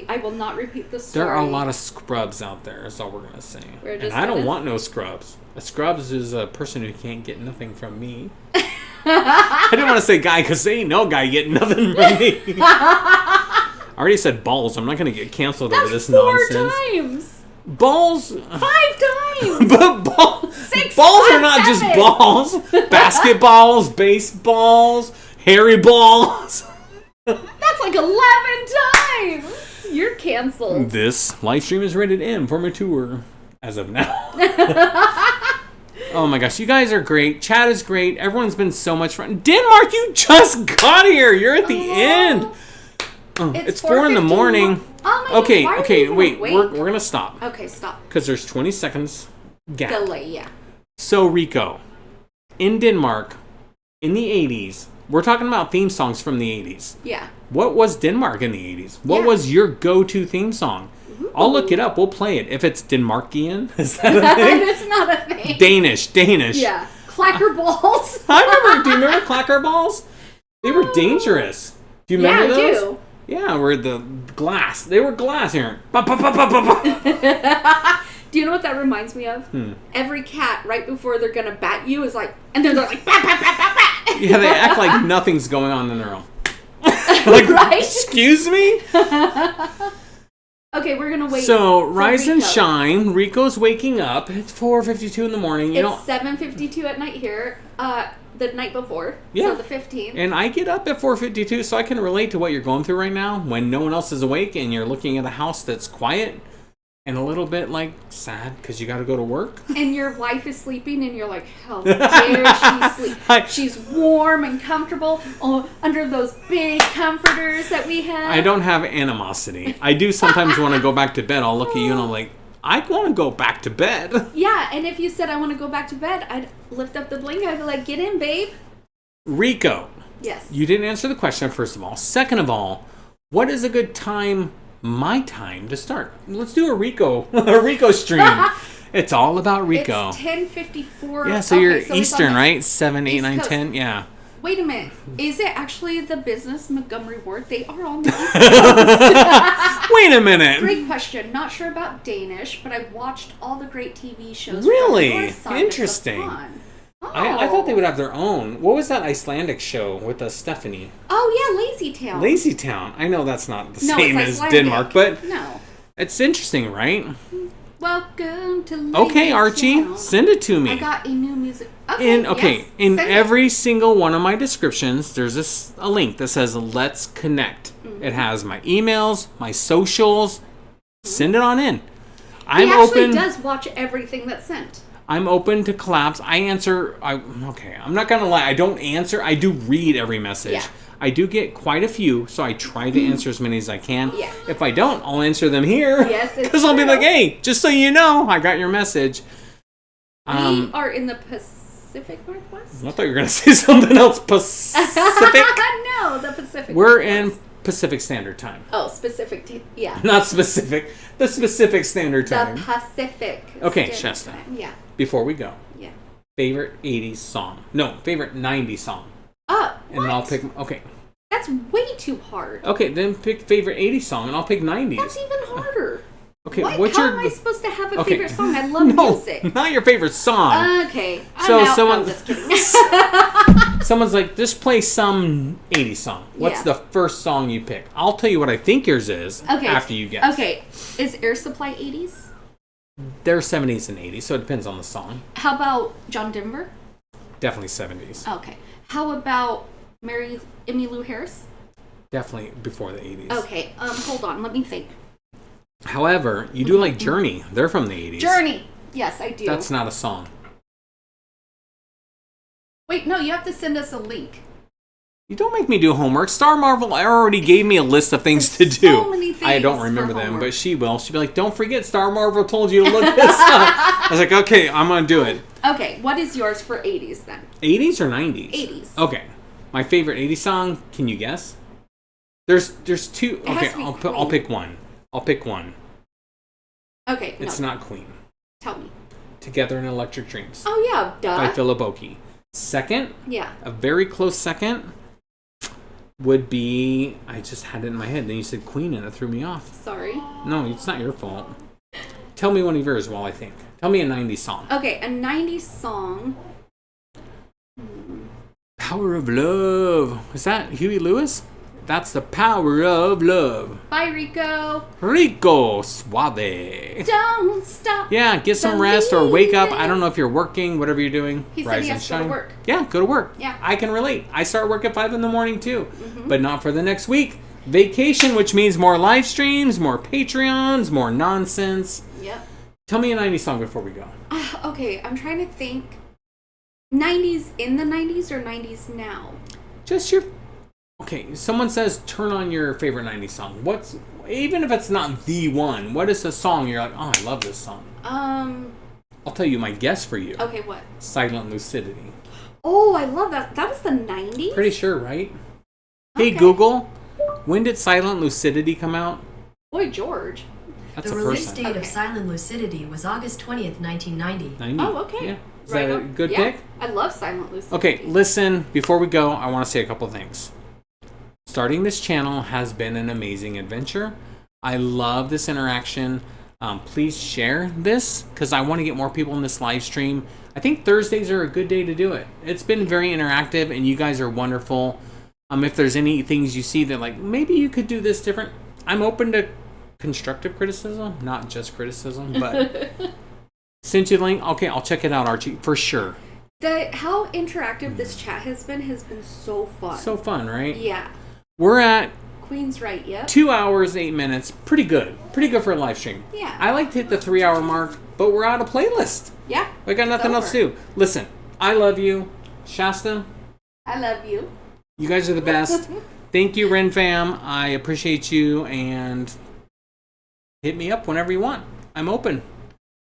I will not repeat the story. There are a lot of scrubs out there, is all we're going to say. We're And just I don't gonna- want no scrubs. A scrubs is a person who can't get nothing from me. I didn't want to say guy because there ain't no guy getting nothing from me. I already said balls. I'm not going to get canceled over this nonsense. 4 times. Balls. 5 times. But balls. 6, Balls 5, are not 7. just balls. Basketballs, baseballs, hairy balls. That's like 11 times. You're canceled. This live stream is rated M for mature as of now. Oh my gosh, you guys are great. Chat is great. Everyone's been so much fun. Denmark, you just got here. You're at the end. It's 4 in the morning. Oh my Okay, gosh, why are okay, you wait. awake? We're gonna stop Okay, stop. because there's 20 seconds gap. Delay, yeah. So Rico, in Denmark, in the 80s, we're talking about theme songs from the 80s. Yeah. What was Denmark in the 80s? What was your go-to theme song? I'll look it up. We'll play it. If it's Denmarkian, is that a thing? It's not a thing. Danish. Yeah. Clacker balls. I remember. Do you remember clacker balls? They were dangerous. Do you remember those? I do. Yeah, where the glass. They were glass here. Ba, ba, ba, ba, ba, ba. Do you know what that reminds me of? Hmm. Every cat, right before they're gonna bat you, is like, and then they're like, bat, bat, bat, bat, bat. Yeah, they act like nothing's going on in their own. Like, Right? excuse me? Okay, we're gonna wait. So, for rise and Rico. shine. Rico's waking up. It's 4:52 in the morning. You know, It's 7:52 at night here. The night before. Yeah. So the 15th. and I get up at 4:52, so I can relate to what you're going through right now when no one else is awake and you're looking at a house that's quiet and a little bit like sad because you got to go to work. And your wife is sleeping, and you're like, how dare she sleep? She's warm and comfortable under those big comforters that we have. I don't have animosity. I do sometimes want to go back to bed. I'll look at you and I'm like, I want to go back to bed. Yeah, and if you said I want to go back to bed, I'd lift up the blanket. I'd be like, get in, babe. Rico. Yes. You didn't answer the question, first of all. Second of all, what is a good time, my time, to start? Let's do a Rico stream. It's all about Rico. It's 10:54. Yeah, so Okay, you're it's on Eastern, the right? 7, 8, East 9, Coast. 10? Yeah. Wait a minute. Is it actually the business Montgomery Ward? They are on the East Coast. Wait a minute. Great question. Not sure about Danish, but I've watched all the great TV shows. Really? From the north side of the Interesting. pond. I thought they would have their own. What was that Icelandic show with Stephanie? Oh yeah, Lazy Town. Lazy Town. I know that's not the No, same it's as Icelandic. Denmark, but No. it's interesting, right? Welcome to Lazy Okay, Archie, Town. send it to me. I got a new music. Okay, In yes, in send it. every single one of my descriptions, there's a link that says "Let's Connect." Mm-hmm. It has my emails, my socials. Send it on in. He I'm actually open. does watch everything that's sent. I'm open to collabs. I answer. Okay, I'm not gonna lie. I don't answer. I do read every message. Yeah. I do get quite a few, so I try to answer as many as I can. Yeah. If I don't, I'll answer them here. Yes, it's Because I'll be true. like, hey, just so you know, I got your message. We are in the Pacific Northwest. I thought you were gonna say something else. Pacific. No, the Pacific. We're Northwest. in Pacific Standard Time. Oh, specific. Yeah. Not specific. The Specific Standard Time. The Pacific. Okay, Standard Shasta. Time. Yeah. Before we go. Yeah. Favorite 80s song. No, favorite 90s song. And then I'll pick. Okay. That's way too hard. Okay, then pick favorite 80s song, and I'll pick 90s. That's even harder. Okay, What? what's How your? am I supposed to have a Okay. favorite song? I love No, music. not your favorite song. Okay. So I'm out. someone- No, I'm just kidding. Someone's like, just play some 80s song. What's Yeah. the first song you pick? I'll tell you what I think yours is Okay. after you guess. Okay. Is Air Supply 80s? They're 70s and 80s, so it depends on the song. How about John Denver? Definitely 70s. Okay. How about Mary Emmylou Harris? Definitely before the 80s. Okay. Hold on. Let me think. However, you do like Journey. They're from the 80s. Journey. Yes, I do. That's not a song. Wait, no. You have to send us a link. You don't make me do homework. Star Marvel already gave me a list of things to do. so many I don't things remember for them, homework. but she will. She'll be like, don't forget, Star Marvel told you to look this up. I was like, okay, I'm going to do it. Okay. What is yours for 80s then? 80s or 90s? 80s. Okay. My favorite 80s song, can you guess? There's two. has Okay, to be I'll Queen. pick one. I'll pick one. Okay. It's no. not Queen. Tell me. Together in Electric Dreams. Oh yeah. Duh. By Philip Oakey. Second, Yeah. a very close second, would be, I just had it in my head, then you said Queen and it threw me off. Sorry. No, it's not your fault. Tell me one of yours while I think. Tell me a 90s song. Okay. A 90s song. Power of Love. Is that Huey Lewis? That's the power of love. Bye, Rico. Rico Suave. Don't stop. Yeah, get some rest or wake up. I don't know if you're working, whatever you're doing. He said Rise he and has to go to shine. work. Yeah, go to work. Yeah. I can relate. I start work at 5 in the morning too. Mm-hmm. But not for the next week. Vacation, which means more live streams, more Patreons, more nonsense. Yep. Tell me a 90s song before we go. Okay, I'm trying to think. 90s in the 90s or 90s now? Just your... Okay, someone says turn on your favorite 90s song. What's, even if it's not the one, what is a song you're like, oh, I love this song? I'll tell you my guess for you. Okay, what? Silent Lucidity. Oh, I love that. That was the 90s? Pretty sure, right? Hey, Google, when did Silent Lucidity come out? Boy, George. That's The a release person. date of Silent Lucidity was August 20th, 1990. 90. Oh, okay. Yeah. Is Right that a on. good Yeah, pick? I love Silent Lucidity. Okay, listen, before we go, I want to say a couple things. Starting this channel has been an amazing adventure. I love this interaction. Please share this because I want to get more people in this live stream. I think Thursdays are a good day to do it. It's been very interactive and you guys are wonderful. If there's any things you see that like, maybe you could do this different, I'm open to constructive criticism, not just criticism, but sent you the link. Okay, I'll check it out, Archie, for sure. How interactive this chat has been so fun. So fun, right? Yeah. We're at Queen's right, yep. 2 hours, 8 minutes. Pretty good. Pretty good for a live stream. Yeah. I like to hit the 3 hour mark, but we're out of playlist. Yeah. We got nothing else to do. Listen, I love you. Shasta, I love you. you guys are the best. Thank you, Ren Fam. I appreciate you and hit me up whenever you want. I'm open.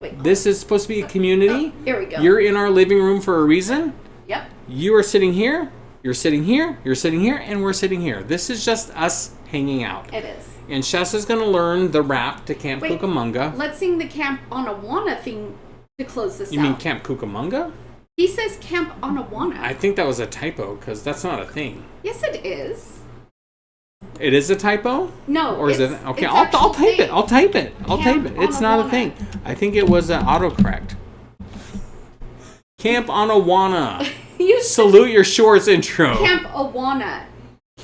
Wait, this is supposed to be a community. Here we go. You're in our living room for a reason. Yep. You are sitting here. You're sitting here. You're sitting here. And we're sitting here. This is just us hanging out. It is. And Shasta's going to learn the rap to Camp Wait, Cucamonga. Let's sing the Camp Onawana thing to close this out. You mean Camp Cucamonga? He says Camp Onawana. I think that was a typo because that's not a thing. Yes, it is. It is a typo? No. Or is it? Okay, it's I'll actual type thing. it. I'll type it. I'll Camp type it. It's not a Onawana. thing. I think it was autocorrect. Camp Onawana. Salute your shorts intro. Camp Awana.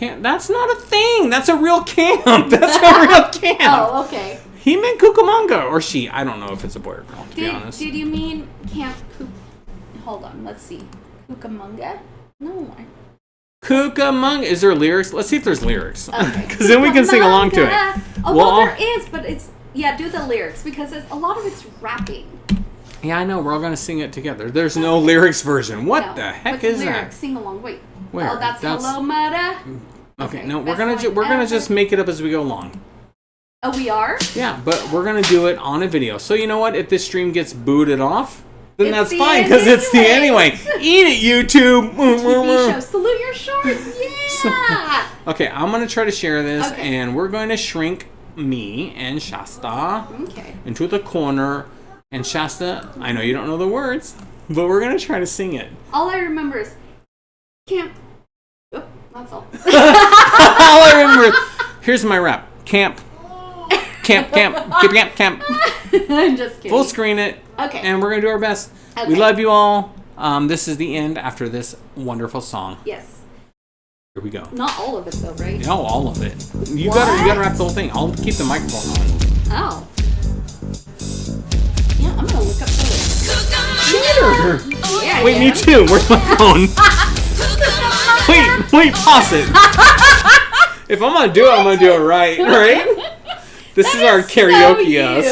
That's not a thing. That's a real camp. That's a real camp. Oh, okay. He meant Cucamonga. Or she. I don't know if it's a boy or girl, to be honest. Did you mean Camp Hold on, let's see. Cucamonga? No. Cucamonga. Is there lyrics? Let's see if there's lyrics. Because then we can sing along to it. Oh, well, there is, but it's... Yeah, do the lyrics, because a lot of it's rapping. Yeah, I know. We're all going to sing it together. There's no lyrics version. What the heck What's is lyrics? that? Sing along. Wait. Where? Oh, that's That's- Hello, Mudda. Okay, no, we're best gonna line we're gonna ever. just make it up as we go along. Oh, we are? Yeah, but we're gonna do it on a video. So you know what? If this stream gets booted off, then It's that's the fine end because it's the anyways. anyway. Eat it, YouTube. TV show. Salute your shorts. Yeah. Okay, I'm gonna try to share this, Okay. and we're going to shrink me and Shasta Okay. into the corner. And Shasta, I know you don't know the words, but we're gonna try to sing it. All I remember is Camp. Oh, that's all. All I remember. Here's my rap. Camp. I'm just kidding. Full screen it. Okay. And we're going to do our best. Okay. We love you all. This is the end after this wonderful song. Yes. Here we go. Not all of it, though, right? No, all of it. You gotta wrap the whole thing. I'll keep the microphone on. Oh. Yeah, I'm gonna look up the lyrics. Cheater! Yeah, Wait, me too. Where's my phone? Wait, pause it. If I'm gonna do it, I'm gonna do it right, right? This is our karaoke us.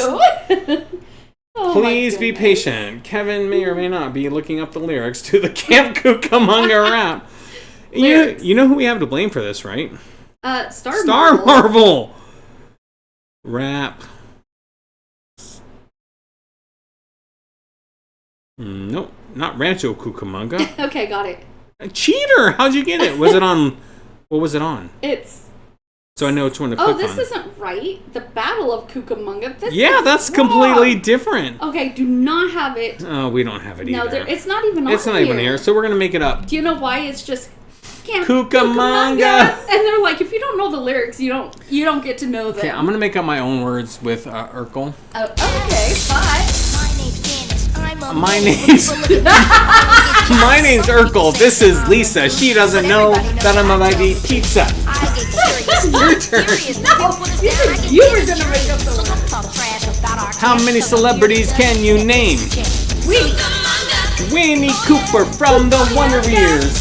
Oh Please be patient. Kevin may or may not be looking up the lyrics to the Camp Cucamonga rap. You know who we have to blame for this, right? Star Marvel. Rap. Nope, not Rancho Cucamonga. Okay, got it. Cheater! How'd you get it? Was it on? What was it on? It's. So I know which one to Oh, click this on. isn't right. The Battle of Cucamonga. This Yeah, is that's wrong. completely different. Okay, do not have it. Oh, we don't have it No, either. it's not even on It's not even here, so we're gonna make it up. Do you know why? It's just Camp Cucamonga. And they're like, if you don't know the lyrics, you don't get to know them. Okay, I'm gonna make up my own words with Urkel. Okay, fine. My name's my name's Urkel. This is Lisa. She doesn't know that I'm about to eat pizza. Your turn. You were gonna make up the lyrics. How many celebrities can you name? Winnie Cooper from the Wonder Years.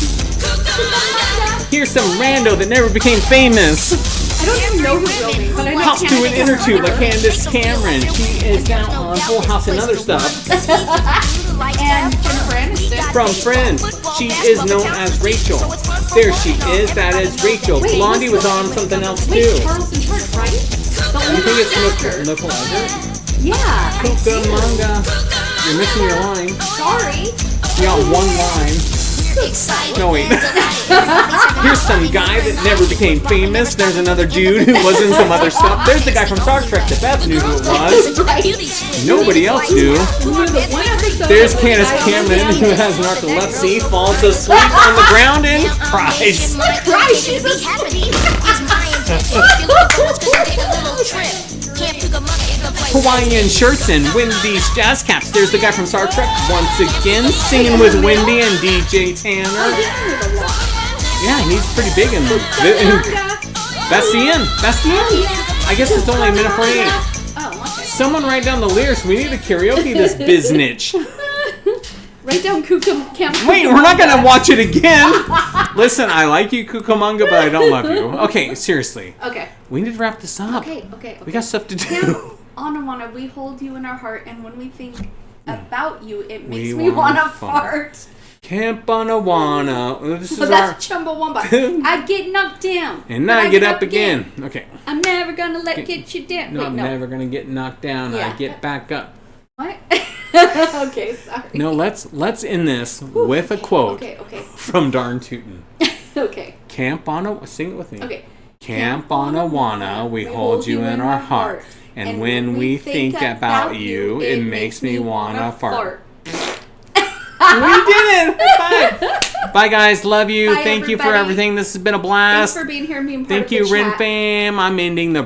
Here's some rando that never became famous. I don't even know who wrote it, but I know Hops to an inner tube like Candace Candace Cameron. She is down on Full House and other stuff. And Jennifer Aniston. From Friends, she is known as Rachel. There she is. That is Rachel. Wait, Blondie was on something else Wait, too. Carlson Church, right? The You older think it's actor. Nickel Edgar? Yeah, I did. Cucamonga. You're missing your line. Sorry. You got one line. No, wait. Here's some guy that never became famous. There's another dude who was in some other stuff. There's the guy from Star Trek that Beth knew who it was. Nobody else knew. There's Candace Cameron, who has narcolepsy, falls asleep on the ground and cries. Hawaiian shirts and Wendy's jazz caps. There's the guy from Star Trek once again, singing with Wendy and DJ Tanner. Yeah, he's pretty big in that's the end. That's the end. I guess it's only a minute 48. Someone write down the lyrics. We need to karaoke this biznitch. Write down Cucamonga. Wait, we're not gonna watch it again. Listen, I like you, Cucamonga, but I don't love you. Okay, seriously. Okay. We need to wrap this up. Okay. We got stuff to do. Camp Anawana, we hold you in our heart, and when we think about you, it makes We me wanna want to fart. Camp Anawana. This is But that's Chumbawamba. I get knocked down. And now I get up again. Okay. I'm never gonna get you down. No, Wait, I'm never gonna get knocked down. Yeah. I get back up. What? Okay, sorry. No, let's end this with a quote Okay. from Darn Tootin'. Okay. Camp Anawana. Sing it with me. Okay. Camp Anawana, we hold you in our heart. And when we think about you, it makes me wanna fart. We did it! Bye. Bye, guys. Love you. Bye, Thank you for everybody. everything. This has been a blast. Thanks for being here and being part Thank of the you, Ren chat. Fam. I'm ending the